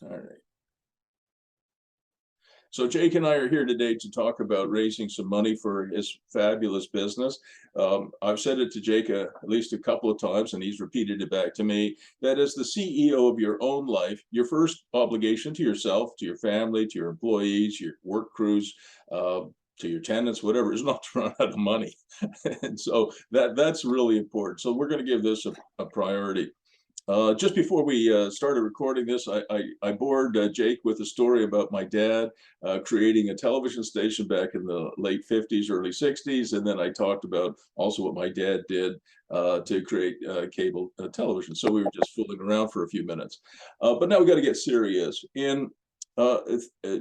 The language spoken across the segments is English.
All right. So Jake and I are here today to talk about raising some money for his fabulous business. I've said it to Jake at least a couple of times, and he's repeated it back to me, that as the CEO of your own life, your first obligation to yourself, to your family, to your employees, your work crews, to your tenants, whatever, is not to run out of money. And so that's really important. So we're going to give this a priority. Just before we started recording this, I bored Jake with a story about my dad creating a television station back in the late 50s, early 60s. And then I talked about also what my dad did to create cable television. So we were just fooling around for a few minutes. But now we got to get serious. And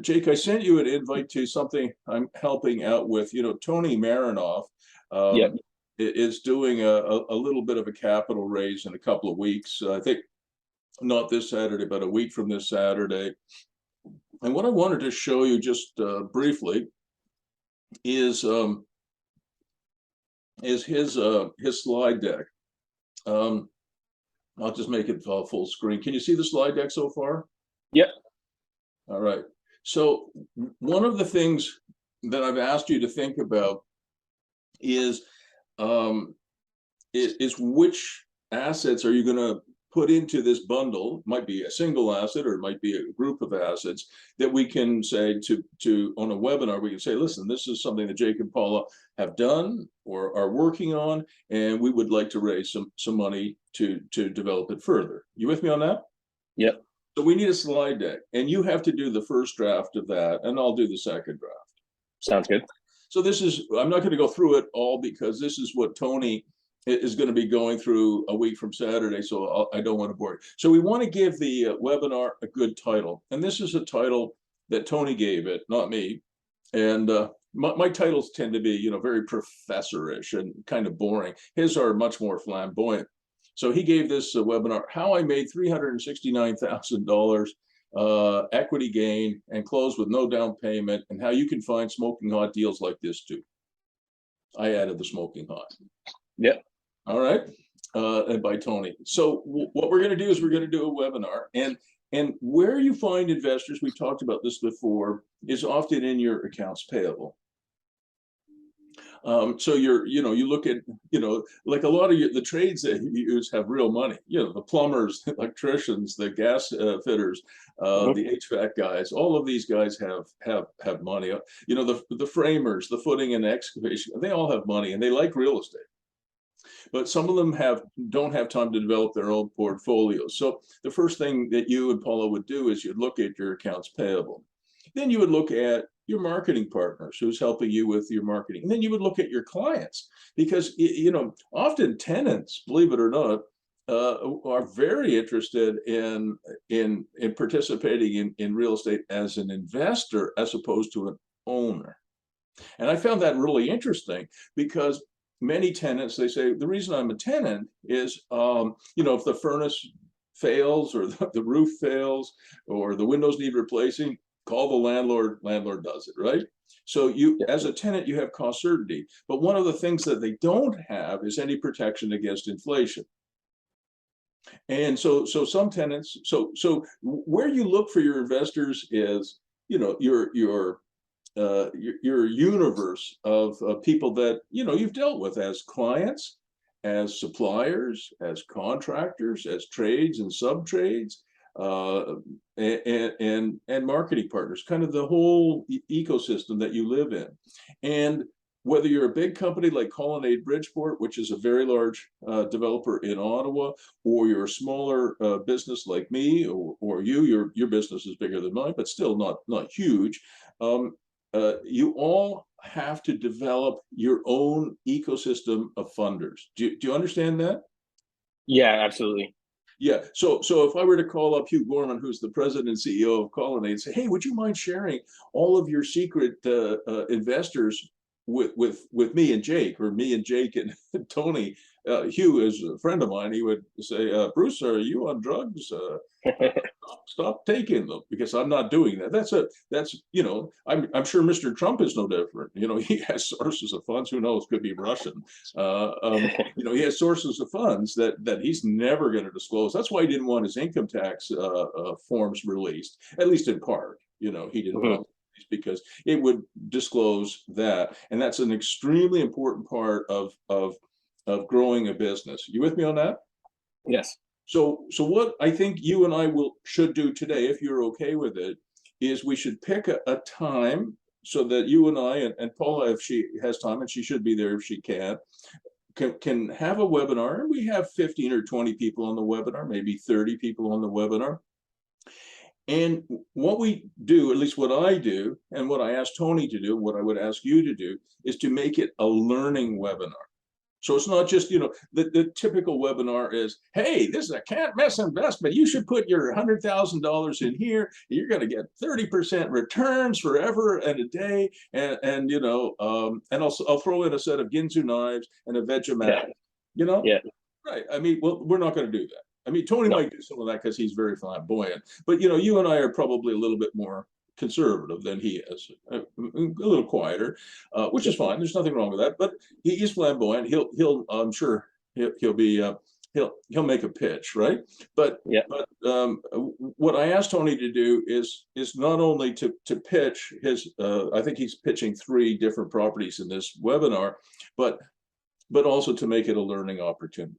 Jake, I sent you an invite to something I'm helping out with. You know, Tony Marinov. Yep. Is doing a little bit of a capital raise in a couple of weeks. I think not this Saturday, but a week from this Saturday. And what I wanted to show you just briefly is his slide deck. I'll just make it full screen. Can you see the slide deck so far? Yep. All right. So one of the things that I've asked you to think about is which assets are you going to put into this bundle? It might be a single asset, or it might be a group of assets that we can say to on a webinar. We can say, listen, this is something that Jake and Paula have done or are working on, and we would like to raise some money to develop it further. You with me on that? Yep. So we need a slide deck, and you have to do the first draft of that, and I'll do the second draft. Sounds good. So this is, I'm not going to go through it all because this is what Tony is going to be going through a week from Saturday, so I don't want to bore you. So we want to give the webinar a good title. And this is a title that Tony gave it, not me. And my titles tend to be, you know, very professorish and kind of boring. His are much more flamboyant. So he gave this webinar, How I Made $369,000 equity gain and close with no down payment, and how you can find smoking hot deals like this too. I added the smoking hot. Yep. All right. And by Tony. So what we're going to do is we're going to do a webinar, and where you find investors, we've talked about this before, is often in your accounts payable. So you look at, like a lot of the trades that you use have real money. You know, the plumbers, the electricians, the gas fitters, the HVAC guys. All of these guys have money. You know, the framers, the footing and excavation. They all have money, and they like real estate. But some of them don't have time to develop their own portfolios. So the first thing that you and Paula would do is you'd look at your accounts payable. Then you would look at your marketing partners, who's helping you with your marketing. And then you would look at your clients, because, often tenants, believe it or not, are very interested in participating in real estate as an investor as opposed to an owner. And I found that really interesting, because many tenants, they say, the reason I'm a tenant is, if the furnace fails, or the roof fails, or the windows need replacing, call the landlord. Landlord does it, right? So you, as a tenant, you have cost certainty. But one of the things that they don't have is any protection against inflation. And so some tenants, so where you look for your investors is, your universe of people that you've dealt with as clients, as suppliers, as contractors, as trades and sub trades, and marketing partners, kind of the whole ecosystem that you live in. And whether you're a big company like Colonnade Bridgeport, which is a very large developer in Ottawa, or you're a smaller business like me, or your business is bigger than mine, but still not huge. You all have to develop your own ecosystem of funders. Do you understand that? Yeah, absolutely. Yeah. So if I were to call up Hugh Gorman, who's the president and CEO of Colonnade, and say, hey, would you mind sharing all of your secret investors with me and Jake, or me and Jake and Tony, Hugh is a friend of mine. He would say, Bruce, are you on drugs? Stop taking them, because I'm not doing that. That's you know, I'm sure Mr. Trump is no different. You know, he has sources of funds. Who knows? Could be Russian. You know, he has sources of funds that he's never going to disclose. That's why he didn't want his income tax forms released, at least in part. You know, he didn't want, because it would disclose that, and that's an extremely important part of growing a business. You with me on that? Yes. So what I think you and I should do today, if you're okay with it, is we should pick a time so that you and I and Paula, if she has time, and she should be there if she can have a webinar. And we have 15 or 20 people on the webinar, maybe 30 people on the webinar. And what we do, at least what I do, and what I asked Tony to do, what I would ask you to do, is to make it a learning webinar. So it's not just, you know, the typical webinar is, hey, this is a can't miss investment. You should put your $100,000 in here. You're going to get 30% returns forever and a day. And you know, and I'll throw in a set of Ginsu knives and a Vegemite, you know? Yeah. Right. I mean, well, we're not going to do that. I mean, Tony might do some of that because he's very flamboyant. But, you know, you and I are probably a little bit more conservative than he is, a little quieter, which is fine. There's nothing wrong with that. But he is flamboyant. He'll I'm sure he'll make a pitch, right? But what I asked Tony to do is not only to pitch his, I think he's pitching 3 different properties in this webinar, but also to make it a learning opportunity.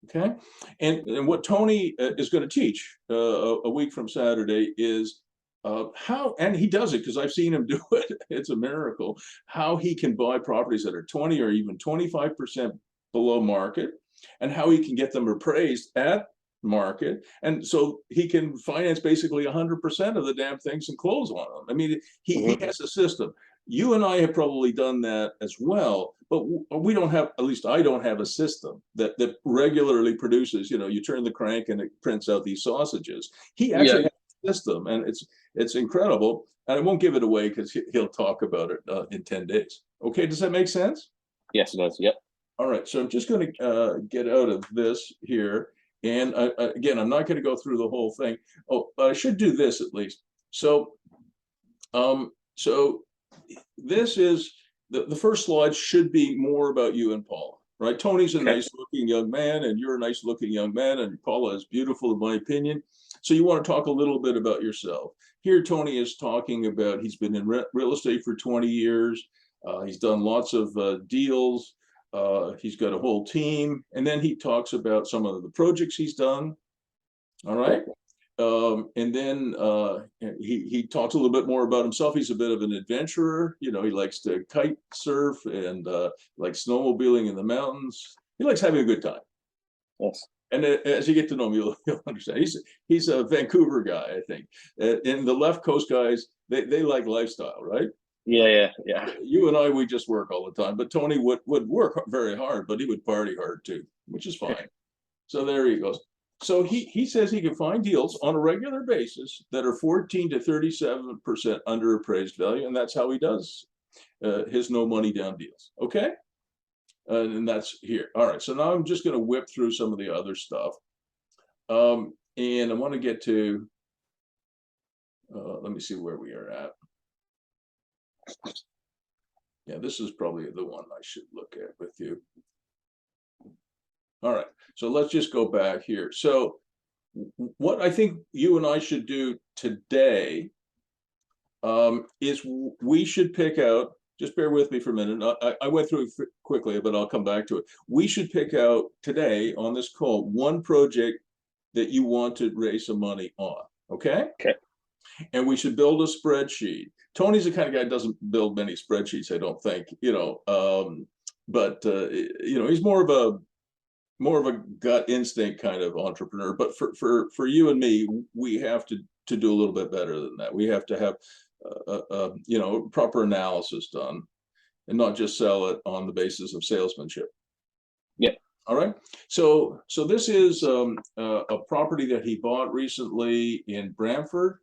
Okay, and what Tony is going to teach a week from Saturday is how, and he does it because I've seen him do it. It's a miracle how he can buy properties that are 20 or even 25% below market, and how he can get them appraised at market, and so he can finance basically 100% of the damn things and close on them. I mean, he has a system. You and I have probably done that as well, but we don't have, at least I don't have a system that regularly produces, you know, you turn the crank and it prints out these sausages. He actually has a system, and it's incredible. And I won't give it away because he'll talk about it in 10 days. Okay, does that make sense? Yes, it does. Yep. All right, so I'm just going to get out of this here. And again, I'm not going to go through the whole thing. Oh, but I should do this at least. So, so this is the first slide should be more about you and Paula, right? Tony's a nice looking young man, and you're a nice looking young man, and Paula is beautiful in my opinion. So you want to talk a little bit about yourself. Here, Tony is talking about, he's been in real estate for 20 years. He's done lots of deals. He's got a whole team, and then he talks about some of the projects he's done. All right. And then he talks a little bit more about himself. He's a bit of an adventurer. You know, he likes to kite surf and likes snowmobiling in the mountains. He likes having a good time. Yes. And as you get to know him, you'll understand. He's a Vancouver guy, I think. And the left coast guys, they like lifestyle, right? Yeah. You and I, we just work all the time. But Tony would work very hard, but he would party hard too, which is fine. So there he goes. So he says he can find deals on a regular basis that are 14 to 37% under appraised value, and that's how he does his no money down deals. Okay, and that's here. All right. So now I'm just going to whip through some of the other stuff, and I want to get to. Let me see where we are at. Yeah, this is probably the one I should look at with you. All right, so let's just go back here. So what I think you and I should do today is we should pick out, just bear with me for a minute. I went through it quickly, but I'll come back to it. We should pick out today on this call one project that you want to raise some money on, okay? Okay. And we should build a spreadsheet. Tony's the kind of guy that doesn't build many spreadsheets, I don't think, you know, but you know, he's more of a gut instinct kind of entrepreneur. But for you and me, we have to do a little bit better than that. We have to have you know, proper analysis done, and not just sell it on the basis of salesmanship. Yeah. All right. So this is a property that he bought recently in Brantford.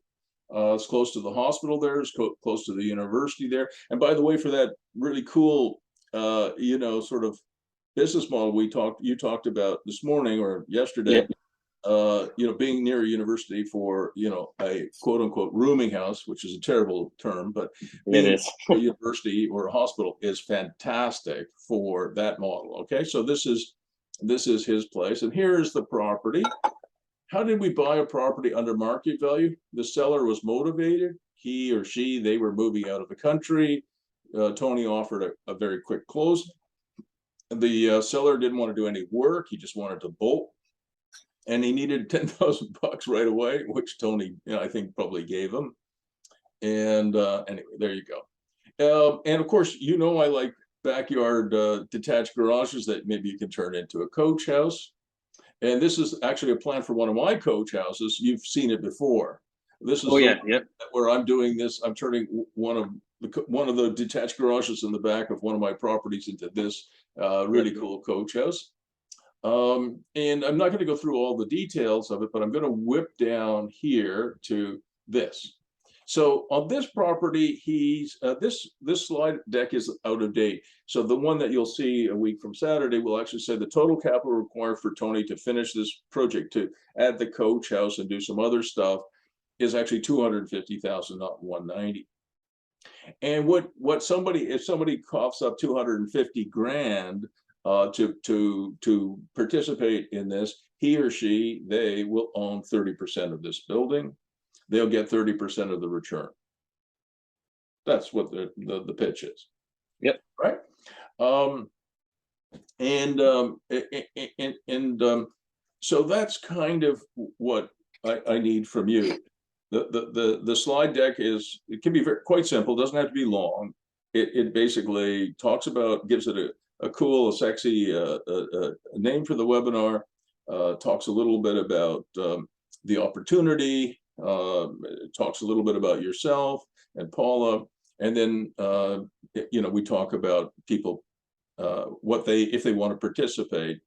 It's close to the hospital there. It's close to the university there. And by the way, for that really cool, you know, sort of business model you talked about this morning or yesterday, Yeah. being near a university for, a quote unquote rooming house, which is a terrible term, but It being is. a university or a hospital is fantastic for that model. Okay, so this is his place, and here's the property. How did we buy a property under market value? The seller was motivated. He or she, they were moving out of the country. Tony offered a very quick close. The seller didn't want to do any work. He just wanted to bolt. And he needed $10,000 right away, which Tony, I think probably gave him. And anyway, there you go. And of course, I like backyard detached garages that maybe you can turn into a coach house. And this is actually a plan for one of my coach houses. You've seen it before. This is where I'm doing this. I'm turning one of the detached garages in the back of one of my properties into this really cool coach house. And I'm not going to go through all the details of it, but I'm going to whip down here to this. So on this property, this slide deck is out of date. So the one that you'll see a week from Saturday will actually say the total capital required for Tony to finish this project, to add the coach house and do some other stuff, is actually $250,000, not $190,000. And if somebody coughs up 250 grand to participate in this, he or she, they will own 30% of this building. They'll get 30% of the return. That's what the pitch is. Yep. Right. So that's kind of what I need from you. The slide deck it can be quite simple. Doesn't have to be long. It basically gives it a cool, sexy name for the webinar. Talks a little bit about the opportunity. Talks a little bit about yourself and Paula, and then we talk about people, if they want to participate,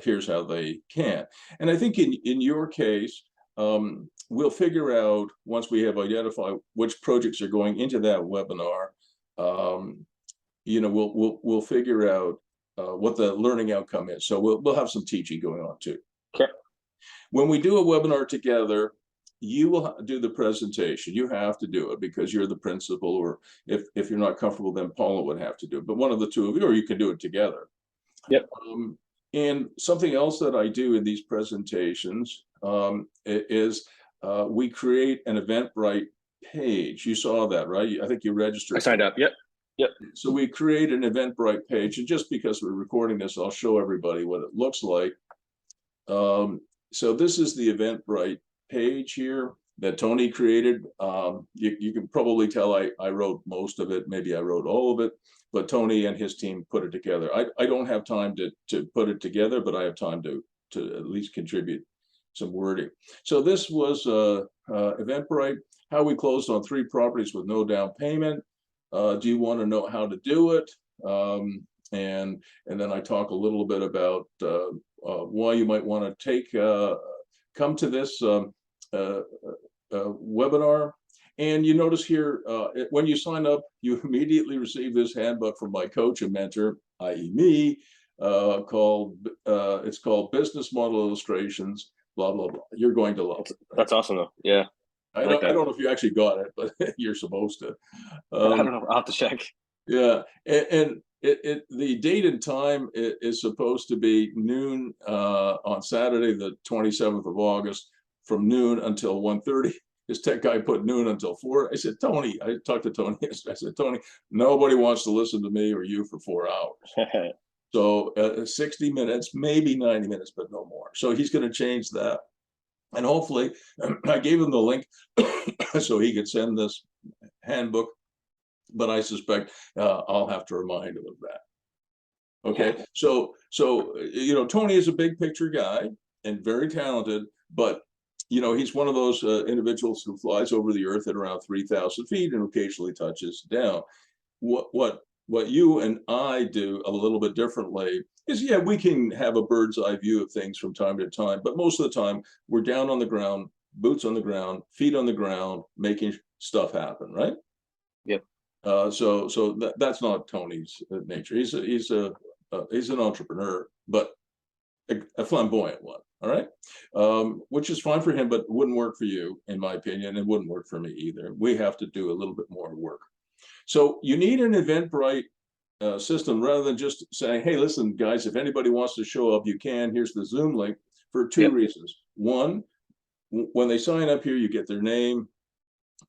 here's how they can. And I think in your case, we'll figure out, once we have identified which projects are going into that webinar, we'll figure out what the learning outcome is. So we'll have some teaching going on too. Okay. When we do a webinar together, you will do the presentation. You have to do it because you're the principal, or if you're not comfortable, then Paula would have to do it. But one of the two of you, or you can do it together. Yep. And something else that I do in these presentations is we create an Eventbrite page. You saw that, right? I think you registered. I signed up. Yep. Yep. So we create an Eventbrite page, and just because we're recording this, I'll show everybody what it looks like. So this is the Eventbrite page here that Tony created. You can probably tell I wrote most of it. Maybe I wrote all of it, but Tony and his team put it together. I don't have time to put it together, but I have time to at least contribute some wording. So this was Eventbrite, how we closed on 3 properties with no down payment. Do you want to know how to do it? And then I talk a little bit about why you might want to come to this webinar. And you notice here, when you sign up, you immediately receive this handbook from my coach and mentor, i.e. me, it's called Business Model Illustrations, blah, blah, blah. You're going to love it. Right? That's awesome though. Yeah. I don't know if you actually got it, but you're supposed to. I don't know. I'll have to check. Yeah. And the date and time is supposed to be noon on Saturday, the 27th of August, from noon until 1:30. This tech guy put noon until 4. I said, Tony, I talked to Tony. I said, Tony, nobody wants to listen to me or you for 4 hours. So 60 minutes, maybe 90 minutes, but no more. So he's going to change that. And hopefully, I gave him the link so he could send this handbook, but I suspect I'll have to remind him of that. Okay, so Tony is a big picture guy and very talented, but he's one of those individuals who flies over the earth at around 3,000 feet and occasionally touches down. What you and I do a little bit differently is, we can have a bird's eye view of things from time to time, but most of the time we're down on the ground, boots on the ground, feet on the ground, making stuff happen, right? Yep. So that's not Tony's nature. He's a he's an entrepreneur, but a flamboyant one. All right, which is fine for him, but wouldn't work for you, in my opinion, and wouldn't work for me either. We have to do a little bit more work. So you need an Eventbrite system rather than just saying, hey, listen, guys, if anybody wants to show up, you can. Here's the Zoom link, for two reasons. One, when they sign up here, you get their name,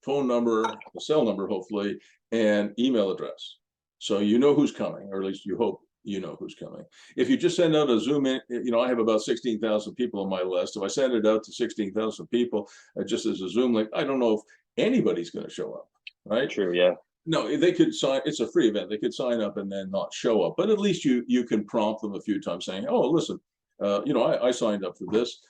phone number, a cell number, hopefully, and email address. So you know who's coming, or at least you hope you know who's coming. If you just send out a Zoom in, I have about 16,000 people on my list. If I send it out to 16,000 people just as a Zoom link, I don't know if anybody's going to show up, right? True, yeah. No, they could sign. It's a free event. They could sign up and then not show up. But at least you can prompt them a few times, saying, "Oh, listen, I signed up for this.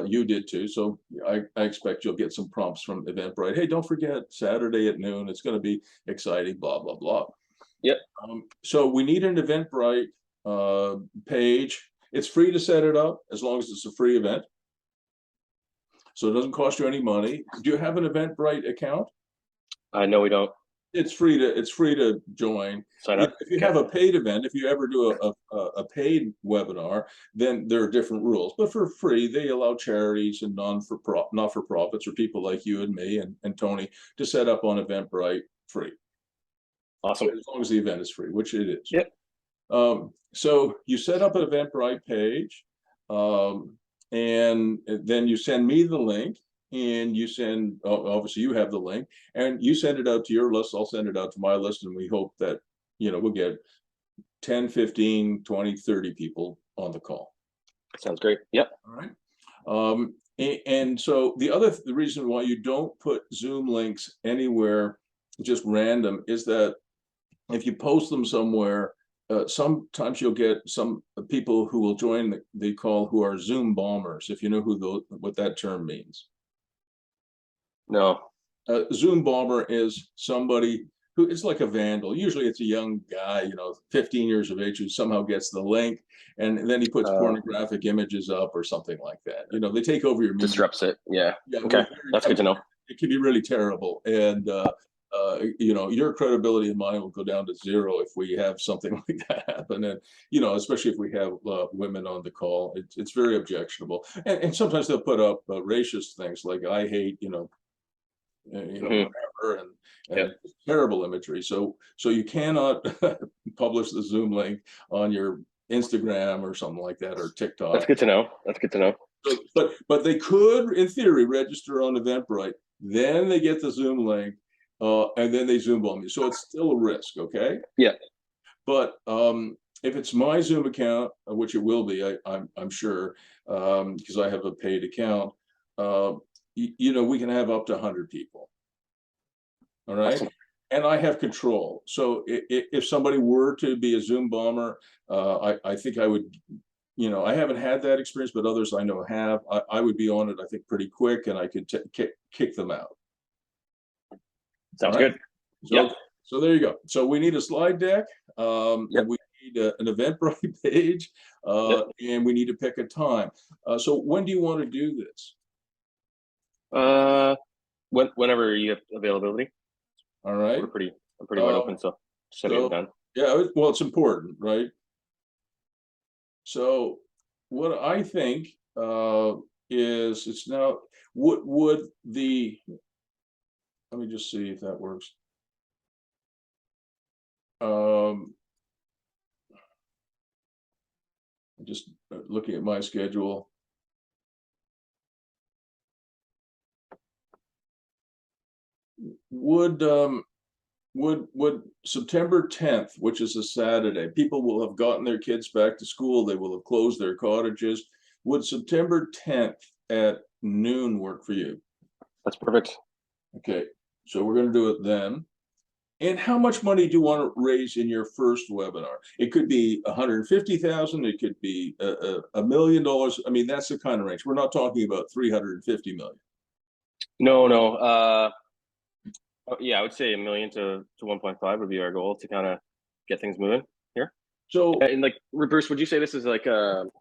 You did too. So I expect you'll get some prompts from Eventbrite. Hey, don't forget Saturday at noon. It's going to be exciting. Blah blah blah." Yep. So we need an Eventbrite page. It's free to set it up as long as it's a free event. So it doesn't cost you any money. Do you have an Eventbrite account? No, we don't. It's free to join. Sign up. If you have a paid event, if you ever do a paid webinar, then there are different rules. But for free, they allow charities and not-for-profits or people like you and me and Tony to set up on Eventbrite free. Awesome. As long as the event is free, which it is. Yep. So you set up an Eventbrite page, and then you send me the link. And you send, obviously you have the link, and you send it out to your list. I'll send it out to my list, and we hope that, we'll get 10, 15, 20, 30 people on the call. Sounds great. Yep. All right. And so the reason why you don't put Zoom links anywhere just random is that if you post them somewhere, sometimes you'll get some people who will join the call who are Zoom bombers, if you know what that term means. No. Zoom bomber is somebody who is like a vandal. Usually it's a young guy, 15 years of age, who somehow gets the link, and then he puts pornographic images up or something like that. They take over your media. Disrupts it. Yeah. Okay. That's good to know. It can be really terrible. And, your credibility and mine will go down to zero if we have something like that happen. And, especially if we have women on the call, it's very objectionable. And sometimes they'll put up racist things like, I hate, whatever, and terrible imagery. So you cannot publish the Zoom link on your Instagram or something like that, or TikTok. That's good to know. So, but they could, in theory, register on Eventbrite. Then they get the Zoom link, and then they Zoom bomb you. So it's still a risk, okay? Yeah. But if it's my Zoom account, which it will be, I'm sure, because I have a paid account. We can have up to 100 people. All right. Awesome. And I have control. So if somebody were to be a Zoom bomber, I think I would, I haven't had that experience, but others I know have. I would be on it, I think, pretty quick, and I could kick them out. Sounds good. So there you go. So we need a slide deck. We need an Eventbrite page, and we need to pick a time. So when do you want to do this? Whenever you have availability. All right. I'm pretty wide open, so setting it done. Yeah, well, it's important, right? So what I think is it's now would the let me just see if that works. I'm just looking at my schedule. Would September 10th, which is a Saturday, people will have gotten their kids back to school, they will have closed their cottages. Would September 10th at noon work for you? That's perfect. Okay, so we're going to do it then. And how much money do you want to raise in your first webinar? It could be 150,000. It could be $1 million. I mean, that's the kind of range. We're not talking about 350 million. No. Yeah, I would say 1 million to 1.5 would be our goal to kind of get things moving here. So, and like, Bruce, would you say this is like so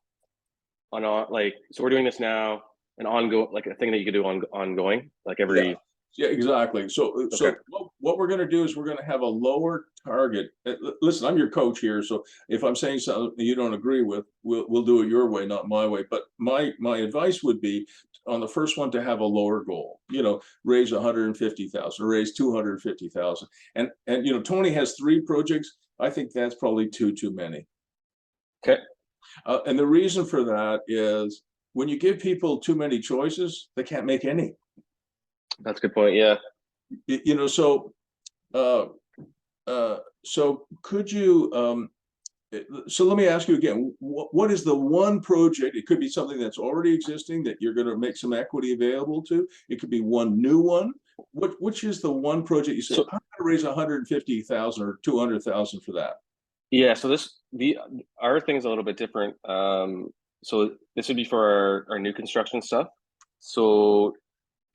we're doing this now, an ongoing, like a thing that you could do ongoing, like every. Yeah, exactly. So, okay. so what we're going to do is we're going to have a lower target. Listen, I'm your coach here, so if I'm saying something you don't agree with, we'll do it your way, not my way. But my advice would be on the first one to have a lower goal. You know, raise 150,000, raise 250,000, and you know, Tony has 3 projects. I think that's probably too many. Okay. And the reason for that is when you give people too many choices, they can't make any. That's a good point. Yeah. You know, so so could you so let me ask you again, what is the one project? It could be something that's already existing that you're going to make some equity available to. It could be one new one. Which is the one project you say, I'm going to raise 150,000 or 200,000 for that? Yeah, so our thing's a little bit different. So this would be for our new construction stuff. So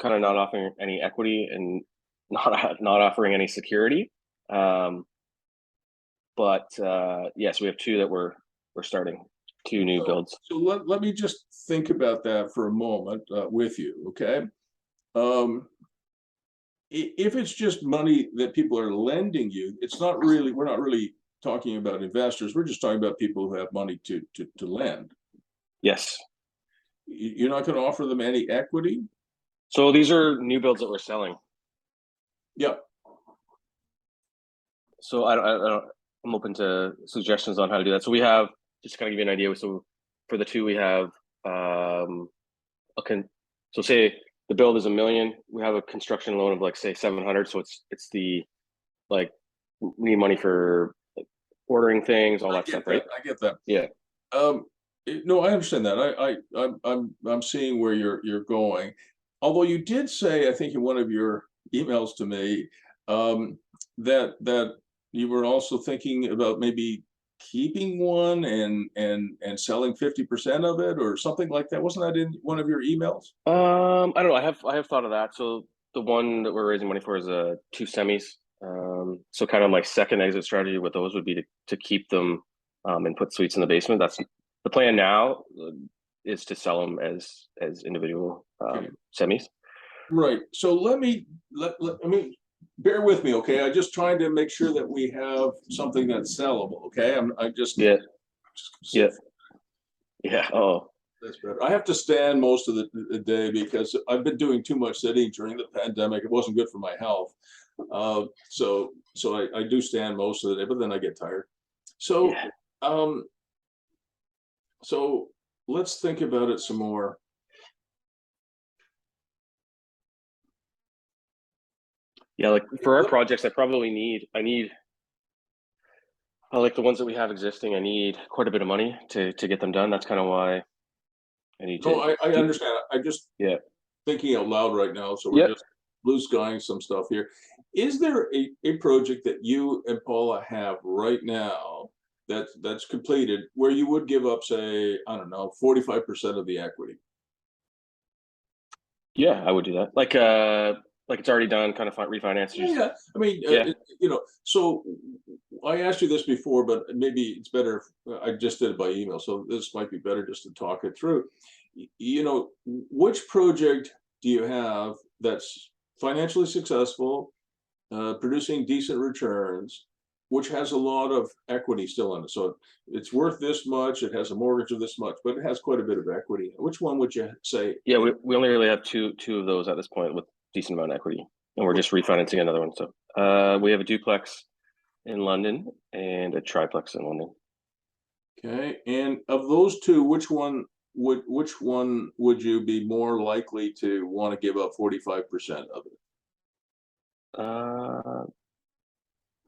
kind of not offering any equity and not offering any security. But yes, we have 2 that we're starting, 2 new builds. So let me just think about that for a moment with you, okay? If it's just money that people are lending you, we're not really talking about investors. We're just talking about people who have money to lend. Yes. You're not going to offer them any equity? So these are new builds that we're selling. Yeah. So I'm open to suggestions on how to do that. So we have, just to kind of give you an idea. So for the 2, we have so say the build is $1 million. We have a construction loan of like say 700. So it's the like we need money for like ordering things, all that stuff, right? I get that. Yeah. No, I understand that. I'm seeing where you're going. Although you did say, I think in one of your emails to me, that you were also thinking about maybe keeping one and selling 50% of it or something like that. Wasn't that in one of your emails? I don't know. I have thought of that. So the one that we're raising money for is 2 semis. So kind of my second exit strategy with those would be to keep them and put suites in the basement. That's the plan now, is to sell them as individual semis. Right. So let me bear with me, okay? I'm just trying to make sure that we have something that's sellable, okay? I just yeah. Oh, that's better. I have to stand most of the day because I've been doing too much sitting during the pandemic. It wasn't good for my health. So I do stand most of the day, but then I get tired. So so let's think about it some more. Yeah, like for our projects, I need like the ones that we have existing, I need quite a bit of money to get them done. That's kind of why I need to. No, I understand. I just thinking out loud right now. So we're just blue skying some stuff here. Is there a project that you and Paula have right now that's completed where you would give up, say, I don't know, 45% of the equity? Yeah, I would do that. Like it's already done, kind of refinance. Yeah, I mean, you know, so I asked you this before, but maybe it's better if I just did it by email. So this might be better just to talk it through. You know, which project do you have that's financially successful, producing decent returns, which has a lot of equity still in it? So it's worth this much, it has a mortgage of this much, but it has quite a bit of equity. Which one would you say? Yeah, we only really have two of those at this point with decent amount of equity, and we're just refinancing another one. So we have a duplex in London and a triplex in London. Okay, and of those 2, which one would you be more likely to want to give up 45% of it?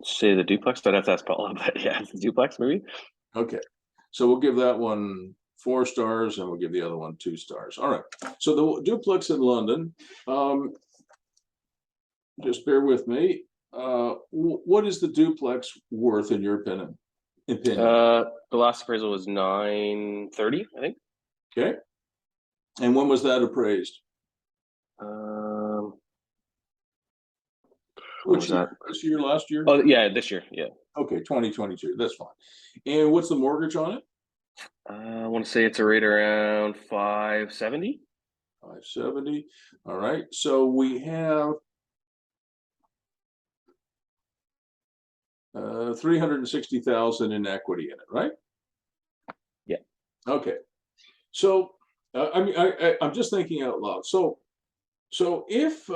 Say the duplex, but I'd have to ask Paula, but yeah, it's the duplex maybe. Okay, so we'll give that one 4 stars and we'll give the other one 2 stars. All right, so the duplex in London, just bear with me. What is the duplex worth in your opinion? The last appraisal was 930, I think. Okay, and when was that appraised? Which was that? This year, last year? Oh yeah, this year. Yeah. Okay, 2022. That's fine. And what's the mortgage on it? I want to say it's a rate around 570. 570. All right. So we have 360,000 in equity in it, right? Yeah. Okay. So, I mean, I'm just thinking out loud. So if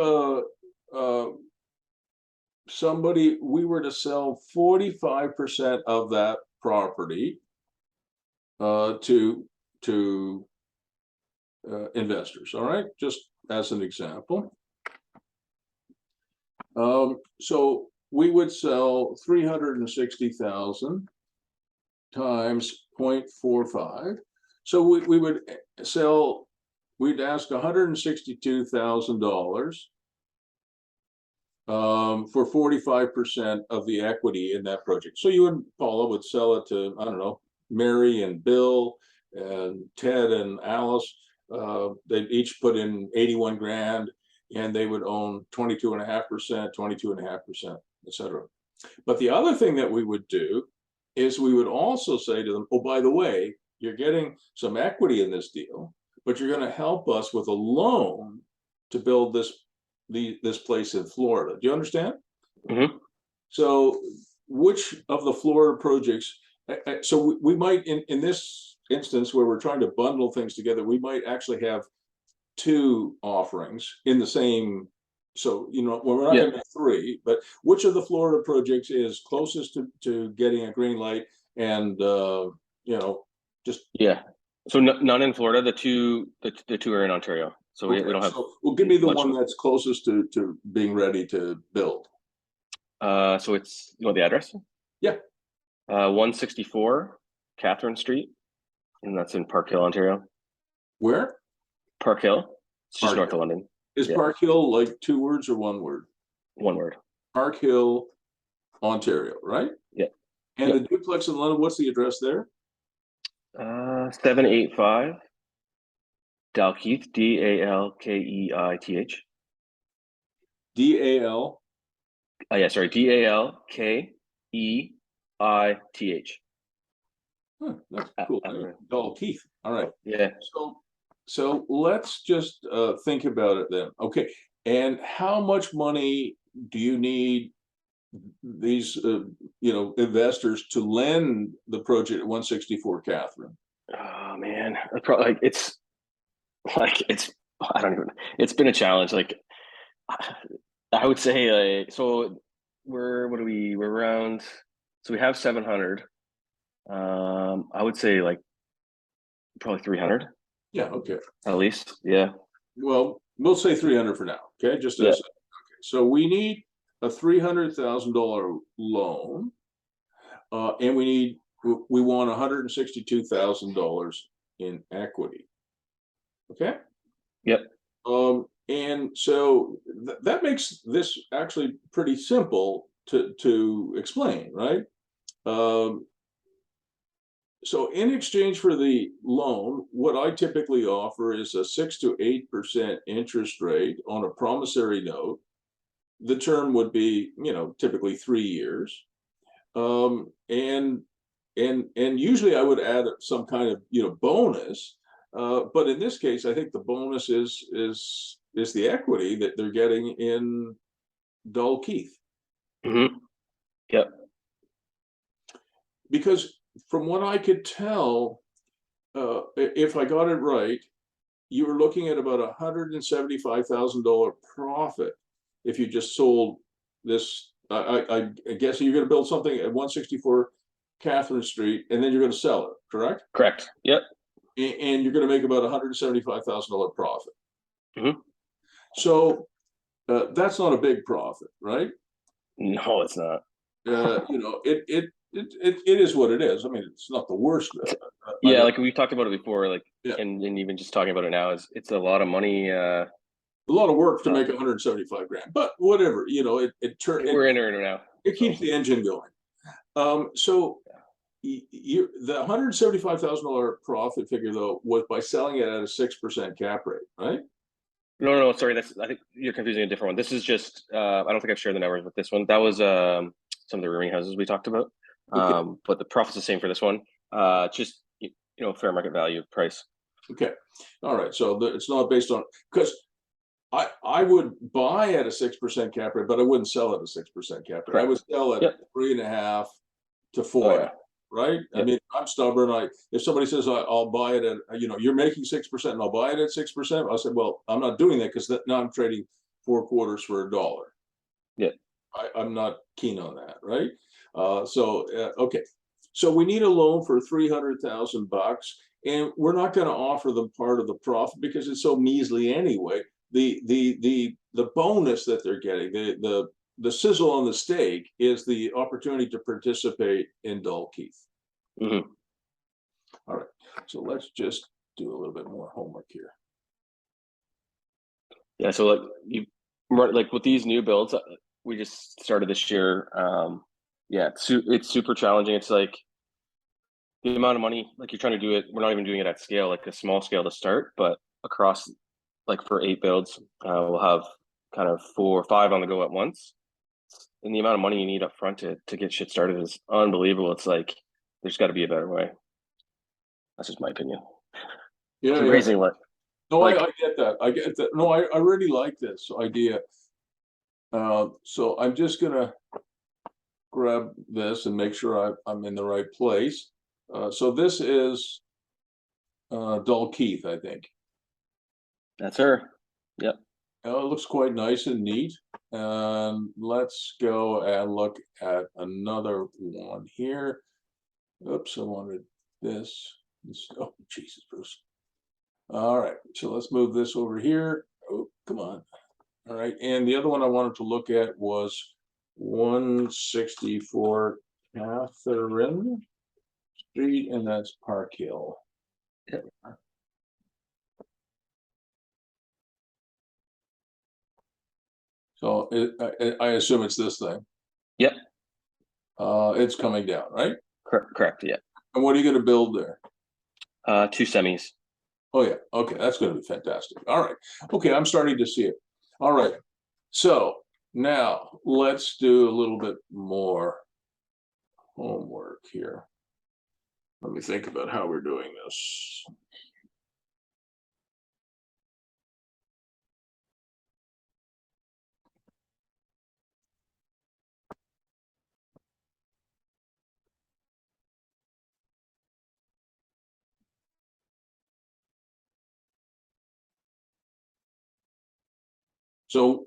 we were to sell 45% of that property to investors, all right, just as an example. So we would sell 360,000 times 0.45. So we would sell, we'd ask $162,000 for 45% of the equity in that project. So you and Paula would sell it to, I don't know, Mary and Bill and Ted and Alice. They'd each put in 81 grand, and they would own 22.5%, 22.5%, etc. But the other thing that we would do is we would also say to them, oh, by the way, you're getting some equity in this deal, but you're going to help us with a loan to build this place in Florida. Do you understand? Mm-hmm. So which of the Florida projects, so we might, in this instance where we're trying to bundle things together, we might actually have two offerings in the same, so, you know, we're not going to have three, but which of the Florida projects is closest to getting a green light and, you know, just. Yeah. So none in Florida, the two are in Ontario. So we don't have. So, well, give me the one that's closest to being ready to build. So it's, you know, the address? Yeah. 164 Catherine Street, and that's in Parkhill, Ontario. Where? Parkhill. It's just north of London. Is Parkhill like 2 words or 1 word? 1 word. Parkhill, Ontario, right? Yeah. And the duplex in London, what's the address there? 785 Dalkeith, Dalkeith. DAL. Yeah, sorry, Dalkeith. Huh, that's cool. Dalkeith. All right. Yeah. So let's just think about it then. Okay. And how much money do you need these you know, investors to lend the project at 164 Catherine? Oh man, probably it's I don't even. It's been a challenge. Like I would say, so we're around. So we have 700. I would say like probably 300. Yeah. Okay. At least. Yeah. Well, we'll say 300 for now. Okay. Just as okay. So we need a $300,000 loan, and we want $162,000 in equity. Okay. Yep. And so that makes this actually pretty simple to explain, right? So in exchange for the loan, what I typically offer is a 6 to 8% interest rate on a promissory note. The term would be, you know, typically 3 years. And usually I would add some kind of, you know, bonus. But in this case, I think the bonus is the equity that they're getting in Dalkeith. Mm-hmm. Yep. Because from what I could tell, if I got it right, you were looking at about $175,000 profit if you just sold this. I guess you're going to build something at 164 Catherine Street, and then you're going to sell it, correct? Correct. Yep. And you're going to make about $175,000 profit. Mm-hmm. So that's not a big profit, right? No, it's not. You know, it is what it is. I mean, it's not the worst. Yeah, like we've talked about it before, like, and even just talking about it now, it's a lot of money. A lot of work to make 175 grand, but whatever, you know, we're in it now. It keeps the engine going. So the $175,000 profit figure though was by selling it at a 6% cap rate, right? No, sorry, I think you're confusing a different one. This is just I don't think I've shared the numbers with this one. That was some of the rooming houses we talked about. Okay. But the profit's the same for this one. Just, you know, fair market value price. Okay. All right. So it's not based on, because I would buy at a 6% cap rate, but I wouldn't sell at a 6% cap rate. I would sell at 3.5 to 4. Oh, yeah. Right? I mean, I'm stubborn. If somebody says I'll buy it at, you're making 6% and I'll buy it at 6%, I said, well, I'm not doing that because now I'm trading 4 quarters for $1. Yeah. I'm not keen on that, right? Okay. So we need a loan for $300,000, and we're not going to offer them part of the profit because it's so measly anyway. The bonus that they're getting, the sizzle on the steak is the opportunity to participate in Dalkeith. Mm-hmm. All right, so let's just do a little bit more homework here. Yeah, so like with these new builds, we just started this year. Yeah, it's super challenging. It's like the amount of money, like you're trying to do it. We're not even doing it at scale, like a small scale to start, but across, like for 8 builds, we'll have kind of 4 or 5 on the go at once. And the amount of money you need up front to get shit started is unbelievable. It's like there's got to be a better way. That's just my opinion. Yeah, raising what? No, I get that. I get that. No, I really like this idea. So I'm just gonna grab this and make sure I'm in the right place. So this is Dalkeith, I think. That's her. Yep. It looks quite nice and neat. Let's go and look at another one here. Oops, I wanted this. Oh, Jesus, Bruce. All right, so let's move this over here. Oh, come on. All right, and the other one I wanted to look at was 164 Catherine Street, and that's Parkhill. Yep. So I assume it's this thing. Yep. It's coming down, right? Correct. Yeah. And what are you going to build there? 2 semis. Oh yeah. Okay, that's going to be fantastic. All right. Okay, I'm starting to see it. All right. So now let's do a little bit more homework here. Let me think about how we're doing this. So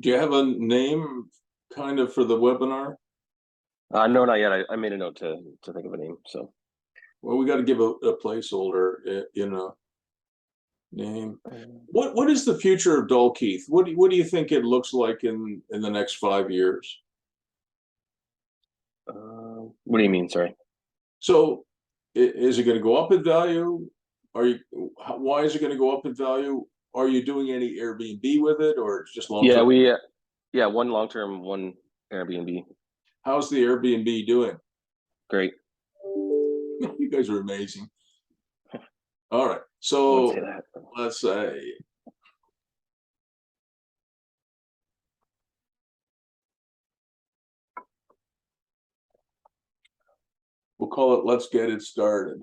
do you have a name kind of for the webinar? No, not yet. I made a note to think of a name. So, well, we got to give a placeholder, name. What is the future of Dalkeith? What do you think it looks like in the next 5 years? What do you mean? Sorry. So is it going to go up in value? Why is it going to go up in value? Are you doing any Airbnb with it, or it's just long-term? Yeah, one long-term, one Airbnb. How's the Airbnb doing? Great. You guys are amazing. All right, so let's say we'll call it "Let's Get It Started."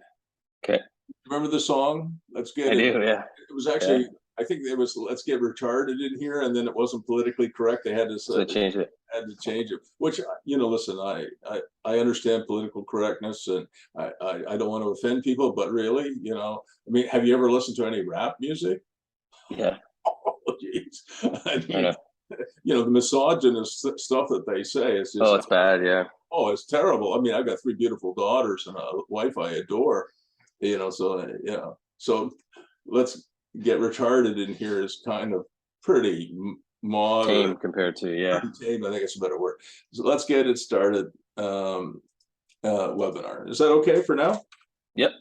Okay. Remember the song? Let's get it. I do, yeah. It was actually, I think it was "Let's Get Retarded" in here, and then it wasn't politically correct. They had to change it. Which, listen, I understand political correctness, and I don't want to offend people, but really, I mean, have you ever listened to any rap music? Yeah. Oh, geez. I mean, the misogynist stuff that they say is just, it's bad. Yeah. Oh, it's terrible. I mean, I've got 3 beautiful daughters and a wife I adore, so let's get retarded in here is kind of pretty modern. Tame compared to, yeah. Tame, I think it's a better word. So let's get it started. Webinar. Is that okay for now? Yep.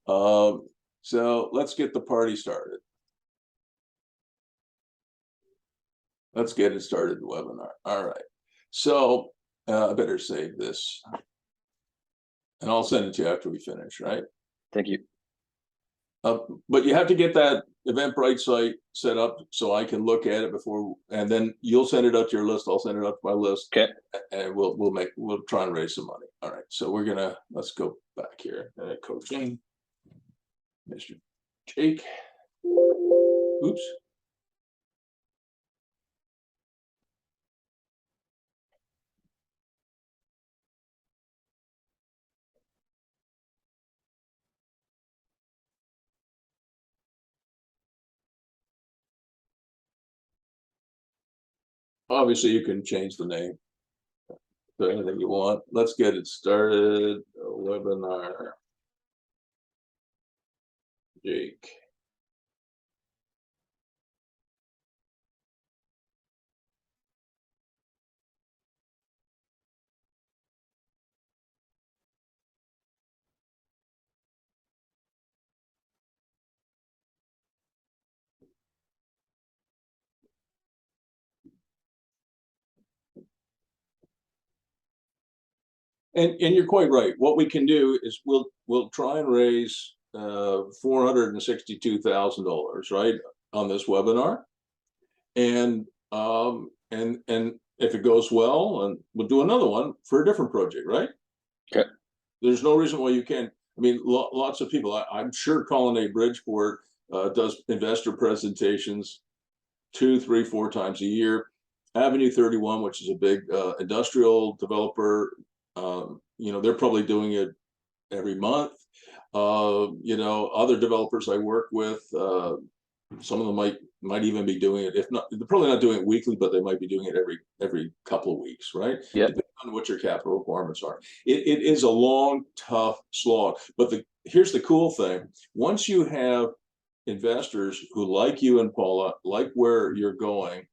So let's get the party started. Let's get it started, the webinar. All right. So I better save this. And I'll send it to you after we finish, right? Thank you. But you have to get that Eventbrite site set up so I can look at it before, and then you'll send it out to your list. I'll send it out to my list. Okay. And we'll try and raise some money. All right. So let's go back here. Coaching, Mr. Jake. Oops. Obviously, you can change the name to anything you want. Let's get it started. A webinar. Jake. And you're quite right. What we can do is we'll try and raise $462,000, right, on this webinar, and if it goes well, and we'll do another one for a different project, right? Okay. There's no reason why you can't. I mean, lots of people. I'm sure Colonnade Bridgeport does investor presentations 2, 3, 4 times a year. Avenue 31, which is a big industrial developer. They're probably doing it every month. Other developers I work with, some of them might even be doing it. If not, they're probably not doing it weekly, but they might be doing it every couple of weeks, right? Yeah. Depending on what your capital requirements are. It is a long, tough slog. But here's the cool thing: once you have investors who like you and Paula, like where you're going,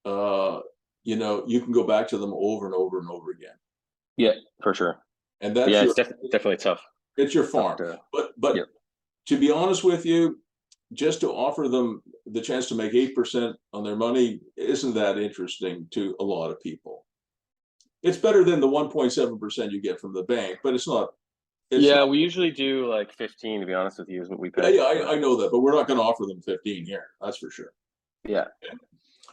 you can go back to them over and over and over again. Yeah, for sure. And that's it's definitely tough. It's your farm. But yeah. To be honest with you, just to offer them the chance to make 8% on their money isn't that interesting to a lot of people. It's better than the 1.7% you get from the bank, but it's not. We usually do like 15, to be honest with you, is what we pay. Yeah, I know that, but we're not going to offer them 15 here. That's for sure. Yeah.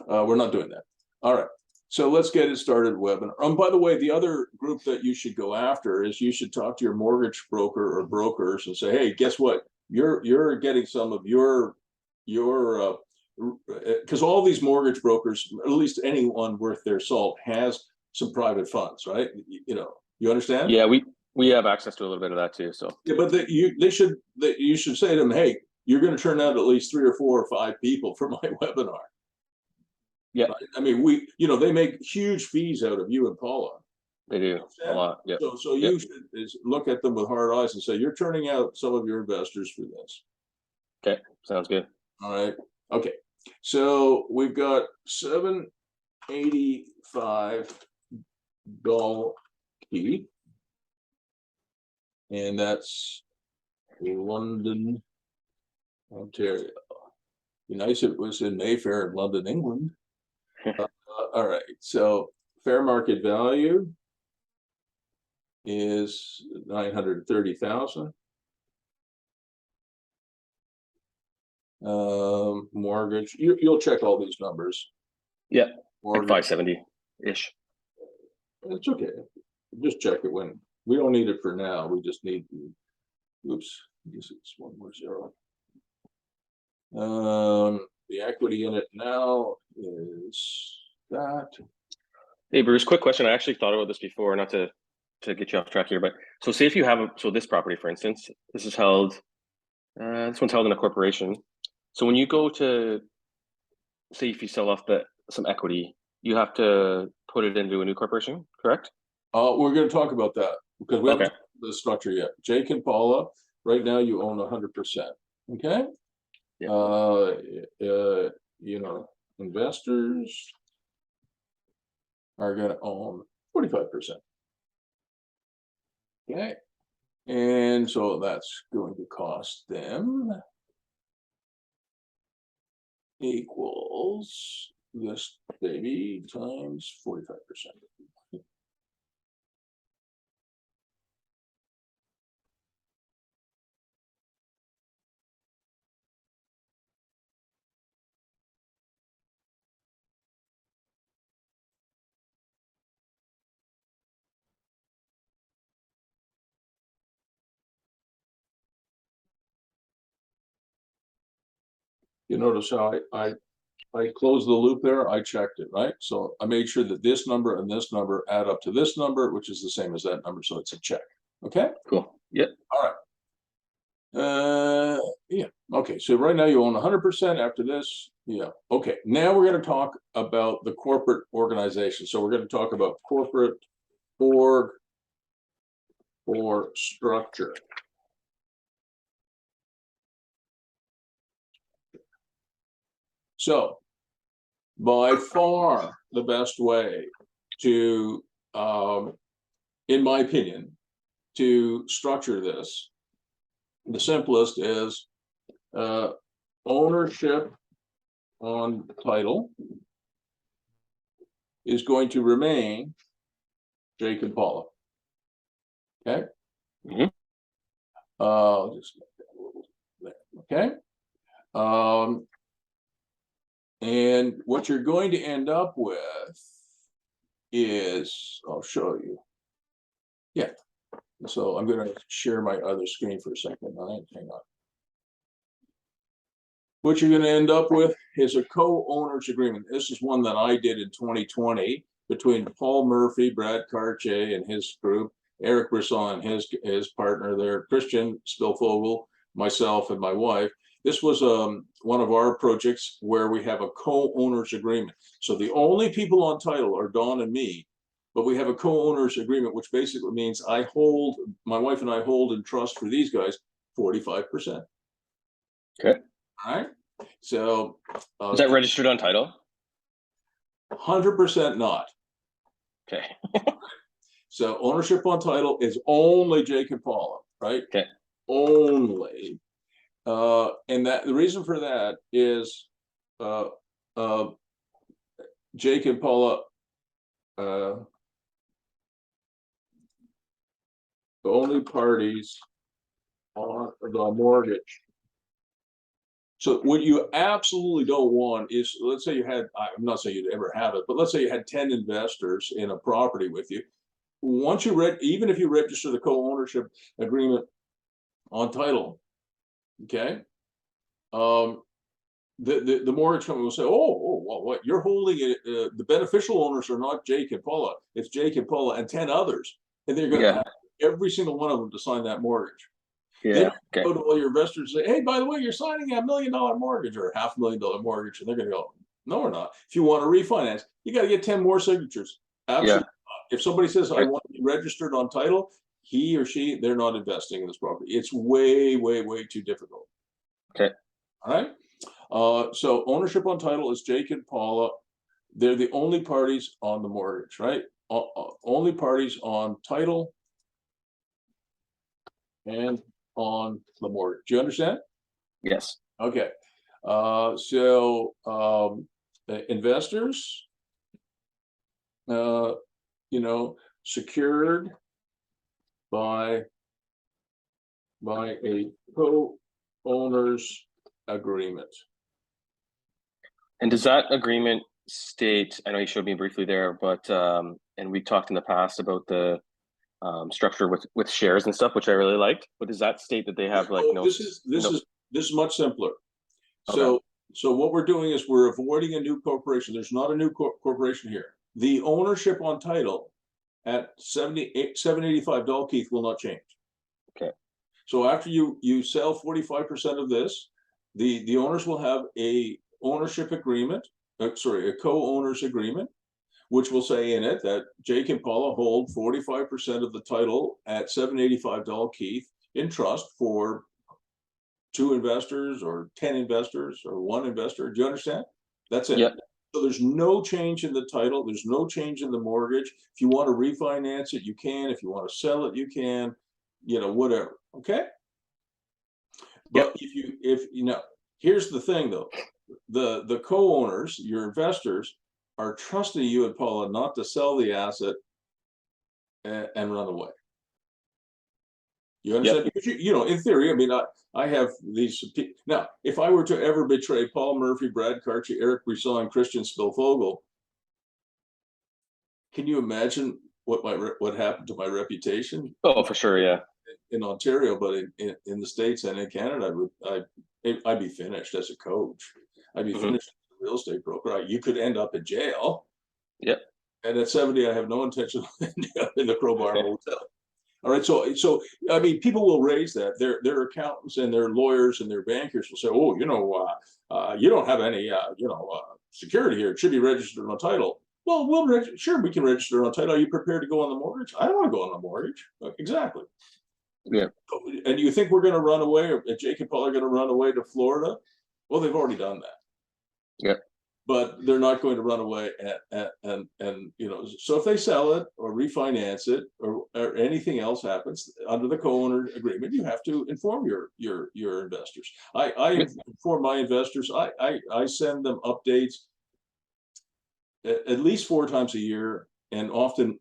We're not doing that. All right. So let's get it started, webinar. By the way, the other group that you should go after is you should talk to your mortgage broker or brokers and say, hey, guess what? You're getting some of your because all these mortgage brokers, at least anyone worth their salt, has some private funds, right? You understand? Yeah, we have access to a little bit of that too. So yeah, but you should say to them, hey, you're going to turn out at least 3 or 4 or 5 people for my webinar. Yeah, right? I mean, they make huge fees out of you and Paula. They do a lot. Yeah. So you should look at them with hard eyes and say, you're turning out some of your investors for this. Okay, sounds good. All right. Okay. So we've got 785 Dalkeith, and that's London, Ontario. Be nice if it was in Mayfair in London, England. All right. So fair market value is 930,000. Mortgage, you'll check all these numbers. Yeah, like 570-ish. It's okay. Just check it when we don't need it for now. We just need the. Oops, I guess it's 1 more 0. The equity in it now is that. Hey Bruce, quick question. I actually thought about this before, not to get you off track here, but so say if you have this property, for instance, this is held. This one's held in a corporation. So when you go to, say, if you sell off some equity, you have to put it into a new corporation, correct? We're going to talk about that because we haven't the structure yet. Jake and Paula, right now you own 100%. Okay. Yeah. Investors are going to own 45%. Okay. And so that's going to cost them equals this baby times 45%. You notice how I closed the loop there. I checked it, right? So I made sure that this number and this number add up to this number, which is the same as that number. So it's a check. Okay. Cool. Yep. All right. Yeah. Okay. So right now you own 100%. After this, Yeah. Okay. Now we're going to talk about the corporate organization. So we're going to talk about corporate org or structure. So by far the best way to, in my opinion, to structure this, the simplest is ownership on title is going to remain Jake and Paula. Okay. Mhm. I'll just make that a little there. Okay. And what you're going to end up with is, I'll show you. Yeah. So I'm going to share my other screen for a second. Hang on. What you're going to end up with is a co-owners agreement. This is one that I did in 2020 between Paul Murphy, Brad Cartier and his group, Eric Brisson, his partner there, Christian Spilfogel, myself, and my wife. This was one of our projects where we have a co-owners agreement. So the only people on title are Don and me, but we have a co-owners agreement, which basically means my wife and I hold in trust for these guys 45%. Okay. All right. So is that registered on title? 100% not. Okay. So ownership on title is only Jake and Paula, right? Okay. Only. And that the reason for that is Jake and Paula the only parties on the mortgage. So what you absolutely don't want is, let's say you had, I'm not saying you'd ever have it, but let's say you had 10 investors in a property with you. Once you even if you register the co-ownership agreement on title, okay, the mortgage company will say, oh, well, what you're holding it, the beneficial owners are not Jake and Paula, it's Jake and Paula and 10 others, and they're going to have every single one of them to sign that mortgage. Yeah. Then go to all your investors and say, hey, by the way, you're signing a $1 million mortgage or a $500,000 mortgage, and they're going to go, no, we're not. If you want to refinance, you got to get 10 more signatures. Absolutely. Yeah. If somebody says, I want to be registered on title, he or she, they're not investing in this property. It's way, way, way too difficult. Okay. All right. So ownership on title is Jake and Paula. They're the only parties on the mortgage, right? Only parties on title and on the mortgage. Do you understand? Yes. Okay. Investors, secured by a co-owners agreement. And does that agreement state, I know you showed me briefly there, but and we talked in the past about the structure with shares and stuff, which I really liked, but does that state that they have like this is much simpler. So what we're doing is we're avoiding a new corporation. There's not a new corporation here. The ownership on title at 785 Dalkeith will not change. Okay. So after you sell 45% of this, the owners will have a ownership agreement, a co-owners agreement, which will say in it that Jake and Paula hold 45% of the title at 785 Dalkeith in trust for 2 investors or 10 investors or 1 investor. Do you understand? That's it. Yep. So there's no change in the title. There's no change in the mortgage. If you want to refinance it, you can. If you want to sell it, you can, whatever. Okay. But here's the thing though, the co-owners, your investors, are trusting you and Paula not to sell the asset and run away. You understand? Because in theory, I mean, I have these. Now, if I were to ever betray Paul Murphy, Brad Cartier, Eric Brisson, and Christian Spilfogel, can you imagine what happened to my reputation? Oh, for sure, yeah. In Ontario, but in the States and in Canada, I'd be finished as a coach. I'd be finished as a real estate broker. You could end up in jail. Yep. And at 70, I have no intention of ending up in the Crowbar Hotel. All right, so I mean, people will raise that. Their accountants and their lawyers and their bankers will say, "Oh, you don't have any, security here. It should be registered on title." Well, sure, we can register on title. Are you prepared to go on the mortgage? I don't want to go on the mortgage. Exactly. Yeah. And you think we're going to run away, or Jake and Paul are going to run away to Florida? Well, they've already done that. Yeah. But they're not going to run away, and so if they sell it or refinance it or anything else happens under the co-owner agreement, you have to inform your investors. I inform my investors. I send them updates at least 4 times a year, and often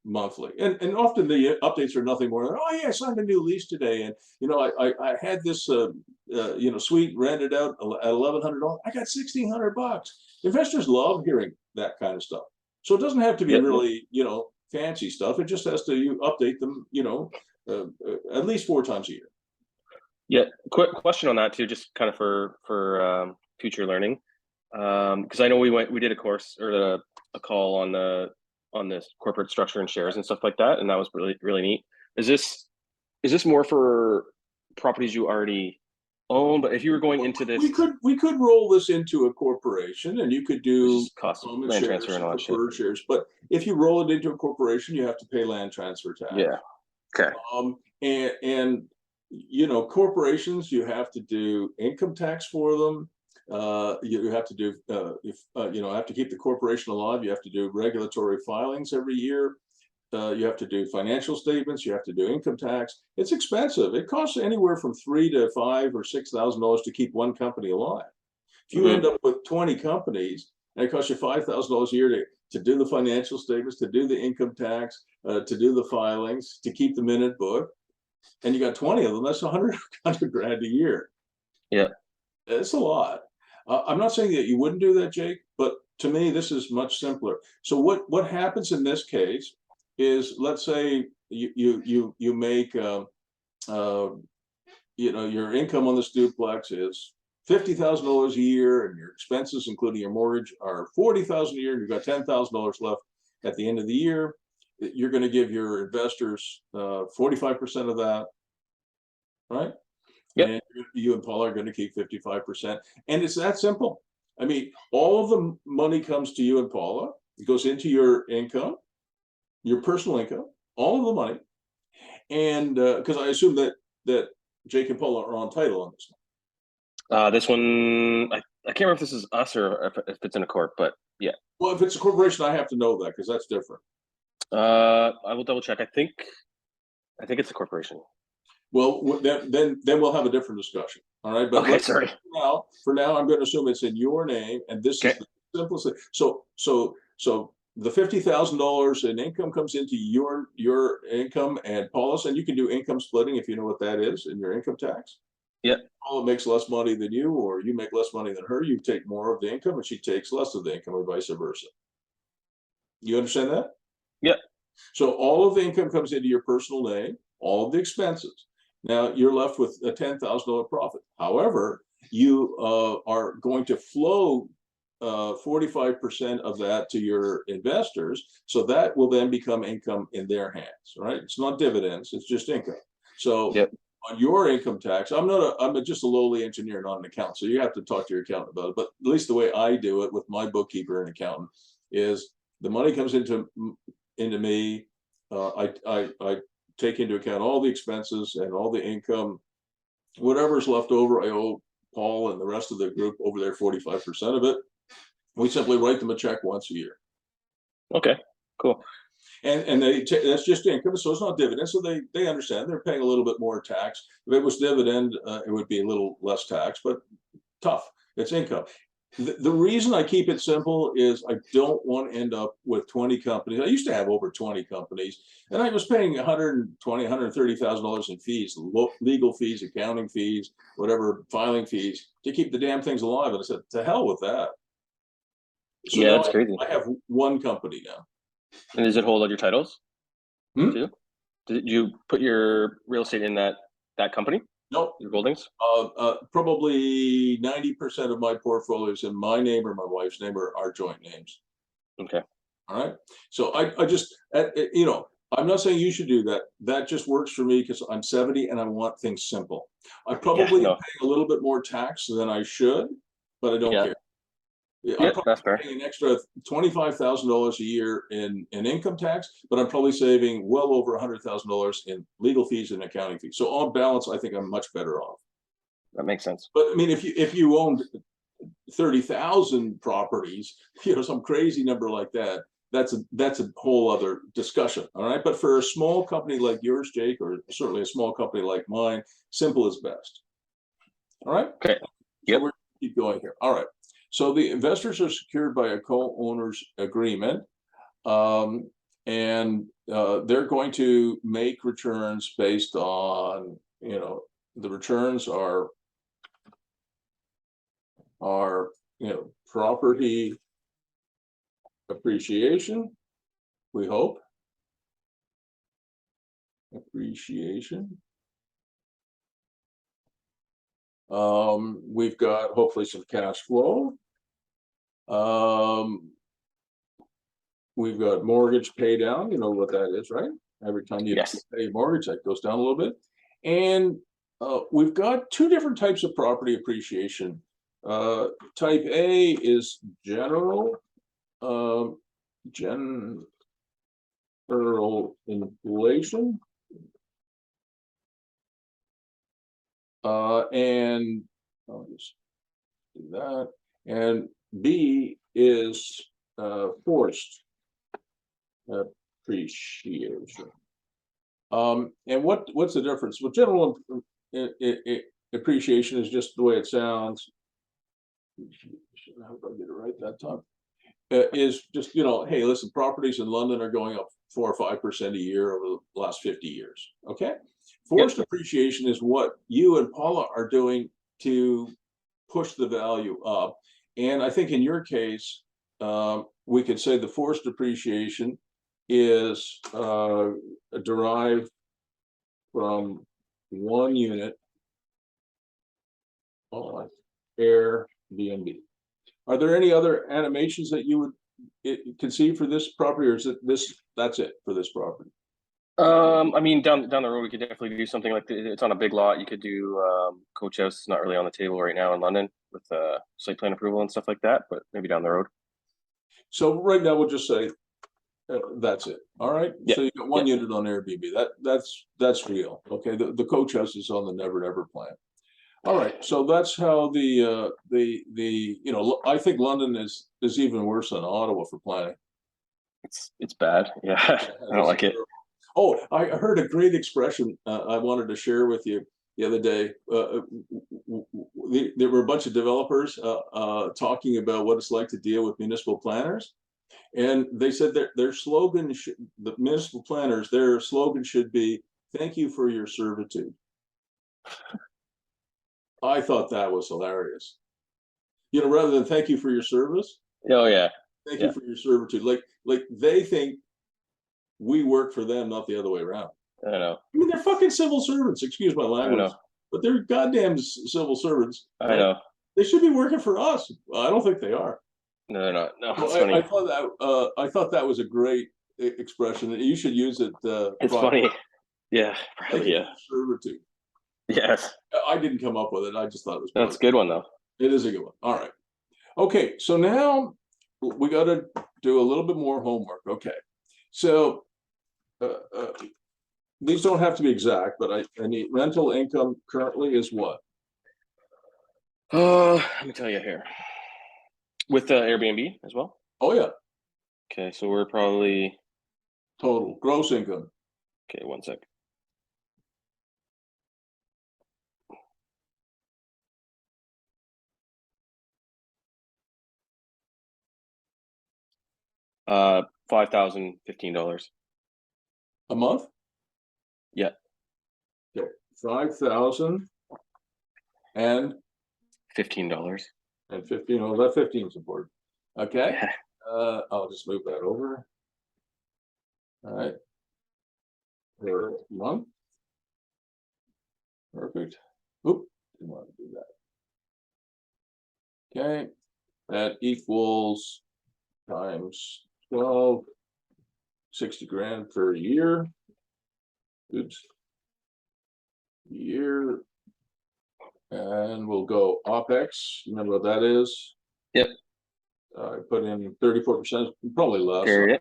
monthly, and often the updates are nothing more than, oh yeah, I signed a new lease today, and I had this suite rented out at $1,100. I got $1,600. Investors love hearing that kind of stuff. So it doesn't have to be really fancy stuff. It just has to, you update them at least 4 times a year. Yeah, quick question on that too, just kind of for future learning, because I know we did a course or a call on this corporate structure and shares and stuff like that, and that was really neat. Is this more for properties you already own? But if you were going into this, we could roll this into a corporation, and you could do cost land transfer and all that shit. Shares. But if you roll it into a corporation, you have to pay land transfer tax. Yeah. Okay. And corporations, you have to do income tax for them. You have to do have to keep the corporation alive. You have to do regulatory filings every year. You have to do financial statements. You have to do income tax. It's expensive. It costs anywhere from $3,000 to $5,000 or $6,000 to keep one company alive. If you end up with 20 companies, and it costs you $5,000 a year to do the financial statements, to do the income tax, to do the filings, to keep the minute book, and you got 20 of them, that's $100 grand a year. Yeah, it's a lot. I'm not saying that you wouldn't do that, Jake, but to me, this is much simpler. So what happens in this case is, let's say you make your income on this duplex is $50,000 a year, and your expenses, including your mortgage, are $40,000 a year, and you've got $10,000 left at the end of the year. You're going to give your investors 45% of that, right? Yep. And you and Paul are going to keep 55%. And it's that simple. I mean, all of the money comes to you and Paula. It goes into your income, your personal income, all of the money. And because I assume that Jake and Paula are on title on this one. This one, I can't remember if this is us or if it's in a corp, but yeah. Well, if it's a corporation, I have to know that because that's different. I will double check. I think it's a corporation. Well, then we'll have a different discussion. All right. But okay, sorry. For now, I'm going to assume it's in your name, and this is the simplest thing. So the $50,000 in income comes into your income and Paula's, and you can do income splitting if you know what that is in your income tax. Yeah. Paula makes less money than you, or you make less money than her. You take more of the income, and she takes less of the income, or vice versa. You understand that? Yeah. So all of the income comes into your personal name, all of the expenses. Now you're left with a $10,000 profit. However, you are going to flow 45% of that to your investors. So that will then become income in their hands, right? It's not dividends, it's just income. So on your income tax, I'm just a lowly engineer, not an accountant. So you have to talk to your accountant about it. But at least the way I do it with my bookkeeper and accountant is the money comes into me. I take into account all the expenses and all the income. Whatever's left over, I owe Paul and the rest of the group over there 45% of it. We simply write them a check once a year. Okay, cool. And that's just income, so it's not dividend. So they understand they're paying a little bit more tax. If it was dividend, it would be a little less tax, but tough. It's income. The reason I keep it simple is I don't want to end up with 20 companies. I used to have over 20 companies, and I was paying $120,000, $130,000 in fees, legal fees, accounting fees, whatever, filing fees, to keep the damn things alive. And I said, to hell with that. So yeah, that's crazy. I have one company now. And does it hold all your titles too? Did you put your real estate in that company? Nope. Your holdings? Probably 90% of my portfolio is in my name or my wife's name or our joint names. Okay. All right. So I just, I'm not saying you should do that. That just works for me because I'm 70 and I want things simple. I probably no. am paying a little bit more tax than I should, but I don't Yeah. care. I'm Yeah, probably that's fair. paying an extra $25,000 a year in income tax, but I'm probably saving well over $100,000 in legal fees and accounting fees. So on balance, I think I'm much better off. That makes sense. But I mean, if you owned 30,000 properties, some crazy number like that, that's a whole other discussion. All right. But for a small company like yours, Jake, or certainly a small company like mine, simple is best. All right. Okay. Yep. So we're keep going here. All right. So the investors are secured by a co-owners agreement, and they're going to make returns based on, the returns are property appreciation, we hope. Appreciation. We've got hopefully some cash flow. We've got mortgage pay down, you know what that is, right? Every time you pay a mortgage, that goes down a little bit. And we've got two different types of property appreciation. Type A is general inflation. And I'll just do that. And B is forced appreciation. And what's the difference? Well, general appreciation is just the way it sounds. I hope I get it right that time. Is just, hey, listen, properties in London are going up 4 or 5% a year over the last 50 years. Okay. Forced appreciation is what you and Paula are doing to push the value up. And I think in your case, we could say the forced appreciation is derived from one unit on Airbnb. Are there any other animations that you would conceive for this property, or is it that's it for this property? I mean, down the road, we could definitely do something like it's on a big lot. You could do coach house. It's not really on the table right now in London with site plan approval and stuff like that, but maybe down the road. So right now, we'll just say that's it. All right. Yeah. So you got one unit on Airbnb. That's real. Okay. The coach house is on the never plan. All right. So that's how the I think London is even worse than Ottawa for planning. It's bad. Yeah. I don't like it. Oh, I heard a great expression I wanted to share with you the other day. There were a bunch of developers talking about what it's like to deal with municipal planners. And they said that their slogan, the municipal planners, their slogan should be, "Thank you for your servitude." I thought that was hilarious. Rather than "thank you for your service." Oh yeah. Thank you for your servitude. Like they think we work for them, not the other way around. I know. I mean, they're fucking civil servants. Excuse my language, but they're goddamn civil servants. Right? I know. They should be working for us. I don't think they are. No, they're not. No, well, I thought that was a great expression. You should use it. It's funny. Yeah, probably, yeah. Servitude. Yes. I didn't come up with it. I just thought it was. That's a good one, though. It is a good one. All right. Okay, so now we got to do a little bit more homework. Okay, so these don't have to be exact, but I need rental income currently is what? Let me tell you here. With Airbnb as well? Oh, yeah. Okay, so we're probably... Total, gross income. Okay, one sec. $5,015. A month? Yeah. Okay, 5,000 and $15. And 15. Oh, that 15 is important. Okay. I'll just move that over. All right. Per month. Perfect. Oop, didn't want to do that. Okay. That equals times 12, 60 grand per year. Oops. Year. And we'll go OPEX. Remember what that is? Yep. I put in 34%, probably less. Period.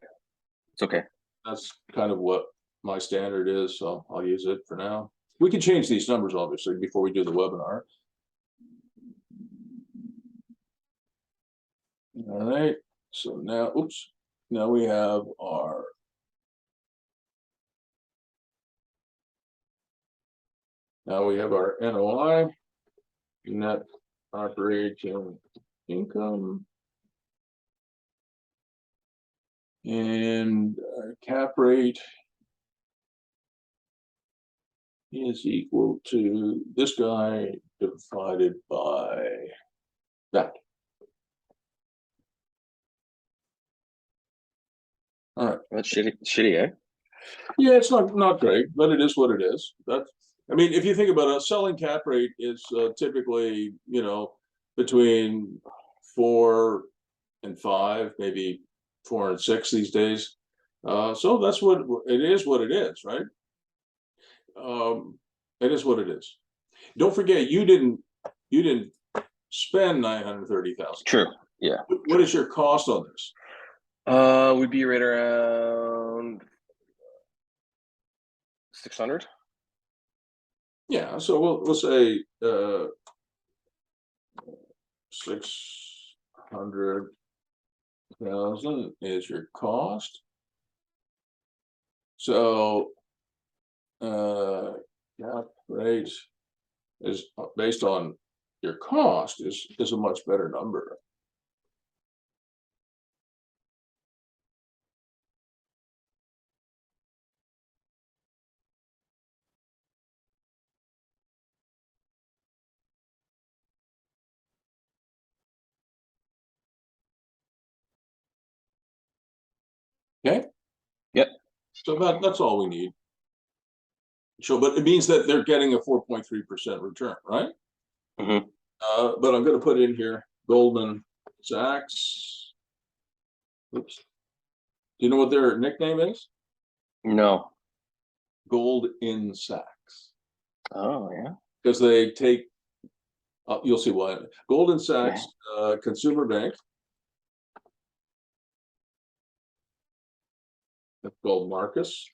It's okay. That's kind of what my standard is, so I'll use it for now. We can change these numbers, obviously, before we do the webinar. All right, so now, oops, now we have our NOI, net operating income, and our cap rate is equal to this guy divided by that. All right. That's shitty, eh? Yeah, it's not great, but it is what it is. That's, I mean, if you think about it, a selling cap rate is typically, you know, between 4 and 5, maybe 4 and 6 these days. So that's what it is. What it is, right? It is what it is. Don't forget, you didn't spend 930,000. True. Yeah. What is your cost on this? Would be right around 600. Yeah, so we'll say 600,000 is your cost. So cap rate is based on your cost is a much better number. Okay. Yep. So that's all we need. So, but it means that they're getting a 4.3% return, right? Mm-hmm. But I'm going to put in here Goldman Sachs. Oops. Do you know what their nickname is? No. Gold in Sachs. Oh yeah. Because they take, you'll see why. Goldman Sachs Consumer Bank. That's called Marcus.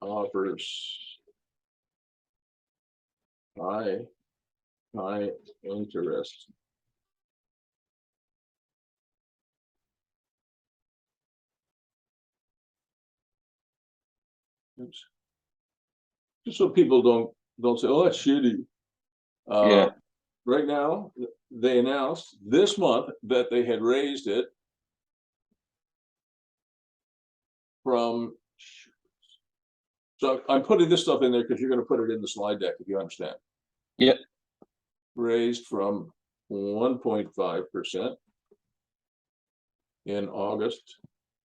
Offers high interest. Oops. Just so people don't say, oh, that's shitty. Yeah. Right now, they announced this month that they had raised it from. So I'm putting this stuff in there because you're going to put it in the slide deck if you understand. Yep. Raised from 1.5% in August,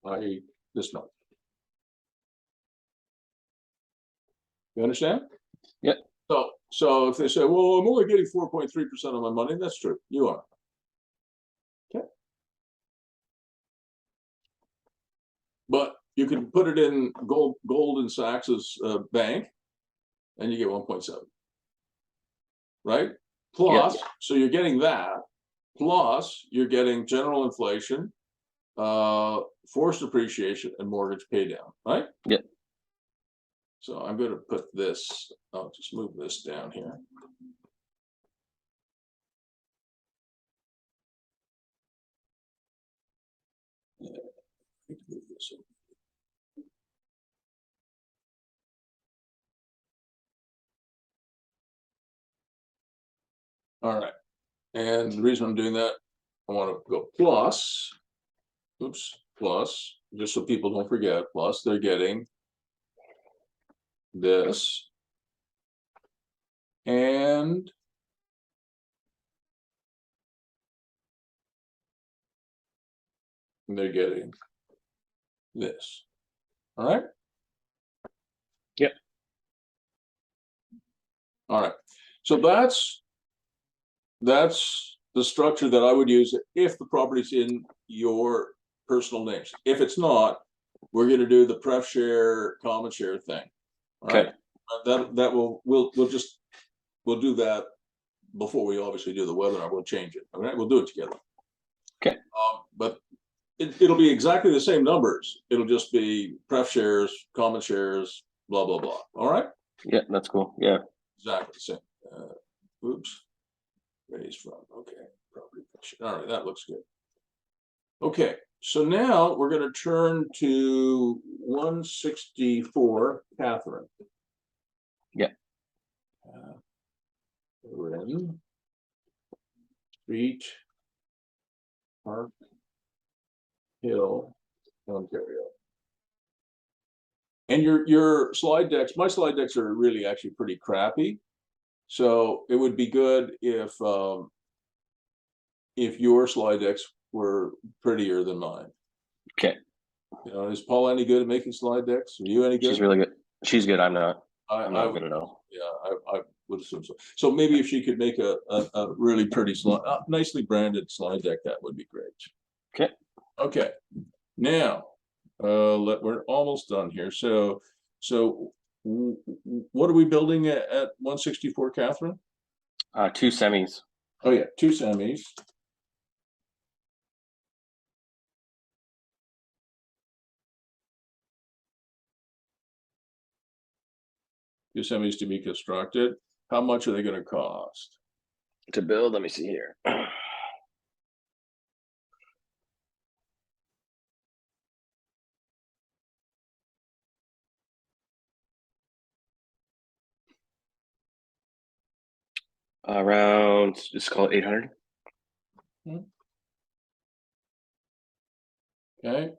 i.e. this month. You understand? Yep. So if they say, well, I'm only getting 4.3% of my money, that's true. You are. Okay. But you can put it in Goldman Sachs's bank, and you get 1.7. Right? Plus, so you're getting that. Plus, you're getting general inflation, forced appreciation, and mortgage pay down. Right? Yep. So I'm going to put this. I'll just move this down here. Yeah. Move this over. All right, and the reason I'm doing that, I want to go plus, oops, plus, just so people don't forget, plus they're getting this, and they're getting this. All right? Yep. All right, so that's the structure that I would use if the property's in your personal names. If it's not, we're going to do the pref share, common share thing. All Okay. right. That we'll do that before we obviously do the webinar. We'll change it. All right. We'll do it together. Okay. But it'll be exactly the same numbers. It'll just be pref shares, common shares, blah, blah, blah. All right. Yeah, that's cool. Yeah. Exactly the same. Oops. Raised from. Okay. Property. All right. That looks good. Okay. So now we're going to turn to 164 Catherine. Yeah. Ren Street, Parkhill, Ontario. And your slide decks, my slide decks are really actually pretty crappy. So it would be good if your slide decks were prettier than mine. Okay. You know, is Paul any good at making slide decks? Are you any good? She's really good. She's good. I'm not. I'm not I good at all. Yeah, I would assume so. So maybe if she could make a really pretty slide, nicely branded slide deck, that would be great. Okay. Okay. Now, we're almost done here. So what are we building at 164 Catherine? 2 semis. Oh yeah, 2 semis. Two semis to be constructed. How much are they going to cost? To build, let me see here. Around, just call it 800. Okay.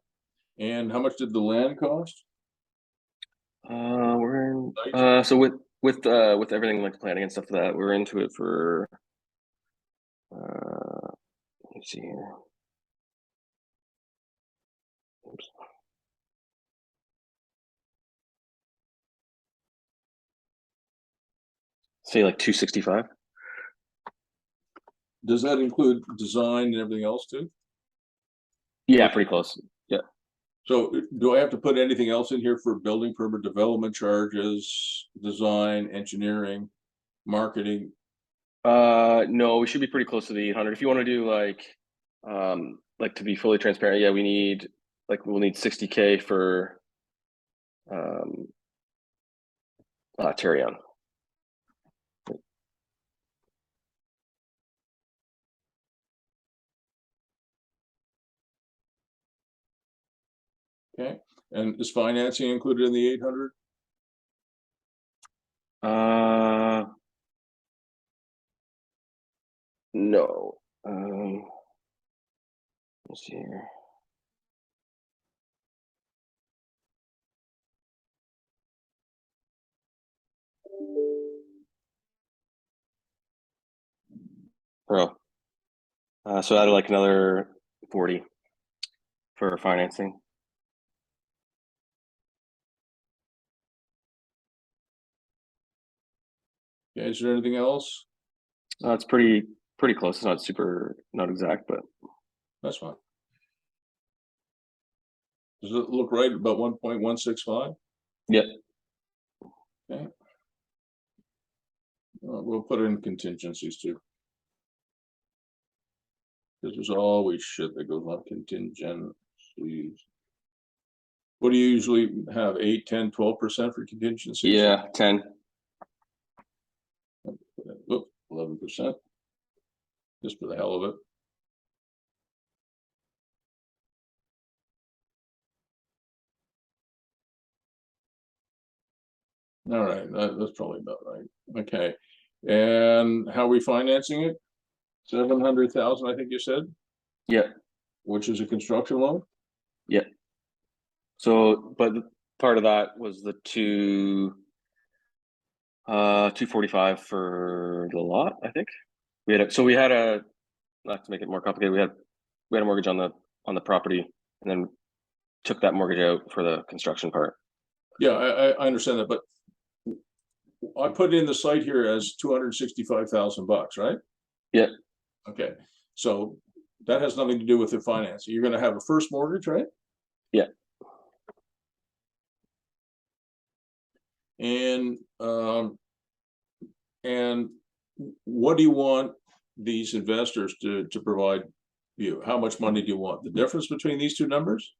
And how much did the land cost? We're in, so with everything like planning and stuff that we're into it for let's see here. Oops. Say like 265. Does that include design and everything else too? Yeah, pretty close. Yeah. So do I have to put anything else in here for building permit, development charges, design, engineering, marketing? No, we should be pretty close to the 800. If you want to do like to be fully transparent, yeah, we'll need 60K for Tarion. Okay. And is financing included in the 800? No. Let's see here. Bro. So added like another 40 for financing. Okay, is there anything else? It's pretty close. It's not exact, but That's fine. Does it look right about 1.165? Yep. Okay. We'll put in contingencies too. Because there's always shit that goes on contingencies. What do you usually have? 8, 10, 12% for contingencies? Yeah, 10. Oop, 11%. Just for the hell of it. All right, that's probably about right. Okay. And how are we financing it? 700,000, I think you said, Yeah. which is a construction loan? Yeah. So, but part of that was the 245 for the lot, I think. We had not to make it more complicated, we had a mortgage on the property and then took that mortgage out for the construction part. Yeah, I understand that, but I put in the site here as 265,000 bucks, right? Yeah. Okay, so that has nothing to do with the financing. You're going to have a first mortgage, right? Yeah. And what do you want these investors to provide you? How much money do you want? The difference between these two numbers?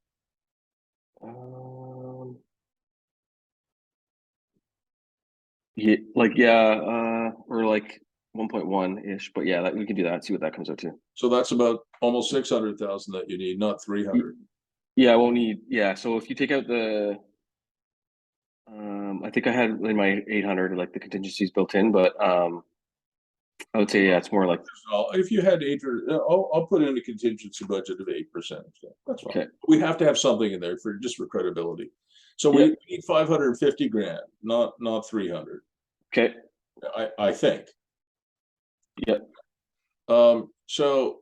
Yeah, or like 1.1-ish, but yeah, we can do that, see what that comes out to. So that's about almost 600,000 that you need, not 300. Yeah, I won't need, yeah, so if you take out the, I think I had in my 800, like the contingencies built in, but I would say, yeah, it's more like, If you had 800, I'll put in a contingency budget of 8%. So that's fine. okay. We have to have something in there for credibility. So Yeah. we need 550 grand, not 300. Okay. I think. Yeah. So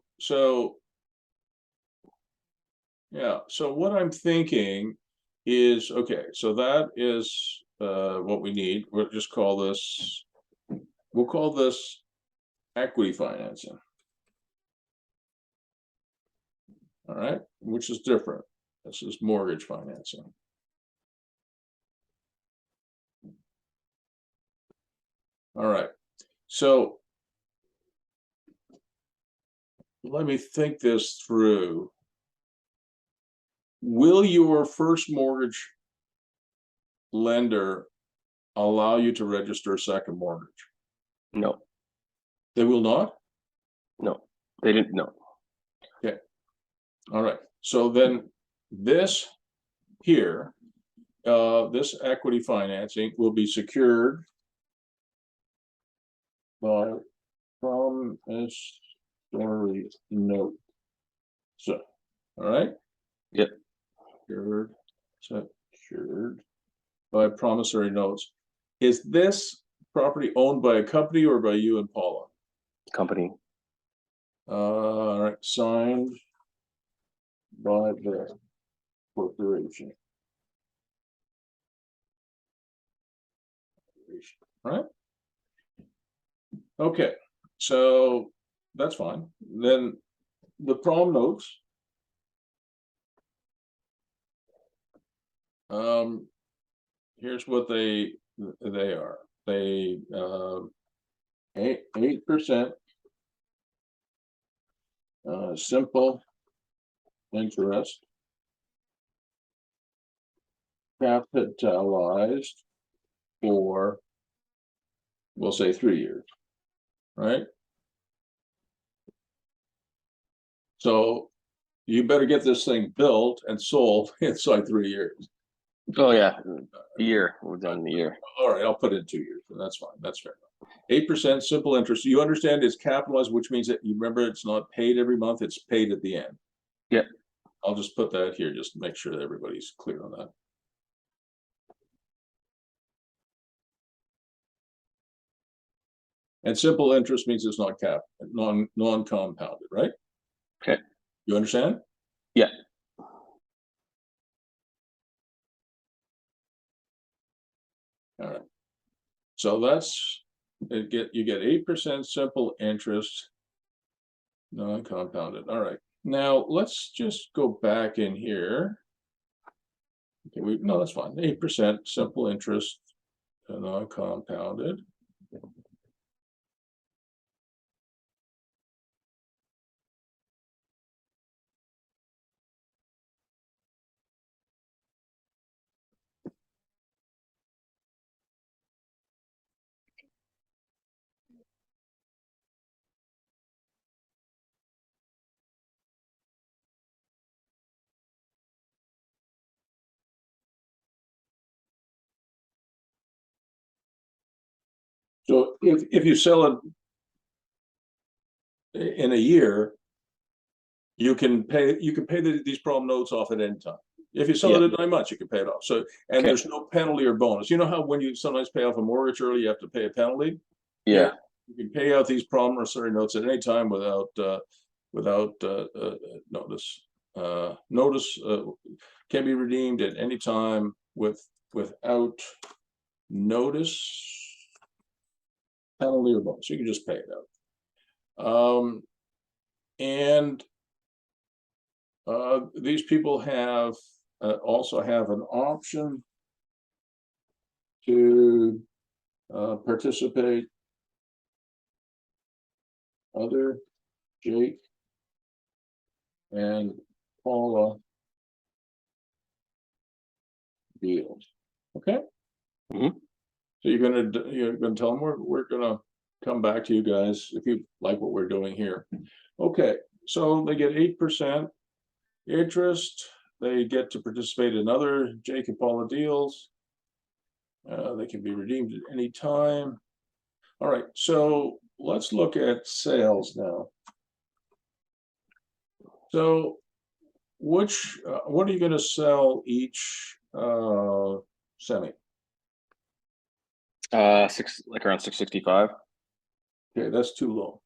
yeah. So what I'm thinking is, okay, so that is what we need. We'll just call this, we'll call this equity financing. All right, which is different. This is mortgage financing. All right, so let me think this through. Will your first mortgage lender allow you to register a second mortgage? No. They will not? No, they didn't. No. Okay. All right. So then this here, this equity financing will be secured by promissory note. So, all right. Yep. Secured by promissory notes. Is this property owned by a company or by you and Paula? Company. All right, signed by the corporation. All right. Okay, so that's fine. Then the prom notes. Here's what they are. They 8% simple interest, capitalized for, we'll say 3 years, right? So you better get this thing built and sold inside 3 years. Oh yeah, a year. We're done in a year. All right, I'll put in 2 years. That's fine. That's fair enough. 8% simple interest. You understand it's capitalized, which means that you remember it's not paid every month, it's paid at the end. Yeah. I'll just put that here just to make sure that everybody's clear on that. And simple interest means it's not capped, non-compounded, right? Okay. You understand? Yeah. All right. So that's you get 8% simple interest, non-compounded. All right. Now let's just go back in here. Okay, no, that's fine. 8% simple interest, non-compounded. So if you sell it in a year, you can pay these prom notes off at any time. If you sell it at 9 months, you can pay it off. So, and there's no penalty or bonus. You know how when you sometimes pay off a mortgage early, you have to pay a penalty? Yeah. Here, you can pay out these promissory notes at any time without notice. Notice can be redeemed at any time without notice, penalty or bonus. You can just pay it out. And these people have also have an option to participate. Other Jake and Paula deals. Okay. Mhm. So you're gonna tell them we're gonna come back to you guys if you like what we're doing here. Okay, so they get 8% interest. They get to participate in other Jake and Paula deals. They can be redeemed at any time. All right, so let's look at sales now. So what are you going to sell each semi? Like around 665. Okay, that's too low.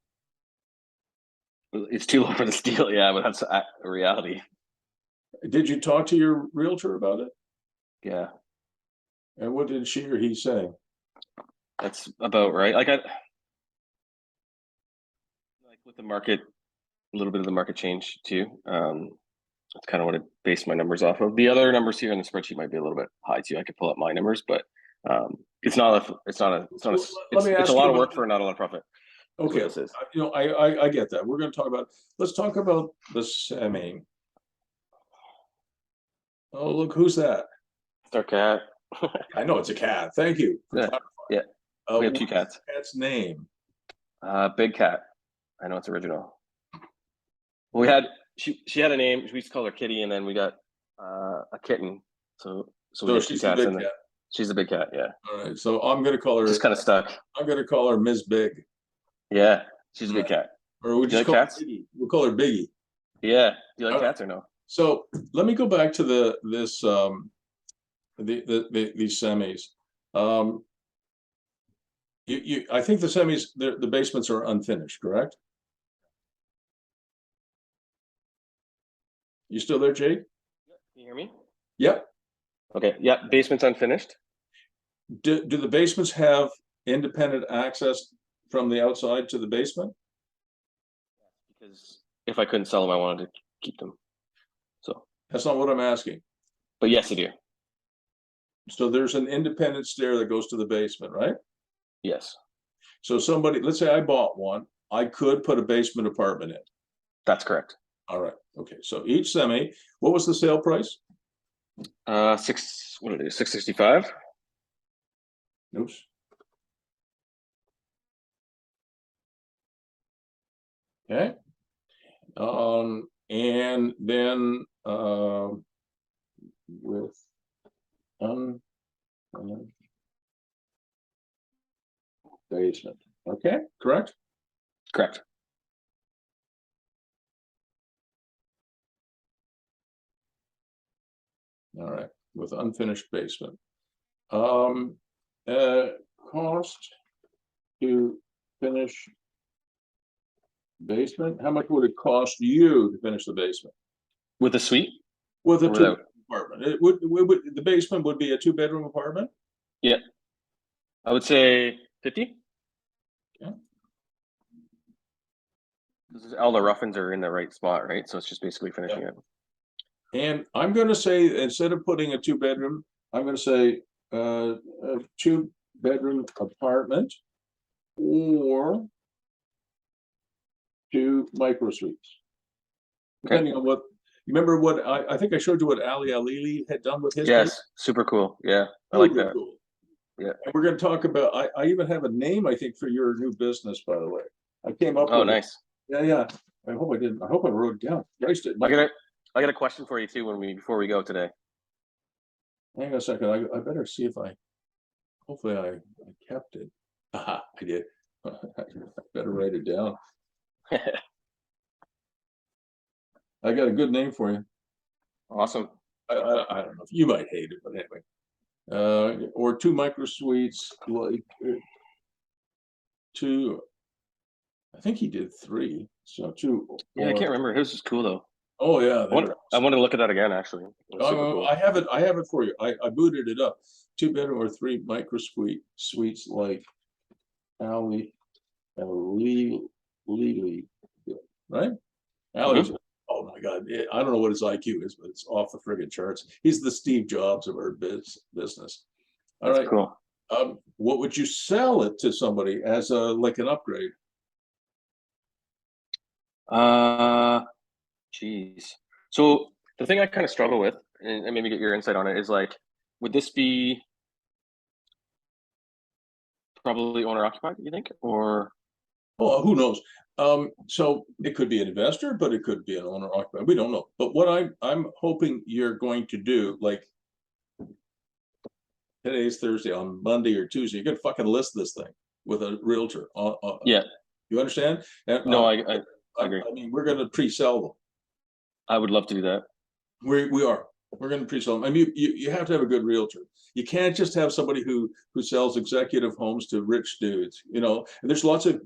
It's too low for this deal, yeah, but that's a reality. Did you talk to your realtor about it? Yeah, And what did she or he say? that's about right. Like with the market, a little bit of the market change too. That's kind of what I based my numbers off of. The other numbers here in the spreadsheet might be a little bit high too. I could pull up my numbers, but it's a lot of work for not a lot of profit. Okay, I get that. We're going to talk about. Let's talk about the semi. Oh, look, who's that? It's our cat. I know it's a cat. Thank you. Yeah. We have two cats. Cat's name? Big Cat. I know it's original. We had she had a name. We used to call her Kitty, and then we got a kitten. So we have two cats. And she's a big cat. Yeah. All right. So I'm going to call her. Just kind of stuck. I'm going to call her Ms. Big. Yeah, she's a big cat. Or we just call her Biggie. We'll call her Biggie. Yeah. Do you like cats or no? So let me go back to these semis. I think the semis, the basements are unfinished, correct? You still there, Jake? Can you hear me? Yep. Okay. Yeah. Basement's unfinished. Do the basements have independent access from the outside to the basement? Because if I couldn't sell them, I wanted to keep them. So that's not what I'm asking. But yes, I do. So there's an independent stair that goes to the basement, right? Yes. So let's say I bought one, I could put a basement apartment in. That's correct. All right. Okay. So each semi, what was the sale price? 665. Oops. Okay. And then with basement. Okay, correct? Correct. All right, with unfinished basement. Cost to finish basement. How much would it cost you to finish the basement? With a suite? With a two-bedroom apartment. The basement would be a two-bedroom apartment? Yeah. I would say 50. Okay. All the rough-ins are in the right spot, right? So it's just basically finishing it. And I'm going to say, instead of putting a two-bedroom, I'm going to say a two-bedroom apartment or two microsuites. Depending on what, you remember what, I think I showed you what Ali Aleali had done with his. Yes, super cool. Yeah, I like that. Cool. Yeah. And we're going to talk about, I even have a name, I think, for your new business, by the way. I came up with. Oh, nice. Yeah. I hope I wrote it down. I got a question for you too before we go today. Hang on a second. I better see if hopefully I kept it. Aha, I did. I better write it down. I got a good name for you. Awesome. I don't know if you might hate it, but anyway. Or two microsuites, like two. I think he did three. So two. Yeah, I can't remember. His was cool though. Oh yeah. I want to look at that again. Actually, cool. I have it for you. I booted it up. Two bedroom or three microsuites like Ali Aleali, right? Ali. Oh my God. I don't know what his IQ is, but it's off the friggin' charts. He's the Steve Jobs of our business. All right. Cool. What would you sell it to somebody as a like an upgrade? Geez. So the thing I kind of struggle with, and maybe get your insight on it, is like, would this be probably owner occupied, you think? Or Oh, who knows? So it could be an investor, but it could be an owner occupied. We don't know. But what I'm hoping you're going to do, like today's Thursday, on Monday or Tuesday, you're gonna fucking list this thing with a realtor. yeah, You understand? And no, I agree. I mean, we're gonna pre-sell them. I would love to do that. We are. We're going to pre-sell them. I mean, you have to have a good realtor. You can't just have somebody who sells executive homes to rich dudes. You know, and there's lots of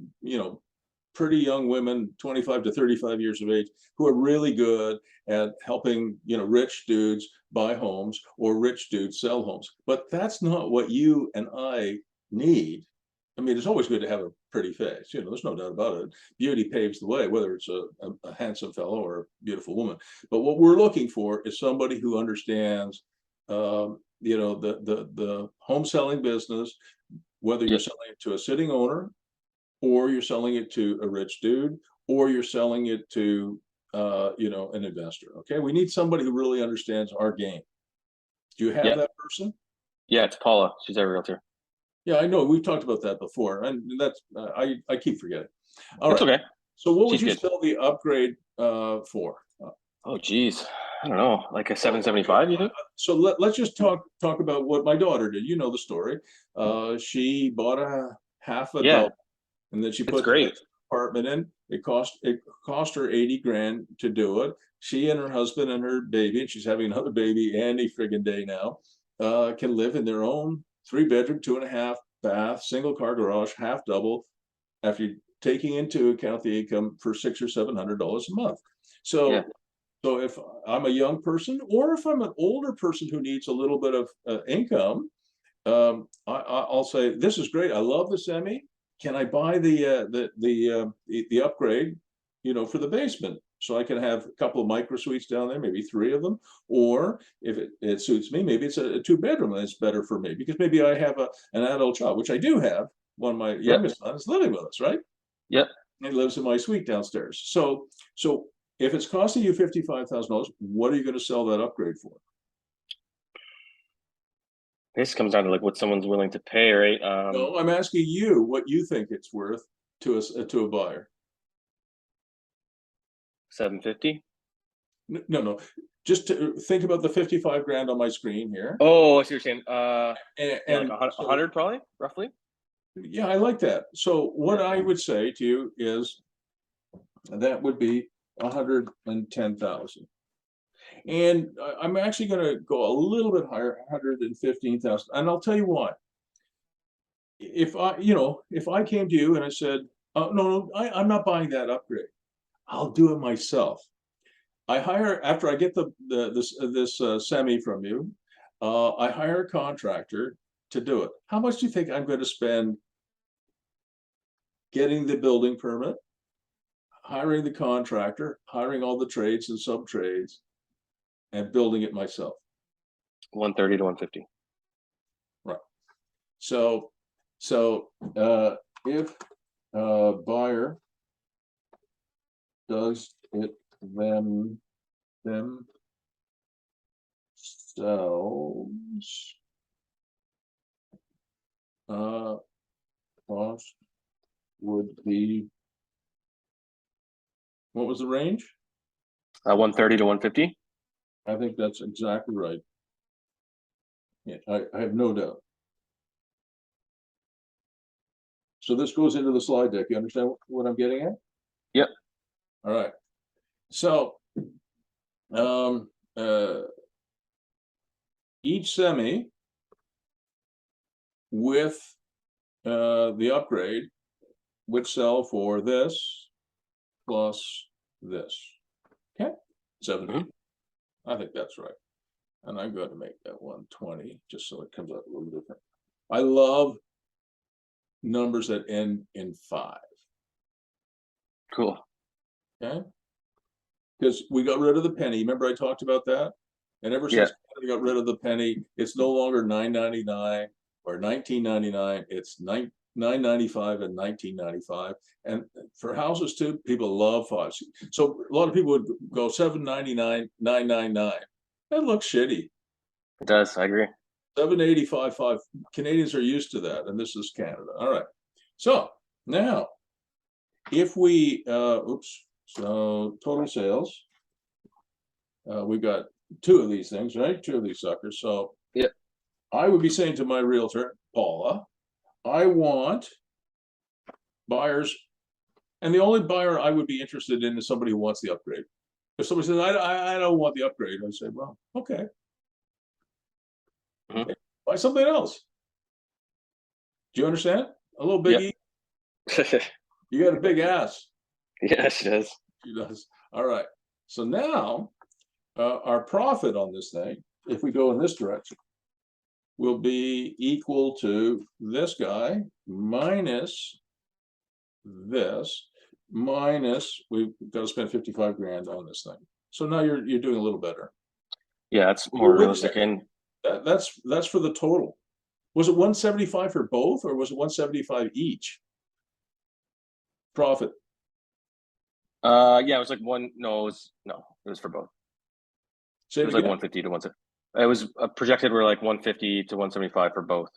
pretty young women, 25 to 35 years of age, who are really good at helping rich dudes buy homes or rich dudes sell homes. But that's not what you and I need. I mean, it's always good to have a pretty face. There's no doubt about it. Beauty paves the way, whether it's a handsome fellow or a beautiful woman. But what we're looking for is somebody who understands, the home selling business, whether you're selling it to a sitting owner, or you're selling it to a rich dude, or you're selling it to, an investor. Okay, we need somebody who really understands our game. Do you have that person? Yeah, it's Paula. She's our realtor. Yeah, I know. We've talked about that before, and that's I keep forgetting. All That's right. okay. So what would She's you good. sell the upgrade for? Oh, geez. I don't know, like a 775, you think? So let's just talk about what my daughter did. You know the story. She bought a half a Yeah, double, and then she it's put the great. next apartment in. It cost her 80 grand to do it. She and her husband and her baby, and she's having another baby any friggin' day now, can live in their own 3-bedroom, 2.5 bath, single car garage, half double, after taking into account the income for $600 or $700 a month. So, Yeah. so if I'm a young person, or if I'm an older person who needs a little bit of income, I'll say, this is great. I love the semi. Can I buy the upgrade, for the basement? So I can have a couple of microsuites down there, maybe 3 of them. Or if it suits me, maybe it's a 2-bedroom and it's better for me, because maybe I have an adult child, which I do have. One of my youngest sons living with us, right? Yep. He lives in my suite downstairs. So if it's costing you $55,000, what are you going to sell that upgrade for? This comes down to like what someone's willing to pay, right? No, I'm asking you what you think it's worth to a buyer. 750. No. Just to think about the 55 grand on my screen here. Oh, I see what you're saying. And like 100 probably, roughly. Yeah, I like that. So what I would say to you is that would be 110,000. And I'm actually going to go a little bit higher, 115,000. And I'll tell you why. If I came to you and I said, no, I'm not buying that upgrade. I'll do it myself. I hire, after I get this semi from you, I hire a contractor to do it. How much do you think I'm going to spend getting the building permit, hiring the contractor, hiring all the trades and sub trades, and building it myself? 130 to 150. Right. So if a buyer does it themselves, cost would be, what was the range? 130 to 150. I think that's exactly right. Yeah, I have no doubt. So this goes into the slide deck. You understand what I'm getting at? Yep. All right. So each semi with the upgrade would sell for this plus this. Okay, 70. I think that's right. And I'm going to make that 120 just so it comes out a little different. I love numbers that end in 5. Cool. Okay, because we got rid of the penny. Remember I talked about that? And ever since we got rid of the penny, it's no longer $9.99. or 1999, it's $995 and $1995. And for houses too, people love 5. So a lot of people would go $799, $999. That looks shitty. It does. I agree. $785, 5. Canadians are used to that, and this is Canada. All right. So now, if we, so total sales, we got 2 of these things, right? 2 of these suckers. So yeah, I would be saying to my realtor, Paula, I want buyers, and the only buyer I would be interested in is somebody who wants the upgrade. If somebody says, I don't want the upgrade, I say, well, okay. Mhm. Buy something else. Do you understand? A little biggie. You got a big ass. Yeah, she does. She does. All right. So now our profit on this thing, if we go in this direction, will be equal to this guy minus this, minus, we've got to spend 55 grand on this thing. So now you're doing a little better. Yeah, it's more Wait a realistic. second. And That's for the total. Was it 175 for both, or was it 175 each? Profit. yeah, it was like it was for both. Say It was like 150 to 170. It was projected were like 150 to 175 for both.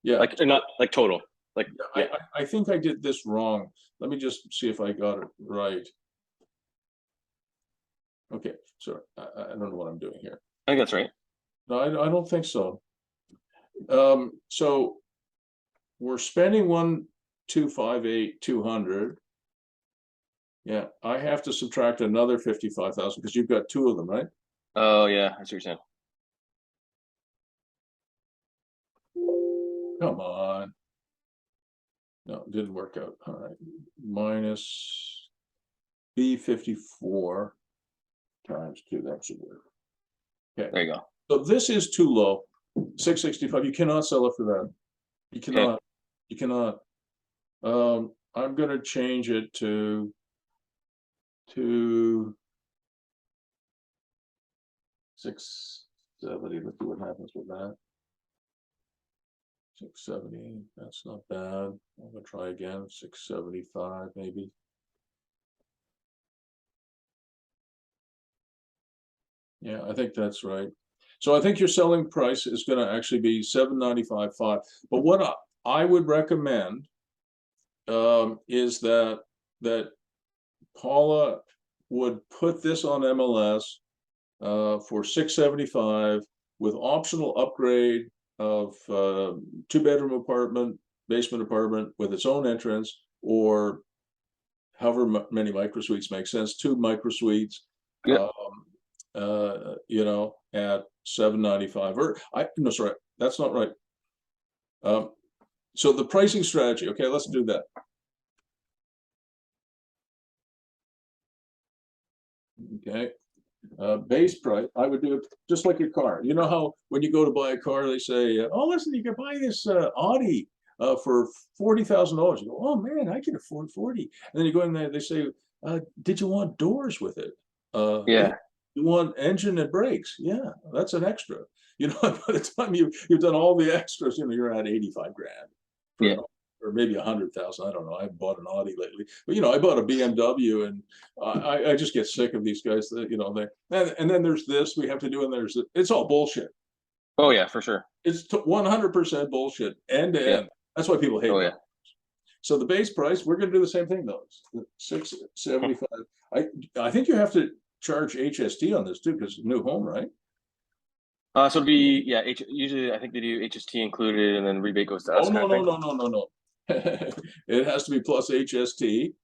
Yeah. Like not like total. Like yeah. I think I did this wrong. Let me just see if I got it right. Okay, sorry, I don't know what I'm doing here. I think that's right. No, I don't think so. So we're spending 1,258, 200. Yeah, I have to subtract another 55,000 because you've got 2 of them, right? Oh yeah, I see what you're saying. Come on. No, it didn't work out. All right. Minus B54 times 2. That should work. Okay. There you go. So this is too low. 665. You cannot sell it for that. You cannot. Okay. You cannot. I'm going to change it to 670. Let's see what happens with that. 670. That's not bad. I'm going to try again. 675 maybe. Yeah, I think that's right. So I think your selling price is going to actually be 795.5. But what I would recommend is that Paula would put this on MLS for 675 with optional upgrade of 2-bedroom apartment, basement apartment with its own entrance, or however many microsuites make sense, 2 microsuites. Yeah. You know, at 795, or no, sorry, that's not right. So the pricing strategy, okay, let's do that. Okay, base price, I would do it just like your car. You know how when you go to buy a car, they say, oh, listen, you can buy this Audi for $40,000. You go, oh man, I can afford 40. And then you go in there, they say, did you want doors with it? Yeah. You want engine and brakes? Yeah, that's an extra. You know, by the time you've done all the extras, you know, you're at 85 grand. Yeah. Or maybe 100,000. I don't know. I bought an Audi lately, but you know, I bought a BMW, and I just get sick of these guys. That you know, and then there's this we have to do, and it's all bullshit. Oh yeah, for sure. It's 100% bullshit, end to end. That's why people hate it. Yeah. So the base price, we're going to do the same thing though. 675. I think you have to charge HST on this too, because new home, right? So it'd be usually I think they do HST included, and then rebate goes to us. Oh no. It has to be plus HST.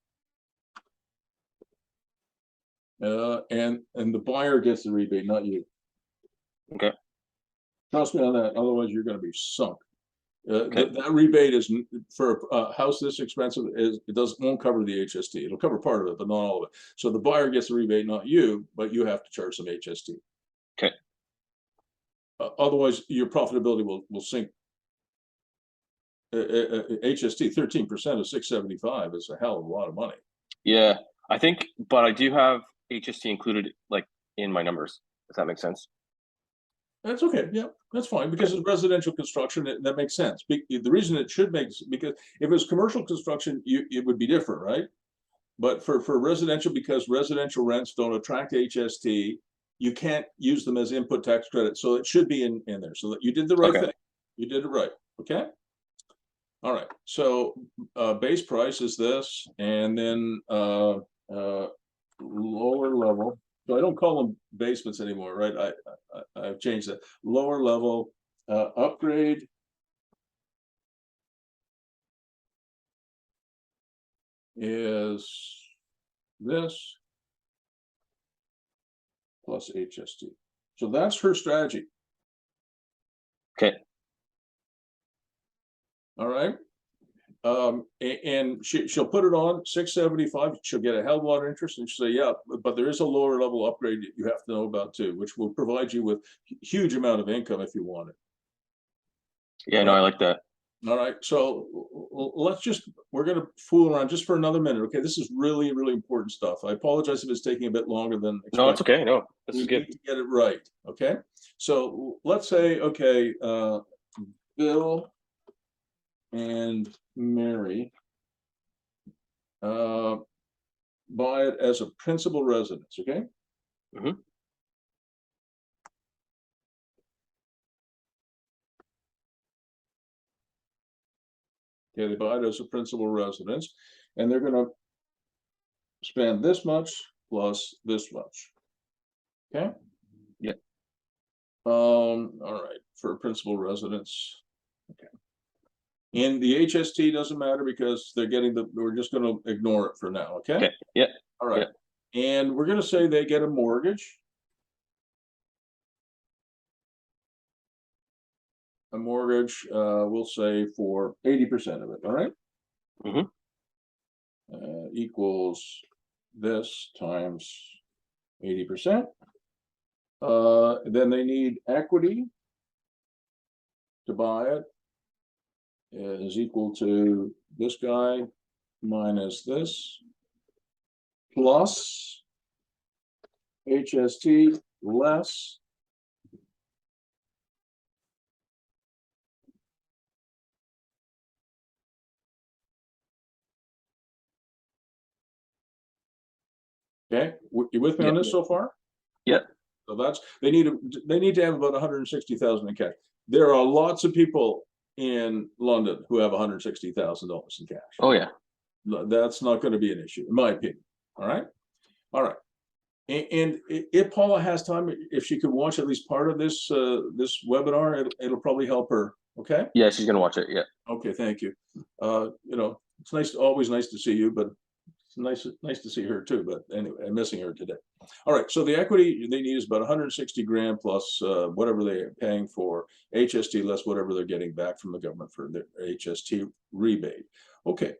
And the buyer gets the rebate, not you. Okay. Trust me on that. Otherwise, you're going to be sunk. That rebate is for a house this expensive. Won't cover the HST. It'll cover part of it, but not all of it. So the buyer gets the rebate, not you, but you have to charge some HST. Okay. Otherwise, your profitability will sink. HST 13% of 675 is a hell of a lot of money. Yeah, I think, but I do have HST included like in my numbers, if that makes sense. That's okay. Yeah, that's fine because it's residential construction. That makes sense. The reason it should make, because if it was commercial construction, it would be different, right? But for residential, because residential rents don't attract HST, you can't use them as input tax credit. So it should be in there. So that you did the right Okay. thing. You did it right. Okay. All right. So base price is this, and then lower level. So I don't call them basements anymore, right? I've changed that. Lower level upgrade is this plus HST. So that's her strategy. Okay. All right. And she'll put it on 675. She'll get a hell of a lot of interest, and she'll say, yeah, but there is a lower level upgrade that you have to know about too, which will provide you with huge amount of income if you want it. Yeah, no, I like that. All right, so we're gonna fool around just for another minute. Okay, this is really, really important stuff. I apologize if it's taking a bit longer than expected. No, it's okay. No, this is We good. need to get it right. Okay, so let's say, okay, Bill and Mary buy it as a principal residence. Okay. Mhm. Okay, they buy it as a principal residence, and they're going to spend this much plus this much. Okay. Yeah. All right, for a principal residence. Okay. And the HST doesn't matter because they're getting we're just going to ignore it for now. Okay. Okay. Yeah. All right. Yeah. And we're going to say they get a mortgage. A mortgage, we'll say for 80% of it. All right. Mm-hmm. Equals this times 80%. Then they need equity to buy it is equal to this guy minus this plus HST less okay. You with me on this so far? Yeah. So that's they need to have about 160,000 in cash. There are lots of people in London who have $160,000 in cash. Oh yeah. That's not going to be an issue, in my opinion. All right. All right. And if Paula has time, if she could watch at least part of this this webinar, it'll probably help her. Okay. Yeah, she's gonna watch it. Yeah. Okay. Thank you. You know, it's nice, always nice to see you, but it's nice to see her too. But anyway, I'm missing her today. All right. So the equity they need is about 160 grand plus whatever they're paying for HST less whatever they're getting back from the government for their HST rebate. Okay.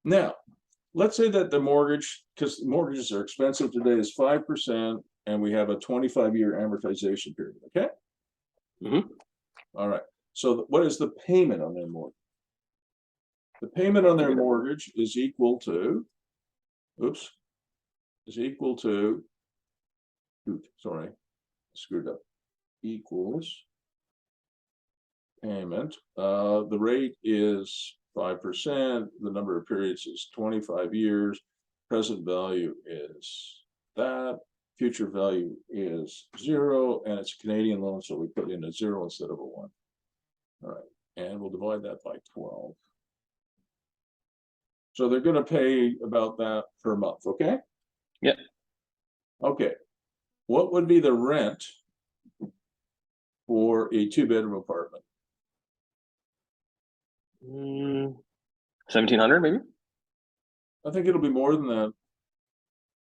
Now, let's say that the mortgage, because mortgages are expensive today, is 5%, and we have a 25-year amortization period. Okay. Mm-hmm. All right. So what is the payment on their mortgage? The payment on their mortgage is equal to, oops, is equal to, sorry, screwed up, equals payment. The rate is 5%. The number of periods is 25 years. Present value is that. Future value is 0, and it's a Canadian loan, so we put in a 0 instead of a 1. All right, and we'll divide that by 12. So they're going to pay about that per month, okay? Yeah. Okay. What would be the rent for a 2-bedroom apartment? 1,700 maybe. I think it'll be more than that.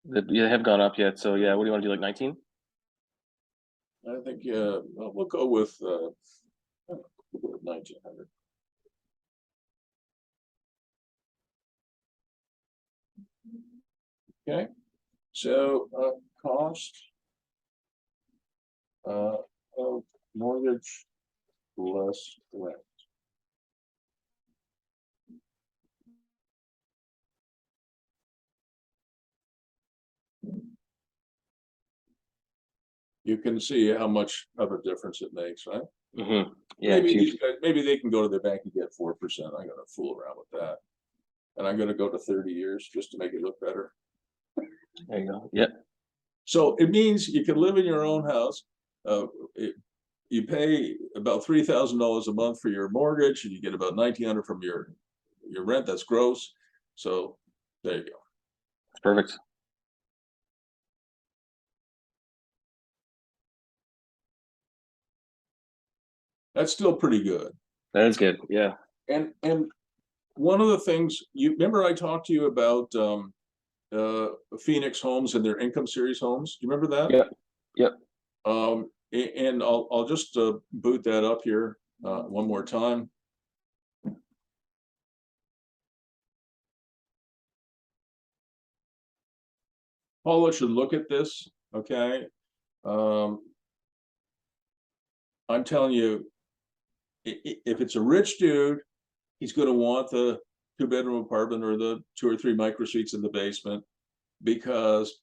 They have gone up yet. So yeah, what do you want to do? Like 19? I think well, we'll go with 1,900. Okay, so cost of mortgage less rent. you can see how much of a difference it makes, right? Mm-hmm. Yeah, Maybe huge. these guys, maybe they can go to their bank and get 4%. I'm gonna fool around with that. And I'm gonna go to 30 years just to make it look better. There you go. Yep. So it means you can live in your own house. You pay about $3,000 a month for your mortgage, and you get about $1,900 from your rent. That's gross. So there you go. Perfect. That's still pretty good. That is good. Yeah. And one of the things, you remember I talked to you about Phoenix Homes and their income series homes. Do you remember that? Yep. Yep. And I'll just boot that up here one more time. Paula should look at this, okay? I'm telling you, if it's a rich dude, he's going to want the 2-bedroom apartment or the 2 or 3 microsuites in the basement, because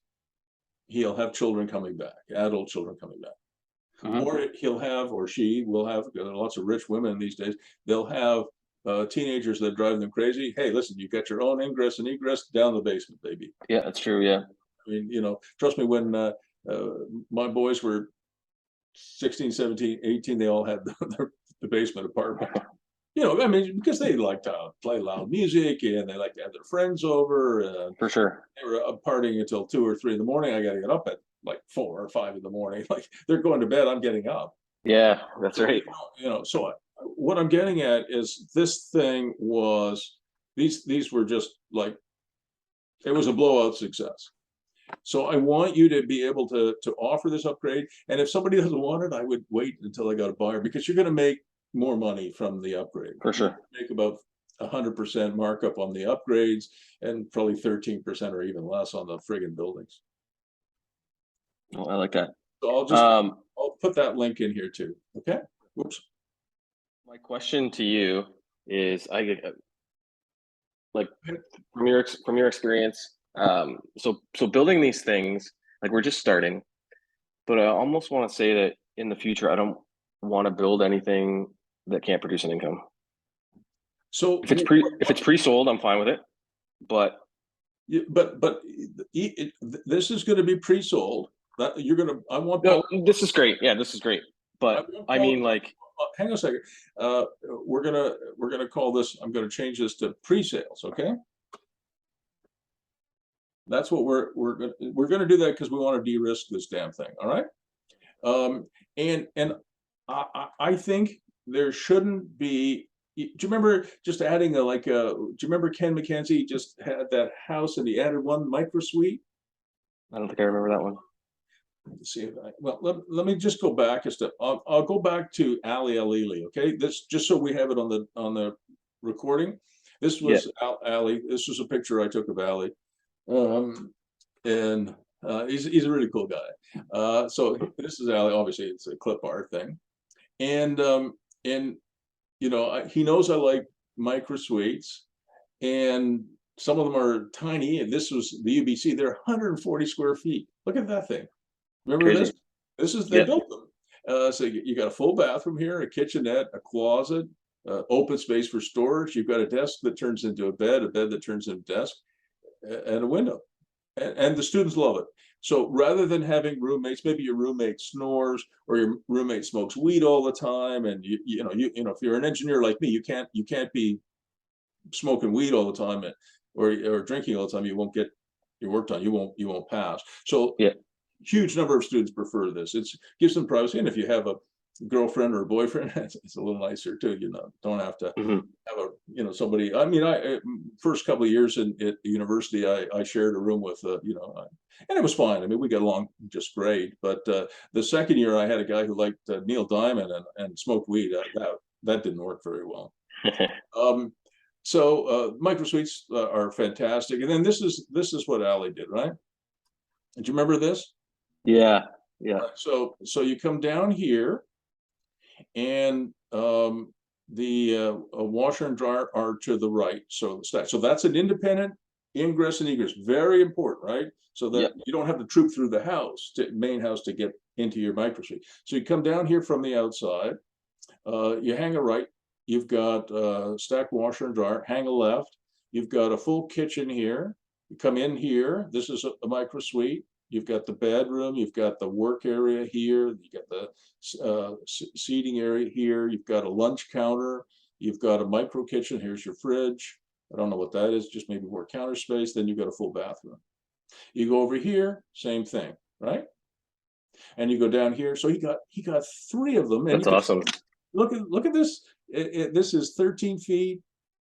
he'll have children coming back, adult children coming back. Or he'll have, or she will have, lots of rich women these days, they'll have teenagers that drive them crazy. Hey, listen, you got your own ingress and egress down the basement, baby. Yeah, that's true. Yeah. I mean, trust me, when my boys were 16, 17, 18, they all had the basement apartment. I mean, because they like to play loud music and they like to have their friends over. For sure. They were up partying until 2 or 3 in the morning. I got to get up at like 4 or 5 in the morning. Like they're going to bed, I'm getting up. Yeah, that's right. So what I'm getting at is this thing was, these were just like, it was a blowout success. So I want you to be able to offer this upgrade. And if somebody doesn't want it, I would wait until I got a buyer, because you're going to make more money from the upgrade. For sure. Make about 100% markup on the upgrades and probably 13% or even less on the friggin' buildings. Oh, I like that. So I'll put that link in here too. Okay. Whoops. My question to you is, I get like from your experience. So building these things, like we're just starting, but I almost want to say that in the future, I don't want to build anything that can't produce an income. So if it's pre-sold, I'm fine with it. But this is going to be pre-sold. That you're going to. I want. No, this is great. Yeah, this is great. But I mean, like, hang on a second. We're gonna call this. I'm going to change this to pre-sales. Okay. That's what we're going to do that because we want to de-risk this damn thing. All right. And I think there shouldn't be. Do you remember just adding do you remember Ken McKenzie just had that house and he added one microsuite? I don't think I remember that one. Let's see if let me just go back a step. I'll go back to Ali Aleali. Okay, this just so we have it on the recording. This was Ali. This was a picture I took of Ali, and he's a really cool guy. So this is Ali. Obviously, it's a clip art thing, and he knows I like microsuites, and some of them are tiny. And this was the UBC. They're 140 square feet. Look at that thing. Remember Crazy. this is they built them. So you got a full bathroom here, a kitchenette, a closet, open space for storage. You've got a desk that turns into a bed that turns into a desk, and a window. And the students love it. So rather than having roommates, maybe your roommate snores or your roommate smokes weed all the time, and you know if you're an engineer like me, you can't be smoking weed all the time or drinking all the time. You won't get your work done. You won't pass. So huge number of students prefer this. It gives them privacy, and if you have a girlfriend or a boyfriend, it's a little nicer too. Don't have to have somebody. I mean, first couple of years at university, I shared a room with and it was fine. I mean, we got along just great. But the second year, I had a guy who liked Neil Diamond and smoked weed. That didn't work very well. So microsuites are fantastic. And then this is what Ali did, right? Do you remember this? Yeah. So you come down here, and the washer and dryer are to the right. So that's an independent Ingress and egress, very important, right? So that Yep. you don't have to troop through the house, main house, to get into your microsuite. So you come down here from the outside, you hang a right, you've got stacked washer and dryer, hang a left, you've got a full kitchen here. You come in here, this is a microsuite. You've got the bedroom, you've got the work area here, you got the seating area here, you've got a lunch counter, you've got a micro kitchen, here's your fridge. I don't know what that is, just maybe more counter space. Then you've got a full bathroom. You go over here, same thing, right? And you go down here. So he got 3 of them. And That's awesome. Look at this. This is 13 feet,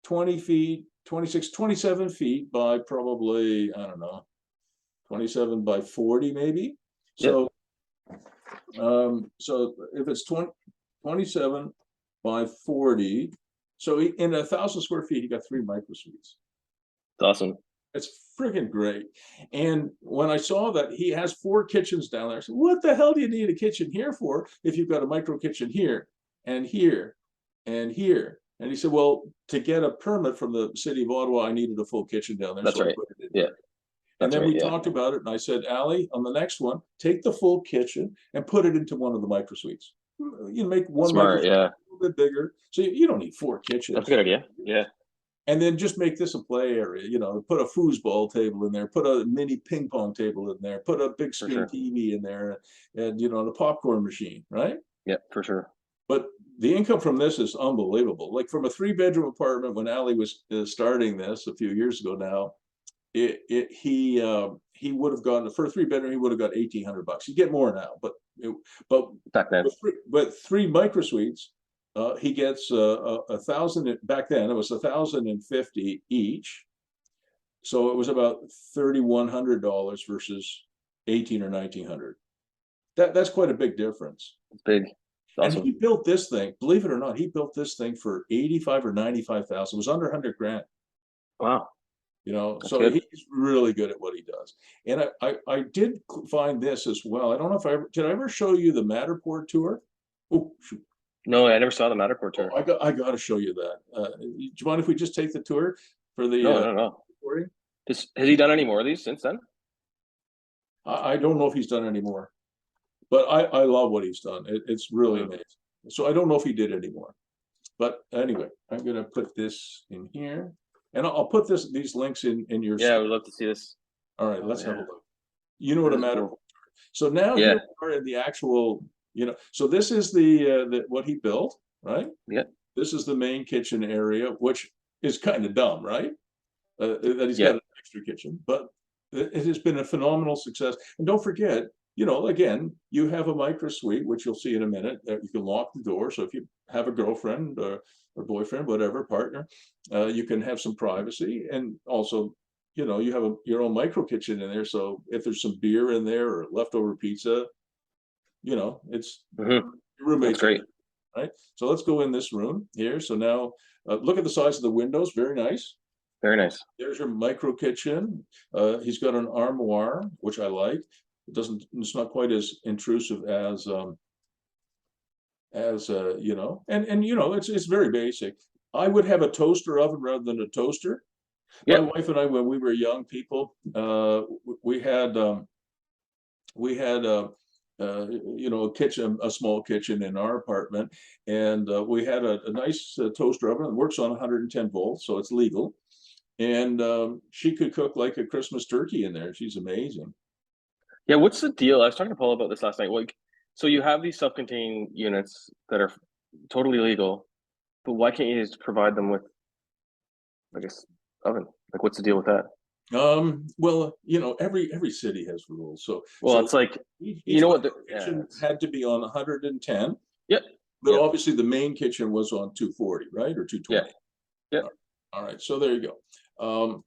20 feet, 26, 27 feet by probably, I don't know, 27 by 40 maybe. So, so if it's 27 by 40, so in 1,000 square feet, he got 3 microsuites. It's awesome. It's freaking great. And when I saw that he has 4 kitchens down there, I said, what the hell do you need a kitchen here for if you've got a micro kitchen here and here and here? And he said, well, to get a permit from the city of Ottawa, I needed a full kitchen down there. That's so right. Yeah. And then we talked about it, and I said, Ali, on the next one, take the full kitchen and put it into one of the microsuites. You make one Smart, a little bit bigger, so you don't need 4 kitchens. That's a good idea. Yeah. And then just make this a play area. You know, put a foosball table in there, put a mini ping pong table in there, put a big screen TV in there, and you know, the popcorn machine, right? Yeah, for sure. But the income from this is unbelievable. Like from a 3-bedroom apartment when Ali was starting this a few years ago now, he would have gotten, for a 3-bedroom, he would have got $1,800. You get more now, but back then, but 3 microsuites, he gets 1,000. Back then it was 1,050 each, so it was about $3,100 versus 1,800 or 1,900. That's quite a big difference. It's big. Awesome. And he built this thing, believe it or not, he built this thing for 85 or 95,000. It was under 100 grand. Wow. You know, That's so good. he's really good at what he does. And I did find this as well. I don't know if did I ever show you the Matterport tour? Oh, shoot. No, I never saw the Matterport tour. Oh, I got to show you that. Do you mind if we just take the tour for the? No. Has he done any more of these since then? I don't know if he's done any more, but I love what he's done. It's really amazing. So I don't know if he did any more, but anyway, I'm gonna put this in here, and I'll put these links in your. Yeah, I would love to see this. All right, let's have a look. You know what a Matterport. Cool. So now here we are in the actual. You know, so this is the what he built, right? Yeah. This is the main kitchen area, which is kind of dumb, right? That he's got an extra kitchen, but it has been a phenomenal success. And don't forget, you know, again, you have a micro suite, which you'll see in a minute. You can lock the door, so if you have a girlfriend or boyfriend, whatever, partner, you can have some privacy, and also, you know, you have your own micro kitchen in there. So if there's some beer in there or leftover pizza, you know, it's your roommate's great, right? So let's go in this room here. So now look at the size of the windows. Very nice. Very nice. There's your micro kitchen. He's got an armoire, which I like. It's not quite as intrusive as you know, and you know, it's very basic. I would have a toaster oven rather than a toaster. My wife and I, when we were young people, we had you know, a small kitchen in our apartment, and we had a nice toaster oven that works on 110 volts, so it's legal. And she could cook like a Christmas turkey in there. She's amazing. Yeah, what's the deal? I was talking to Paul about this last night. Like, so you have these self-contained units that are totally legal, but why can't you just provide them with, I guess, oven? Like, what's the deal with that? Well, you know, every city has rules. So it's like, you know what, the kitchen had to be on 110. Yep. But obviously the main kitchen was on 240, right? Or 220. Yeah. All right, so there you go.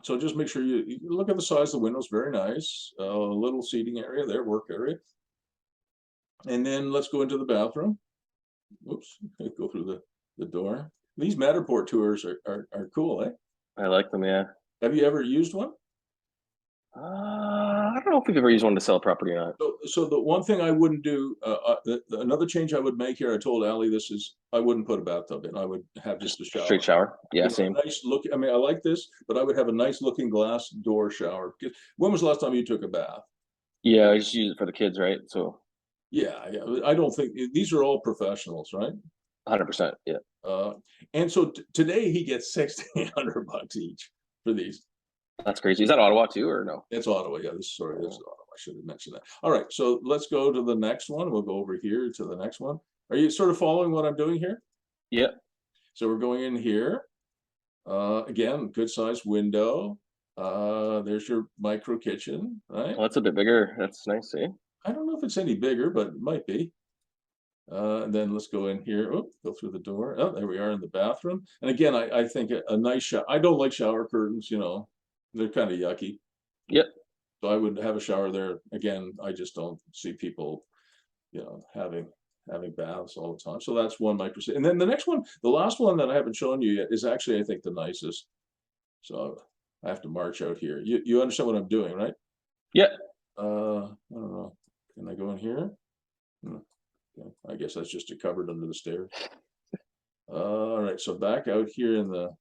So just make sure you look at the size of the windows. Very nice. Little seating area there, work area. And then let's go into the bathroom. Oops, go through the door. These Matterport tours are cool, eh? I like them, yeah. Have you ever used one? I don't know if we've ever used one to sell a property or not. So the one thing I wouldn't do, another change I would make here, I told Ali this is, I wouldn't put a bathtub in. I would have just a shower. Straight shower. Yeah, You know, same. a nice look. I mean, I like this, but I would have a nice looking glass door shower. When was the last time you took a bath? Yeah, I just use it for the kids, right? So Yeah, yeah. I don't think these are all professionals, right? 100%. Yeah. And so today he gets $1,600 each for these. That's crazy. Is that Ottawa too, or no? It's Ottawa. Yeah, this is Ottawa. I should have mentioned that. All right, so let's go to the next one. We'll go over here to the next one. Are you sort of following what I'm doing here? Yeah. So we're going in here. Again, good sized window. There's your micro kitchen, right? Oh, that's a bit bigger. That's nice, eh? I don't know if it's any bigger, but it might be. And then let's go in here. Oh, go through the door. Oh, there we are in the bathroom. And again, I think a nice shower. I don't like shower curtains, you know, they're kind of yucky. Yep. So I would have a shower there. Again, I just don't see people, you know, having baths all the time. So that's one microsuite. And then the next one, the last one that I haven't shown you yet is actually, I think, the nicest. So I have to march out here. You understand what I'm doing, right? Yeah. I don't know. Can I go in here? Okay. I guess that's just a cupboard under the stairs. All right, so back out here in the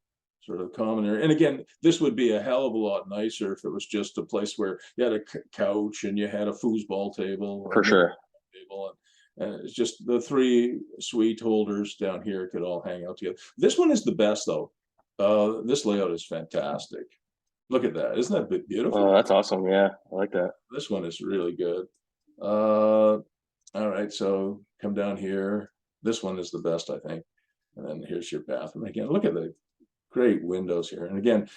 sort of common area. And again, this would be a hell of a lot nicer if it was just a place where you had a couch and you had a foosball table. For sure. Table and it's just the 3 suite holders down here could all hang out together. This one is the best though. This layout is fantastic. Look at that. Isn't that beautiful? Oh, that's awesome. Yeah, I like that. This one is really good. All right, so come down here. This one is the best, I think. And then here's your bathroom. Again, look at the great windows here. And again,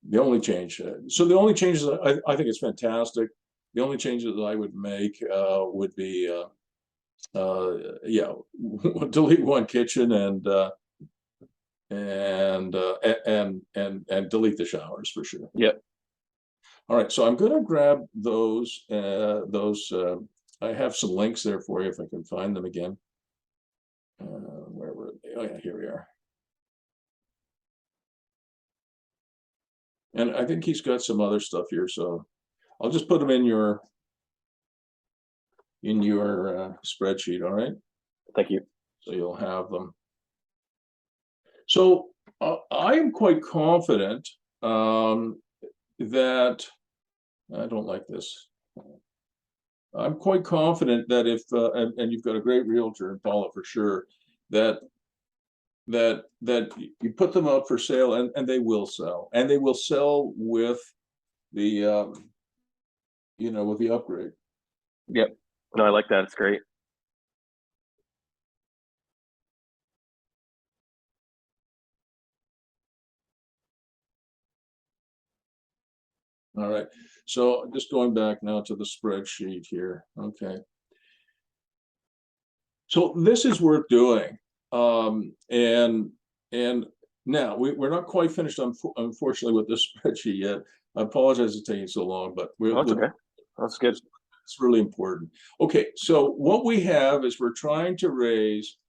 the only change, so the only changes, I think it's fantastic. The only changes that I would make would be, yeah, delete one kitchen and delete the showers for sure. Yep. All right, so I'm going to grab those. I have some links there for you if I can find them again. Where were they? Oh yeah, here we are. And I think he's got some other stuff here, so I'll just put them in your spreadsheet. All right. Thank you. So you'll have them. So I am quite confident that I don't like this. I'm quite confident that if and you've got a great realtor, Paula, for sure, that you put them up for sale and they will sell, and they will sell with the you know, with the upgrade. Yep. No, I like that. It's great. All right, so just going back now to the spreadsheet here. Okay, so this is worth doing. And now we're not quite finished, unfortunately, with this spreadsheet yet. I apologize for taking so long, but That's okay. That's good. It's really important. Okay, so what we have is we're trying to raise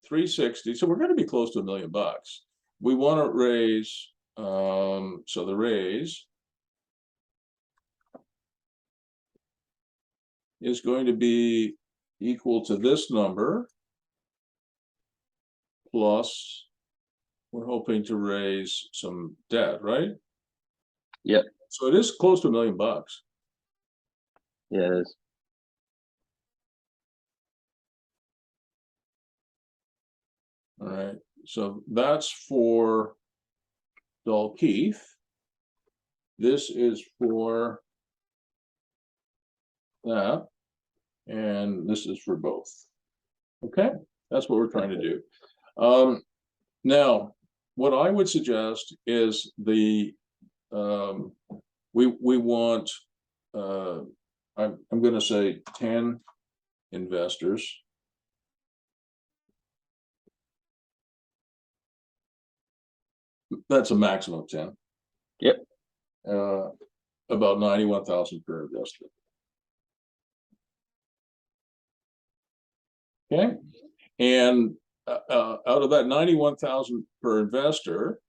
360. So we're going to be close to $1 million. We want to raise, so the raise is going to be equal to this number, plus we're hoping to raise some debt, right? Yep. So it is close to $1 million. Yeah, it is. All right, so that's for Dalkeith. This is for that, and this is for both. Okay, that's what we're trying to do. Now, what I would suggest is the we want I'm going to say 10 investors. That's a maximum of 10. Yep. About 91,000 per investor. Okay, and out of that 91,000 per investor,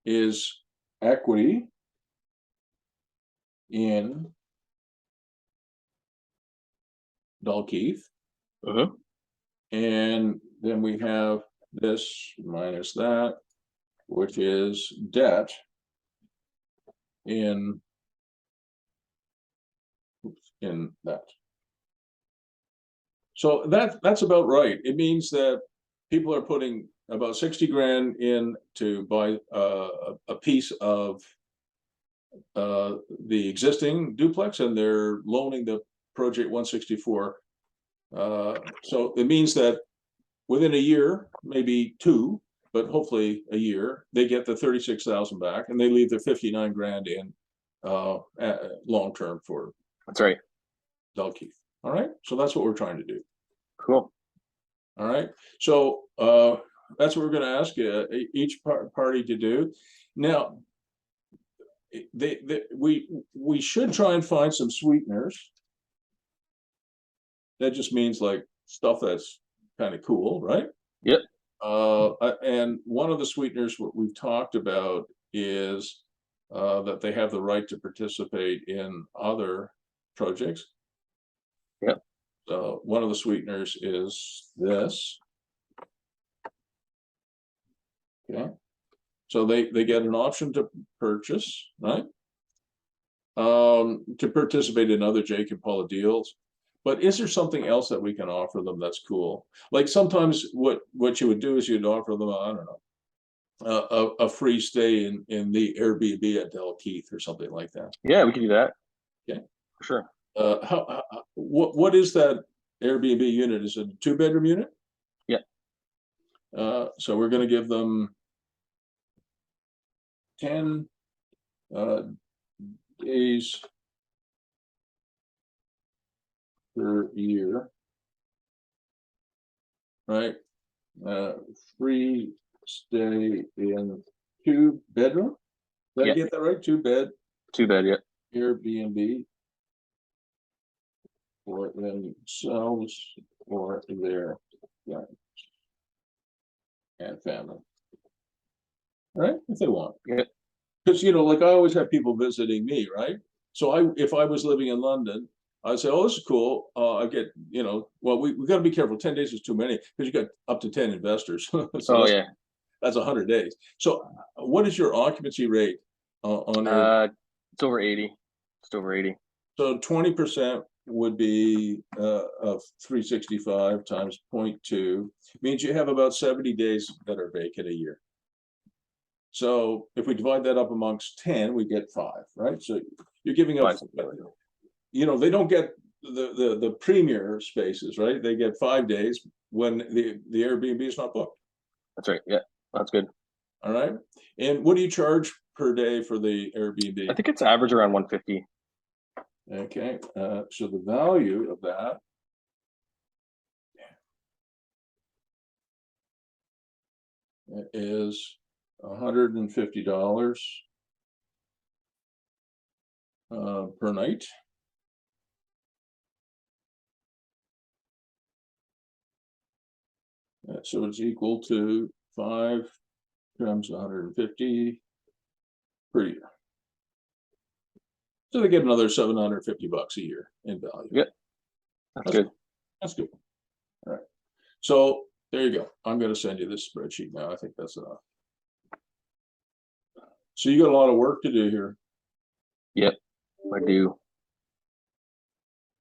is equity in Dalkeith. And then we have this minus that, which is debt in that. So that's about right. It means that people are putting about 60 grand in to buy a piece of the existing duplex, and they're loaning the project 164. So it means that within a year, maybe two, but hopefully a year, they get the 36,000 back, and they leave their 59 grand in long term for. That's right. Dalkeith. All right. So that's what we're trying to do. Cool. All right. So that's what we're going to ask each party to do. Now, we should try and find some sweeteners. That just means like stuff that's kind of cool, right? Yep. And one of the sweeteners what we've talked about is that they have the right to participate in other projects. Yep. So one of the sweeteners is this. Okay. So they get an option to purchase, right? To participate in other Jake and Paula deals. But is there something else that we can offer them that's cool? Like sometimes what you would do is you'd offer them, I don't know, a free stay in the Airbnb at Dalkeith or something like that. Yeah, we can do that. Okay. For sure. What is that Airbnb unit? Is it a 2-bedroom unit? Yeah. So we're going to give them 10 days per year, right? Free stay in 2-bedroom. Did I get that right? 2-bed. 2-bed, yeah. Airbnb for themselves or their and family. Right? If they want. Yeah. Because like I always have people visiting me, right? So if I was living in London, I'd say, oh, this is cool. I get, well, we got to be careful. 10 days is too many because you got up to 10 investors. So that's 100 days. So what is your occupancy rate on it's over 80. It's over 80. So 20% would be of 365 times 0.2 means you have about 70 days that are vacant a year. So if we divide that up amongst 10, we get 5, right? So you're giving up, they don't get the premier spaces, right? They get 5 days when the Airbnb is not booked. That's right. Yeah, that's good. All right. And what do you charge per day for the Airbnb? I think it's average around 150. Okay. So the value of that is $150 per night. So it's equal to 5 times 150 per year. So they get another $750 a year in value. Yep. That's good. That's good. All right. So there you go. I'm going to send you this spreadsheet now. I think that's enough. So you got a lot of work to do here. Yep, I do.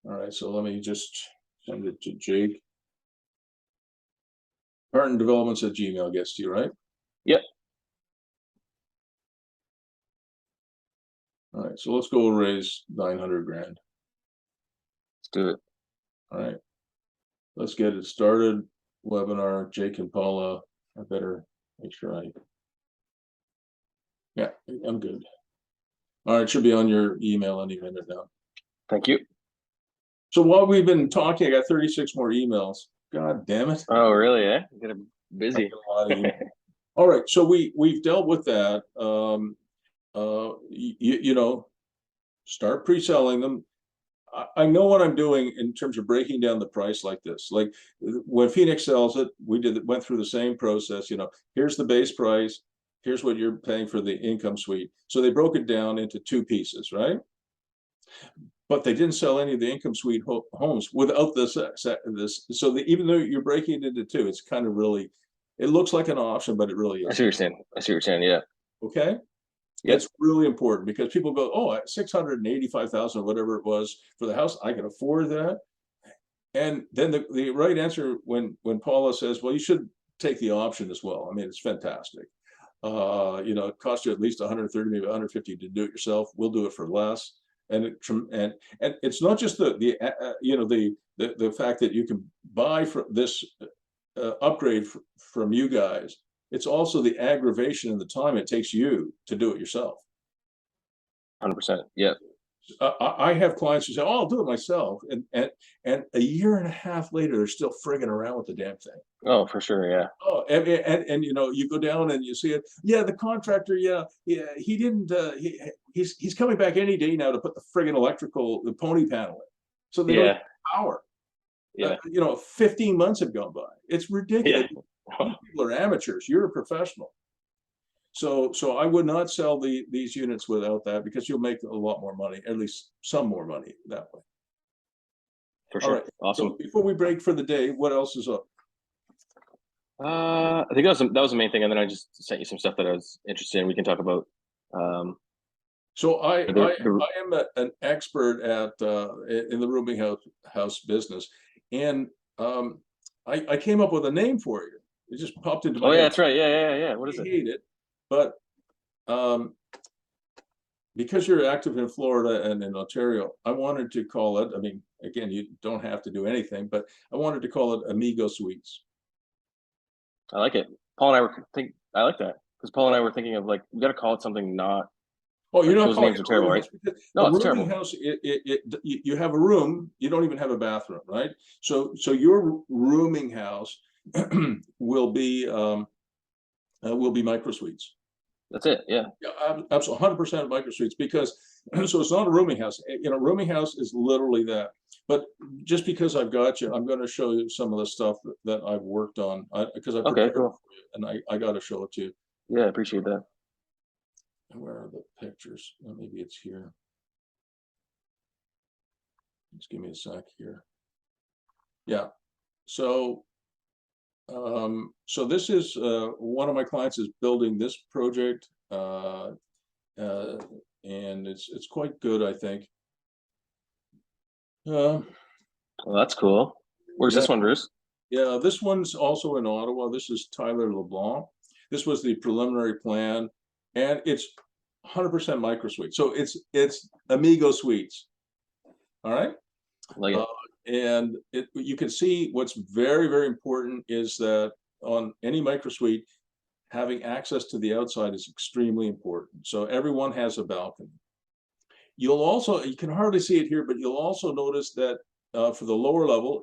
All right. So let me just send it to Jake. Partnerdevelopments@gmail gets to you, right? Yep. All right. So let's go raise 900 grand. Let's do it. All right. Let's get it started. Webinar, Jake and Paula. I better make sure yeah, I'm good. All right, it should be on your email any minute now. Thank you. So while we've been talking, I got 36 more emails. God damn it. Oh, really? Yeah, you're busy. All right, so we've dealt with that. Start pre-selling them. I know what I'm doing in terms of breaking down the price like this. Like when Phoenix sells it, went through the same process. Here's the base price. here's what you're paying for the income suite. So they broke it down into two pieces, right? But they didn't sell any of the income suite homes without this. So even though you're breaking it into two, it's kind of really, it looks like an option, but it really I see is. what you're saying. I see what you're saying. Yeah. Okay. Yep. It's really important because people go, oh, at 685,000, whatever it was for the house, I can afford that. And then the right answer when Paula says, well, you should take the option as well. I mean, it's fantastic. You know, it costs you at least 130, maybe 150 to do it yourself. We'll do it for less. And it's not just you know, the fact that you can buy for this upgrade from you guys. It's also the aggravation and the time it takes you to do it yourself. 100%. Yeah. I have clients who say, "Oh, I'll do it myself," and a year and a half later, they're still frigging around with the damn thing. Oh, for sure. Yeah. Oh, and you know, you go down and you see it. Yeah, the contractor. Yeah, he didn't. He's coming back any day now to put the friggin' the pony panel in. So they don't have power. Yeah. You know, 15 months have gone by. It's ridiculous. Yeah. People are amateurs. You're a professional. So I would not sell these units without that because you'll make a lot more money, at least some more money that way. For sure. All right. Awesome. So before we break for the day, what else is up? I think that was the main thing, and then I just sent you some stuff that I was interested in. We can talk about. So I am an expert at in the rooming house business, and I came up with a name for you. It just popped into my head. Oh yeah, that's right. Yeah. What is it? I hate it, but because you're active in Florida and in Ontario, I wanted to call it. I mean, again, you don't have to do anything, but I wanted to call it Amigo Suites. I like it. Paul and I like that because Paul and I were thinking of like we got to call it something not. Oh, you're not those calling names it are terrible, right? No, it's terrible. House, you have a room. You don't even have a bathroom, right? So your rooming house will be microsuites. That's it. Yeah. Absolutely, 100% microsuites because so it's not a rooming house. You know, rooming house is literally that. But just because I've got you, I'm going to show you some of the stuff that I've worked on because I prepared cool. for you, and I got to show it to you. Yeah, I appreciate that. And where are the pictures? Well, maybe it's here. Just give me a sec here. Yeah. So so this is one of my clients is building this project, and it's quite good, I think. Well, that's cool. Where's this one, Bruce? Yeah, this one's also in Ottawa. This is Tayler LeBlanc. This was the preliminary plan, and it's 100% microsuite. So it's Amigo Suites. All right. Like it. And you can see what's very, very important is that on any microsuite, having access to the outside is extremely important. So everyone has a balcony. You can hardly see it here, but you'll also notice that for the lower level,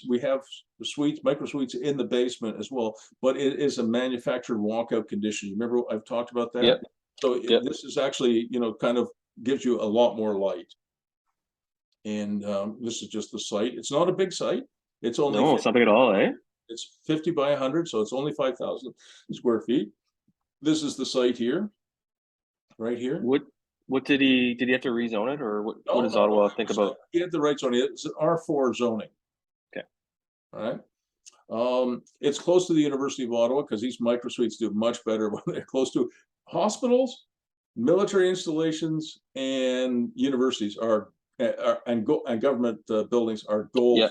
we have the microsuites in the basement as well, but it is a manufactured walkout condition. You remember I've talked about that? Yep. So this is actually, you know, kind of gives you a lot more light. And this is just the site. It's not a big site. It's only it's not big at all, eh? It's 50 by 100, so it's only 5,000 square feet. This is the site here, right here. What did he have to rezone it, or what does Ottawa think about? He had the right zoning. It's an R4 zoning. Okay. All right. It's close to the University of Ottawa because these microsuites do much better when they're close to hospitals, military installations, and universities and government buildings are gold. Yeah,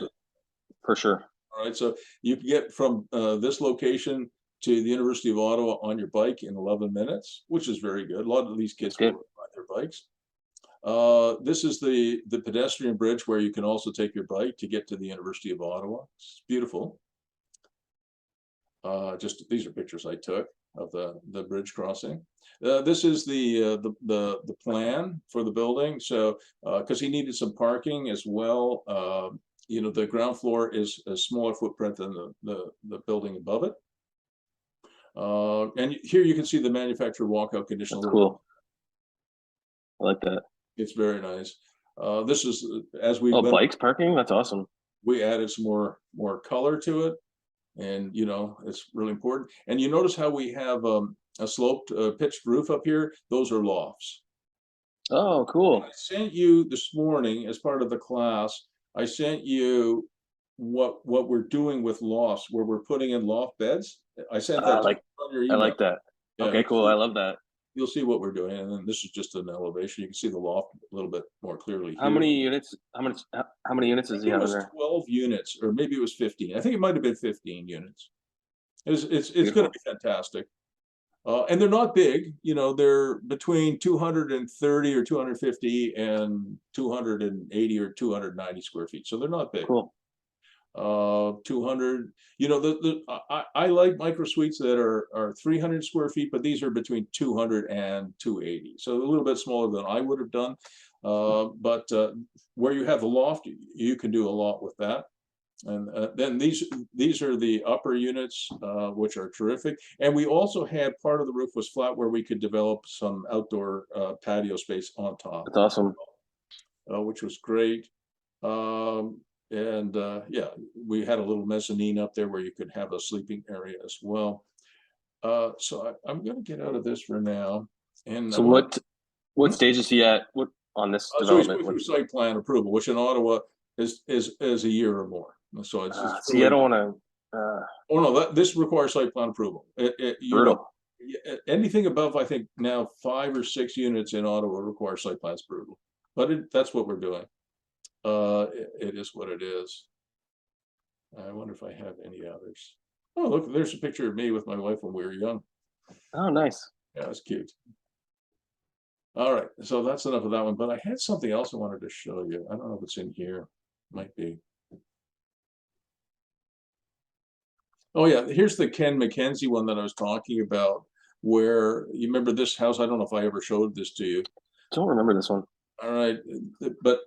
for sure. All right, so you can get from this location to the University of Ottawa on your bike in 11 minutes, which is very good. A lot of these kids ride their bikes. This is the pedestrian bridge where you can also take your bike to get to the University of Ottawa. It's beautiful. Just these are pictures I took of the bridge crossing. This is the plan for the building. So because he needed some parking as well. You know, the ground floor is a smaller footprint than the building above it. And here you can see the manufactured walkout condition. That's cool. I like that. It's very nice. This is as we bikes parking. That's awesome. We added some more color to it, and you know it's really important. And you notice how we have a sloped pitched roof up here, those are lofts. Oh, cool. I sent you this morning as part of the class, I sent you what we're doing with lofts, where we're putting in loft beds. I sent that on your email. I like that. Yeah, okay, cool. I love that. You'll see what we're doing, and then this is just an elevation. You can see the loft a little bit more clearly How here. many units? How many units does he have in there? 12 units, or maybe it was 15. I think it might have been 15 units. It's going to be fantastic. And they're not big, you know, they're between 230 or 250 and 280 or 290 square feet. So they're not big. Cool. 200, you know, I like micro suites that are 300 square feet, but these are between 200 and 280. So a little bit smaller than I would have done. But where you have the loft, you can do a lot with that. And then these are the upper units, which are terrific. And we also had part of the roof was flat, where we could develop some outdoor patio space on top. That's awesome. Which was great. Yeah, we had a little mezzanine up there where you could have a sleeping area as well. So I'm going to get out of this for now. And so what stage is he at? What on this development? So he's site plan approval, which in Ottawa is a year or more. So it's just see, I don't want to. Oh no, this requires site plan approval. Brutal. Anything above, I think now 5 or 6 units in Ottawa require site plan approval. But that's what we're doing. It is what it is. I wonder if I have any others. Oh, look, there's a picture of me with my wife when we were young. Oh, nice. Yeah, it's cute. All right, so that's enough of that one. But I had something else I wanted to show you. I don't know if it's in here. Might be. Oh yeah, here's the Ken McKenzie one that I was talking about, where you remember this house. I don't know if I ever showed this to you. Don't remember this one. All right, but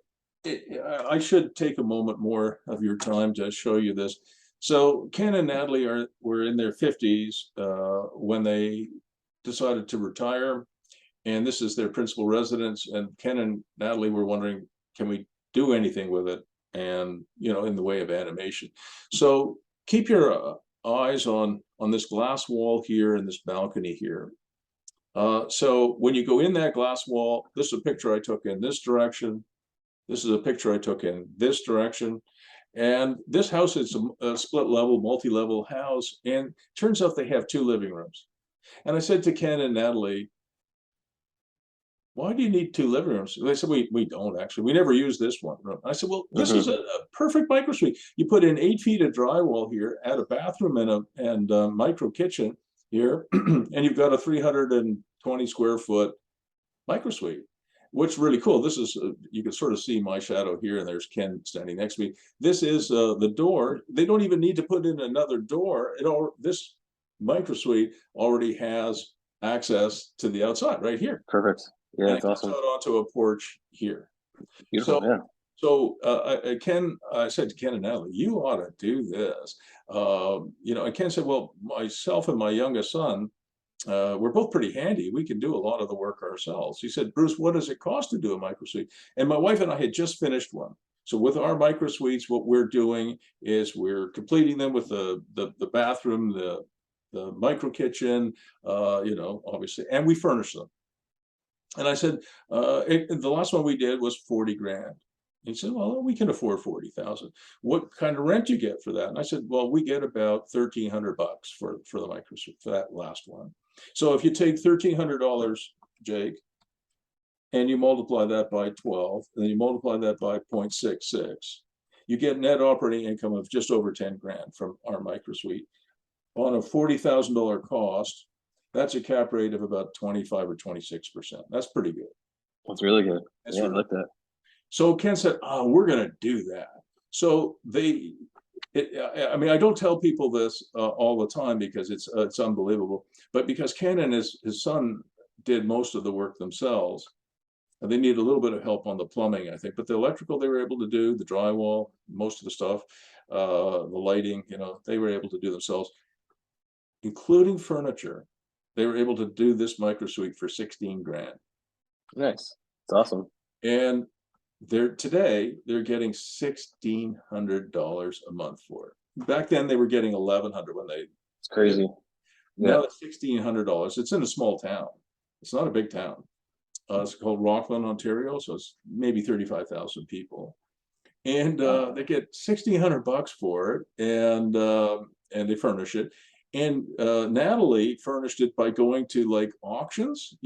I should take a moment more of your time to show you this. So Ken and Natalie were in their 50s when they decided to retire, and this is their principal residence. And Ken and Natalie were wondering, can we do anything with it? And you know, in the way of animation. So keep your eyes on this glass wall here and this balcony here. So when you go in that glass wall, this is a picture I took in this direction. This is a picture I took in this direction. And this house is a split level, multi-level house. And turns out they have 2 living rooms. And I said to Ken and Natalie, why do you need 2 living rooms? They said, we don't actually. We never use this one room. I said, well, this is a perfect micro suite. You put in 8 feet of drywall here, add a bathroom and a micro kitchen here, and you've got a 320 square foot micro suite. What's really cool, this is, you can sort of see my shadow here, and there's Ken standing next to me. This is the door. They don't even need to put in another door. This micro suite already has access to the outside right here. Perfect. Yeah, and it's awesome. Out onto a porch here. Beautiful, so, yeah. So I said to Ken and Natalie, you ought to do this. You know, and Ken said, well, myself and my youngest son, we're both pretty handy. We can do a lot of the work ourselves. He said, Bruce, what does it cost to do a micro suite? And my wife and I had just finished one. So with our micro suites, what we're doing is we're completing them with the bathroom, the micro kitchen, you know, obviously, and we furnish them. And I said, the last one we did was 40 grand. He said, well, we can afford 40,000. What kind of rent you get for that? And I said, well, we get about $1,300 for the micro suite, for that last one. So if you take $1,300, Jake, and you multiply that by 12, and then you multiply that by 0.66, you get net operating income of just over 10 grand from our micro suite. On a $40,000 cost, that's a cap rate of about 25 or 26%. That's pretty good. That's really good. That's I like that. So Ken said, oh, we're going to do that. So I mean, I don't tell people this all the time because it's unbelievable, but because Ken and his son did most of the work themselves, and they need a little bit of help on the plumbing, I think, but the electrical they were able to do, the drywall, most of the stuff, the lighting, you know, they were able to do themselves, including furniture. They were able to do this micro suite for 16 grand. Nice. It's awesome. And today they're getting $1,600 a month for it. Back then they were getting $1,100 when they. It's crazy. Now it's $1,600. It's in a small town. It's not a big town. It's called Rockland, Ontario, so it's maybe 35,000 people, and they get $1,600 for it, and they furnish it. And Natalie furnished it by going to like auctions,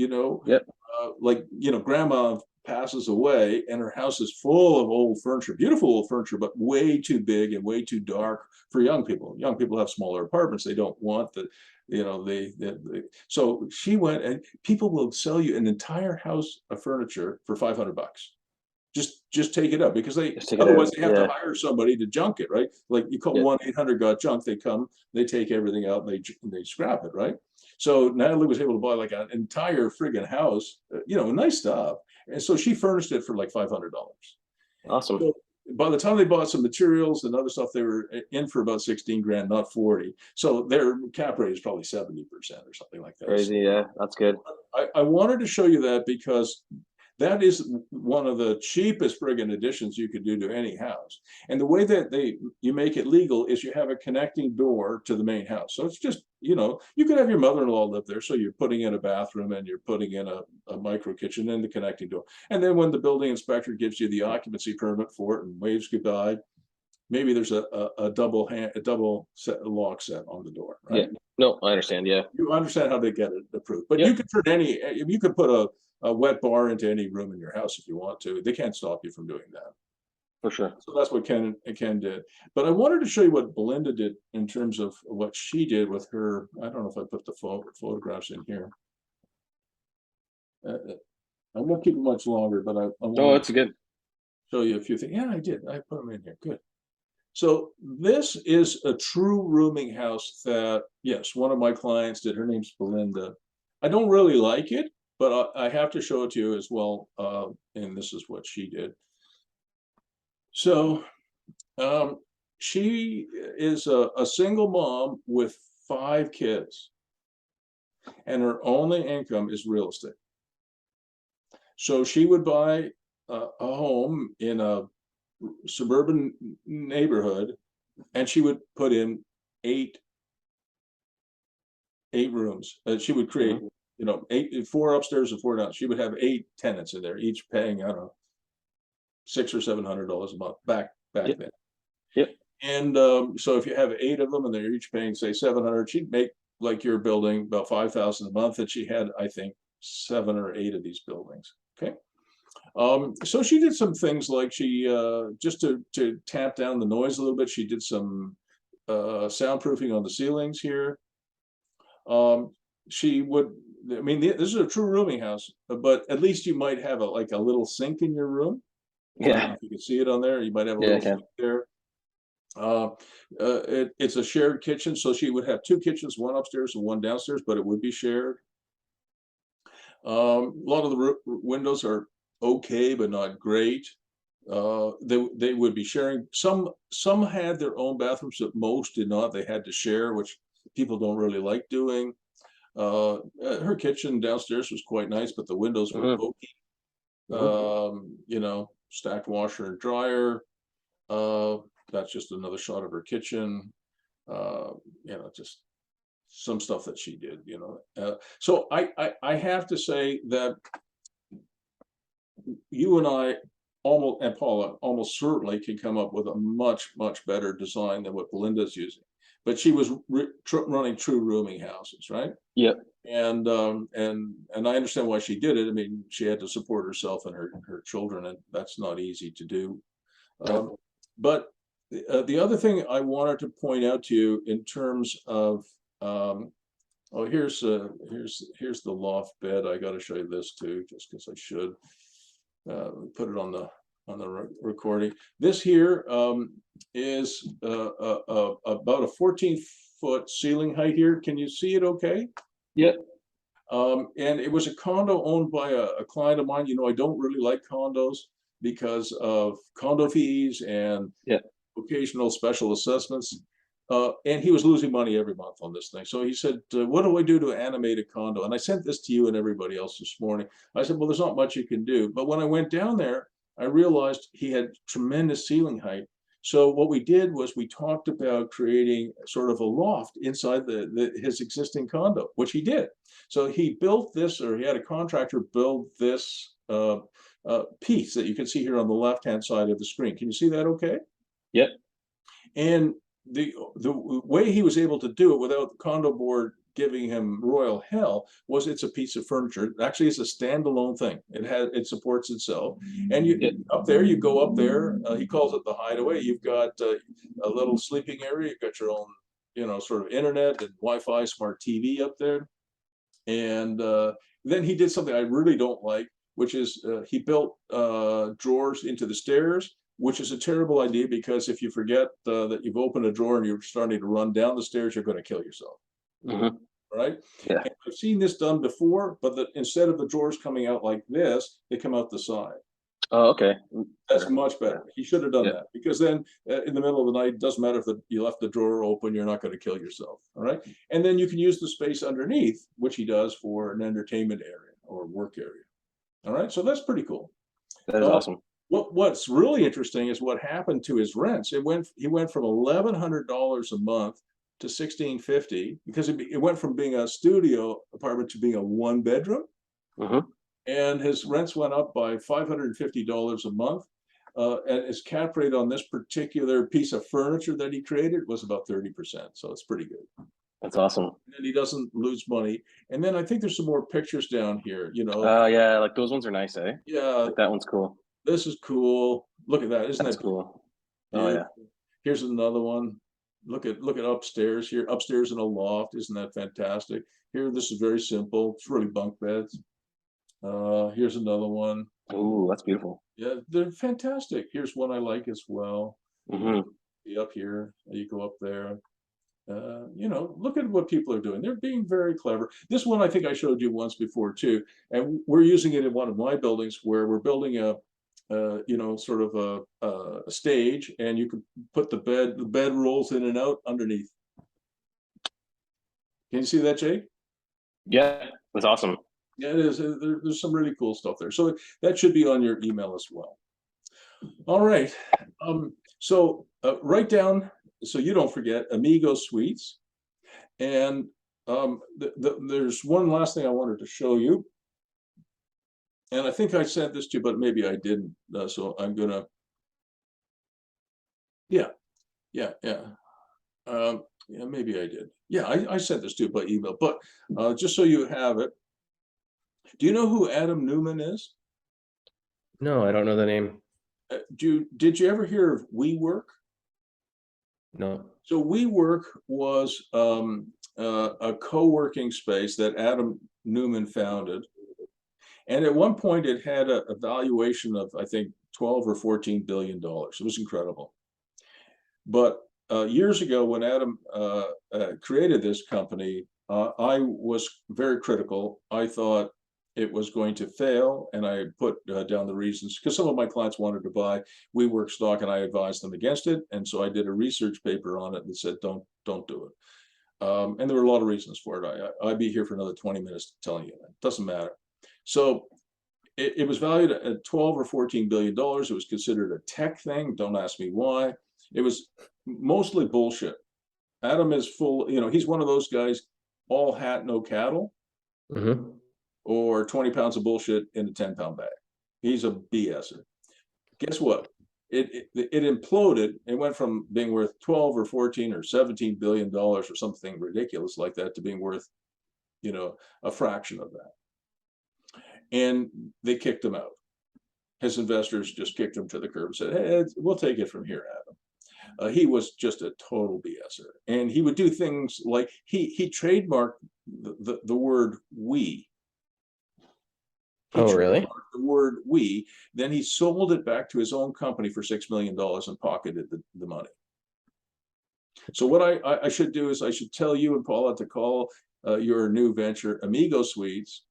like grandma passes away and her house is full of old furniture, beautiful old furniture, but way too big and way too dark for young people. Young people have smaller apartments. They don't want so she went, and people will sell you an entire house of furniture for $500. Just take it up, because otherwise they have to hire somebody to junk it, right? Like you call 1-800-GOT-JUNK, they come, they take everything out, and they scrap it, right? So Natalie was able to buy like an entire friggin' house, nice stuff. And so she furnished it for like $500. Awesome. So by the time they bought some materials and other stuff, they were in for about 16 grand, not 40. So their cap rate is probably 70% or something like that. Crazy, yeah, that's good. I wanted to show you that because that is one of the cheapest friggin' additions you could do to any house. And the way that you make it legal is you have a connecting door to the main house. So it's just, you could have your mother-in-law live there. So you're putting in a bathroom and you're putting in a micro kitchen and the connecting door. And then when the building inspector gives you the occupancy permit for it and waves goodbye, maybe there's a double set lock set on the door, right? Yeah, no, I understand. Yeah, you understand how they get it approved, but you could you could put a wet bar into any room in your house if you want to. They can't stop you from doing that. For sure. So that's what Ken did. But I wanted to show you what Belinda did in terms of what she did with her. I don't know if I put the photographs in here. I won't keep it much longer, but I Oh, that's good. Show you a few things. Yeah, I did. I put them in here. Good. So this is a true rooming house that, yes, one of my clients did. Her name's Belinda. I don't really like it, but I have to show it to you as well. And this is what she did. So she is a single mom with 5 kids, and her only income is real estate. So she would buy a home in a suburban neighborhood, and she would put in 8 rooms. She would create, 4 upstairs and 4 down. She would have 8 tenants in there, each paying, I don't know, $600 or $700 a month back then. Yep. And so if you have 8 of them and they're each paying, say, $700, she'd make, like your building, about $5,000 a month. And she had, I think, 7 or 8 of these buildings. Okay. So she did some things like she just to tamp down the noise a little bit. She did some soundproofing on the ceilings here. She would, this is a true rooming house, but at least you might have a little sink in your room. Yeah, you can see it on there. You might have a little sink there. It's a shared kitchen, so she would have 2 kitchens, one upstairs and one downstairs, but it would be shared. A lot of the windows are okay, but not great. They would be sharing. Some had their own bathrooms, but most did not. They had to share, which people don't really like doing. Her kitchen downstairs was quite nice, but the windows were pokey. Stacked washer and dryer. That's just another shot of her kitchen. Just some stuff that she did. So I have to say that you and I and Paula almost certainly can come up with a much better design than what Belinda's using. But she was running true rooming houses, right? Yep. And I understand why she did it. She had to support herself and her children, and that's not easy to do. But the other thing I wanted to point out to you in terms of here's the loft bed. I got to show you this too, just because I should. Put it on the recording. This here is about a 14-foot ceiling height here. Can you see it okay? Yep. And it was a condo owned by a client of mine. I don't really like condos because of condo fees and occasional special assessments. And he was losing money every month on this thing. So he said, what do I do to animate a condo? And I sent this to you and everybody else this morning. I said, well, there's not much you can do. But when I went down there, I realized he had tremendous ceiling height. So what we did was we talked about creating sort of a loft inside his existing condo, which he did. So he built this, or he had a contractor build this piece that you can see here on the left-hand side of the screen. Can you see that okay? Yep. And the way he was able to do it without the condo board giving him royal hell was it's a piece of furniture. It actually is a standalone thing. It supports itself. And up there, you go up there. He calls it the hideaway. You've got a little sleeping area. You've got your own, sort of internet and Wi-Fi, smart TV up there. And then he did something I really don't like, which is he built drawers into the stairs, which is a terrible idea because if you forget that you've opened a drawer and you're starting to run down the stairs, you're going to kill yourself. Right? Yeah. And I've seen this done before, but instead of the drawers coming out like this, they come out the side. Oh, okay. That's much better. He should have done that, because then in the middle of the night, it doesn't matter if you left the drawer open, you're not going to kill yourself. All right. And then you can use the space underneath, which he does, for an entertainment area or work area. All right. So that's pretty cool. That is awesome. What's really interesting is what happened to his rents. He went from $1,100 a month to $1,650 because it went from being a studio apartment to being a one bedroom. And his rents went up by $550 a month. And his cap rate on this particular piece of furniture that he created was about 30%. So it's pretty good. That's awesome. And he doesn't lose money. And then I think there's some more pictures down here, yeah, like those ones are nice, eh? Yeah. Like that one's cool. This is cool. Look at that. Isn't that cool? Oh yeah. Here's another one. Look at upstairs here. Upstairs in a loft. Isn't that fantastic? Here, this is very simple. It's really bunk beds. Here's another one. Oh, that's beautiful. Yeah, they're fantastic. Here's one I like as well. Up here, you go up there. Look at what people are doing. They're being very clever. This one I think I showed you once before too, and we're using it in one of my buildings where we're building a sort of a stage, and you can put the bed rolls in and out underneath. Can you see that, Jake? Yeah, that's awesome. Yeah, it is. There's some really cool stuff there. So that should be on your email as well. All right. So write down, so you don't forget, Amigo Suites. And there's one last thing I wanted to show you. And I think I sent this to you, but maybe I didn't. So I'm going to, yeah, maybe I did. Yeah, I sent this to you by email, but just so you have it. Do you know who Adam Newman is? No, I don't know the name. Did you ever hear of WeWork? No. So WeWork was a co-working space that Adam Newman founded. And at one point it had a valuation of, I think, 12 or 14 billion dollars. It was incredible. But years ago, when Adam created this company, I was very critical. I thought it was going to fail, and I put down the reasons, because some of my clients wanted to buy WeWork stock, and I advised them against it. And so I did a research paper on it that said, don't do it. And there were a lot of reasons for it. I'd be here for another 20 minutes telling you that. Doesn't matter. So it was valued at 12 or 14 billion dollars. It was considered a tech thing. Don't ask me why. It was mostly bullshit. Adam is full, he's one of those guys, all hat, no cattle, or 20 pounds of bullshit in a 10-pound bag. He's a BSer. Guess what? It imploded. It went from being worth 12 or 14 or 17 billion dollars or something ridiculous like that to being worth, a fraction of that. And they kicked him out. His investors just kicked him to the curb and said, hey, we'll take it from here, Adam. He was just a total BSer. And he would do things like he trademarked the word we. Oh, really? The word we. Then he sold it back to his own company for $6 million and pocketed the money. So what I should do is I should tell you and Paula to call your new venture Amigo Suites,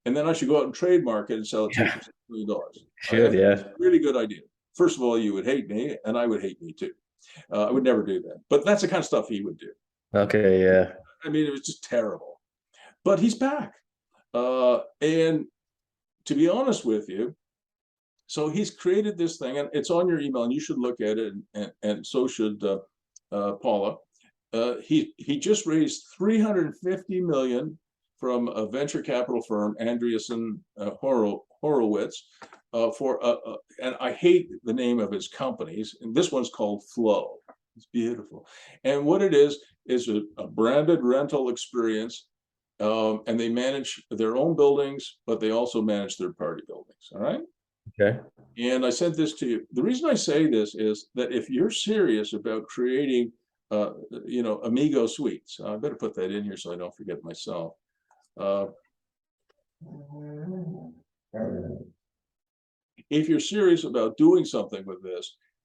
and then I should go out and trademark it and sell it to you for $6 million. Should, yeah. Really good idea. First of all, you would hate me, and I would hate me too. I would never do that. But that's the kind of stuff he would do. Okay, yeah. I mean, it was just terrible. But he's back. And to be honest with you, So he's created this thing, and it's on your email, and you should look at it, and so should Paula. He just raised 350 million from a venture capital firm, Andreessen Horowitz, and I hate the name of his companies. And this one's called Flow. It's beautiful. And what it is a branded rental experience. And they manage their own buildings, but they also manage third-party buildings. All right. Okay. And I sent this to you. The reason I say this is that if you're serious about creating, Amigo Suites, I better put that in here so I don't forget myself. If you're serious about doing something with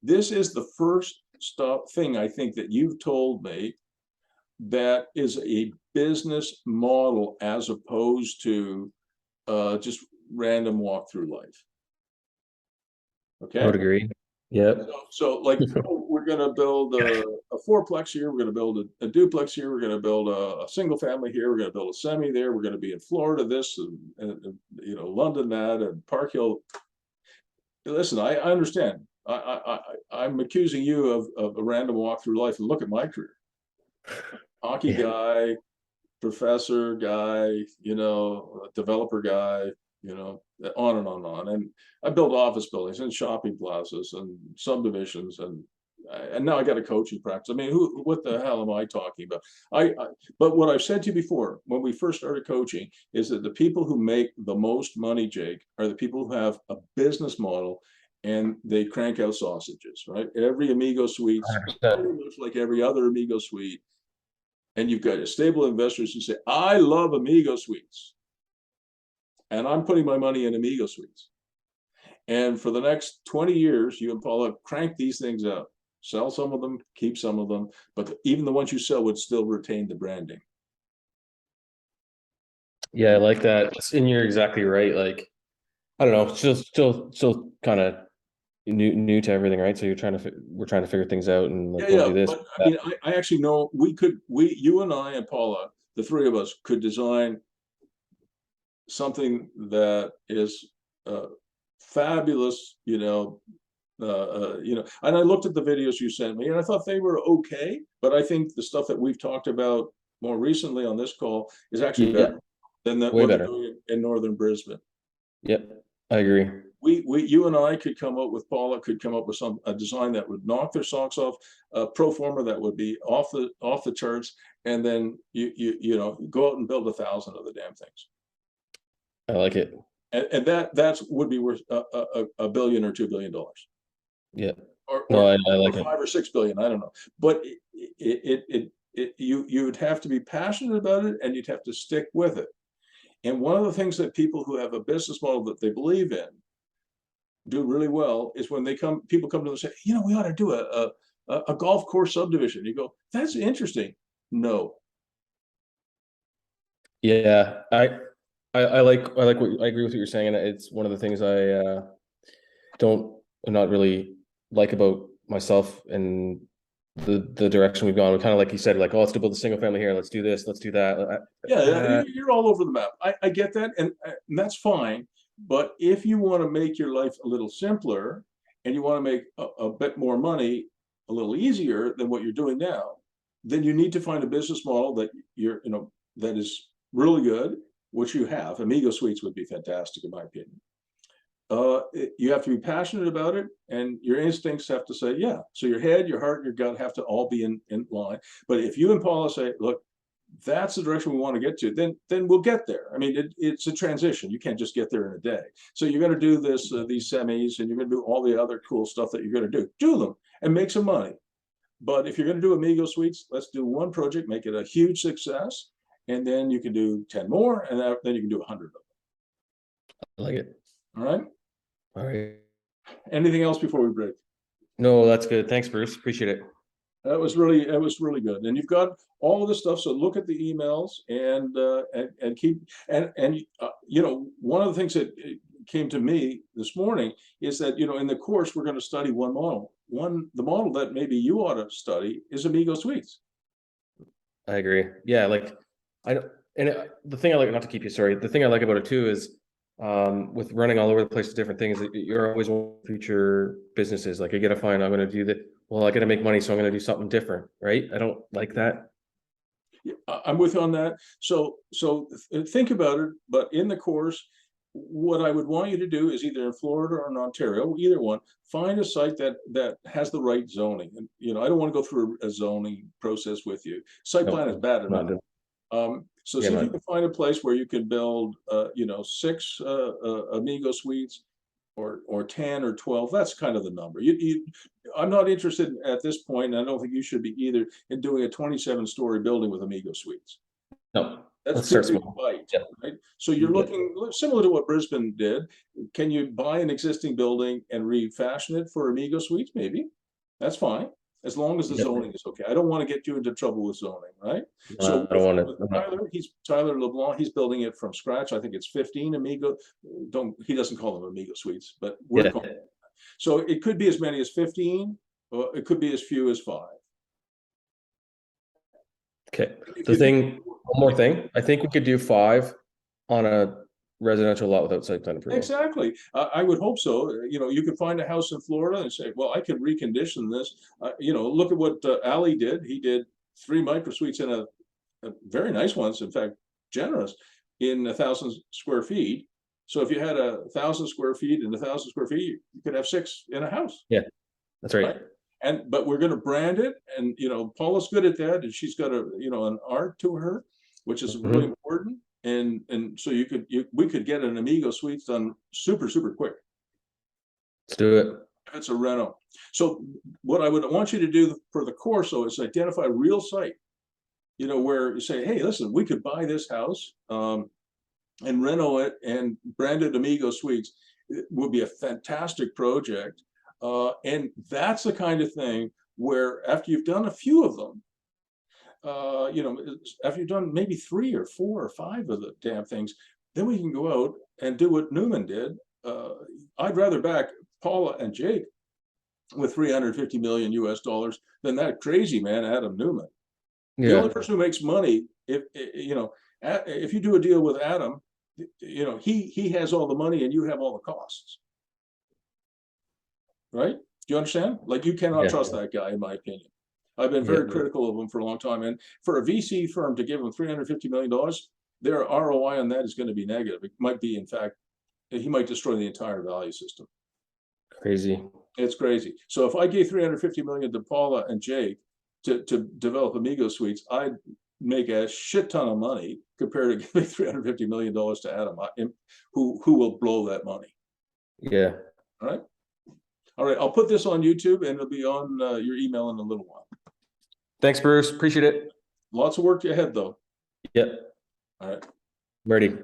this is the first thing I think that you've told me that is a business model as opposed to just random walk through life. Okay. I would agree. Yep. So like, we're going to build a fourplex here. We're going to build a duplex here. We're going to build a single family here. We're going to build a semi there. We're going to be in Florida this, and London that, and Parkhill. Listen, I understand. I'm accusing you of a random walk through life, and look at my career. Hockey guy, professor guy, developer guy, on and on and on. And I built office buildings and shopping plazas and subdivisions, and now I got a coaching practice. I mean, what the hell am I talking about? But what I've said to you before, when we first started coaching, is that the people who make the most money, Jake, are the people who have a business model and they crank out sausages, right? Every Amigo Suites, pretty much like every other Amigo Suite. And you've got stable investors who say, I love Amigo Suites, and I'm putting my money in Amigo Suites. And for the next 20 years, you and Paula crank these things out, sell some of them, keep some of them, but even the ones you sell would still retain the branding. Yeah, I like that. And you're exactly right. Like, I don't know, still kind of new to everything, right? So we're trying to figure things out, and like, we'll do this. But I mean, I actually know you and I and Paula, the three of us, could design something that is fabulous, and I looked at the videos you sent me, and I thought they were okay, but I think the stuff that we've talked about more recently on this call is actually better than what they're doing in northern Brisbane. Yep, I agree. You and I could come up with, Paula could come up with a design that would knock their socks off, a pro forma that would be off the charts, and then you go out and build 1,000 of the damn things. I like it. And that would be worth $1 billion or $2 billion. Yeah. Or I like it. 5 or 6 billion, I don't know. But you would have to be passionate about it, and you'd have to stick with it. And one of the things that people who have a business model that they believe in do really well is when people come to them and say, we ought to do a golf course subdivision. You go, that's interesting. No. Yeah, I agree with what you're saying, and it's one of the things I not really like about myself and the direction we've gone. We kind of, like you said, like, oh, let's build a single family here, let's do this, let's do that. You're all over the map. I get that, and that's fine. But if you want to make your life a little simpler, and you want to make a bit more money a little easier than what you're doing now, then you need to find a business model that that is really good, which you have. Amigo Suites would be fantastic, in my opinion. You have to be passionate about it, and your instincts have to say, yeah. So your head, your heart, and your gut have to all be in line. But if you and Paula say, look, that's the direction we want to get to, then we'll get there. I mean, it's a transition. You can't just get there in a day. So you're going to do these semis, and you're going to do all the other cool stuff that you're going to do them and make some money. But if you're going to do Amigo Suites, let's do one project, make it a huge success, and then you can do 10 more, and then you can do 100 of them. I like it. All right. All right. Anything else before we break? No, that's good. Thanks, Bruce. Appreciate it. That was really good. And you've got all of this stuff. So look at the emails and keep, one of the things that came to me this morning is that, in the course, we're going to study one model. The model that maybe you ought to study is Amigo Suites. I agree. Yeah. Like, the thing I like, not to keep you, sorry, the thing I like about it too is with running all over the place with different things, you're always wanting future businesses. Like, I gotta find, I'm gonna do that. Well, I gotta make money, so I'm gonna do something different, right? I don't like that. I'm with you on that. So think about it, but in the course, what I would want you to do is either in Florida or in Ontario, either one, find a site that has the right zoning. And, you know, I don't want to go through a zoning process with you. Site No, plan is bad not enough. doing- So Yeah, see if you not- can find a place where you can build, you know, 6 Amigo Suites or 10 or 12. That's kind of the number. I'm not interested at this point, and I don't think you should be either, in doing a 27-story building with Amigo Suites. No, That's let's start too big small. a bite, Yeah. right? So you're Yeah. looking similar to what Brisbane did. Can you buy an existing building and refashion it for Amigo Suites? Maybe. That's fine, as long as the Yeah. zoning is okay. I don't want to get you into trouble with zoning, right? So I don't want with to. Tyler LeBlanc, he's building it from scratch. I think it's 15 Amigo. He doesn't call them Amigo Suites, but we're Yeah. calling it. So it could be as many as 15, or it could be as few as 5. Okay. One more thing. I think we could do 5 on a residential lot without site plan approval. Exactly. I would hope so. You know, you could find a house in Florida and say, well, I could recondition this. You know, look at what Ali did. He did 3 microsuites in a very nice ones, in fact, generous, in 1,000 square feet. So if you had 1,000 square feet and 1,000 square feet, you could have 6 in a house. Yeah, that's right. But we're going to brand it, and you know, Paula's good at that, and she's got an art to her, which is really important. And so we could get an Amigo Suites done super quick. Let's do it. If it's a reno. So what I would want you to do for the course, though, is identify a real site. You know, where you say, hey, listen, we could buy this house and reno it and brand it Amigo Suites. It would be a fantastic project. And that's the kind of thing where after you've done a few of them, you know, after you've done maybe 3 or 4 or 5 of the damn things, then we can go out and do what Newman did. I'd rather back Paula and Jake with $350 million US than that crazy man, Adam Newman. The only person who makes money, if you do a deal with Adam, you know, he has all the money and you have all the costs. Right? Do you understand? Like, you cannot trust that guy, in my opinion. I've been very critical of him for a long time. And for a VC firm to give him $350 million, their ROI on that is going to be negative. It might be, in fact, he might destroy the entire value system. Crazy. It's crazy. So if I gave $350 million to Paula and Jake to develop Amigo Suites, I'd make a shit ton of money compared to giving $350 million to Adam, who will blow that money. Yeah. All right. I'll put this on YouTube, and it'll be on your email in a little while. Thanks, Bruce. Appreciate it. Lots of work ahead, though. Yep. All right. Ready.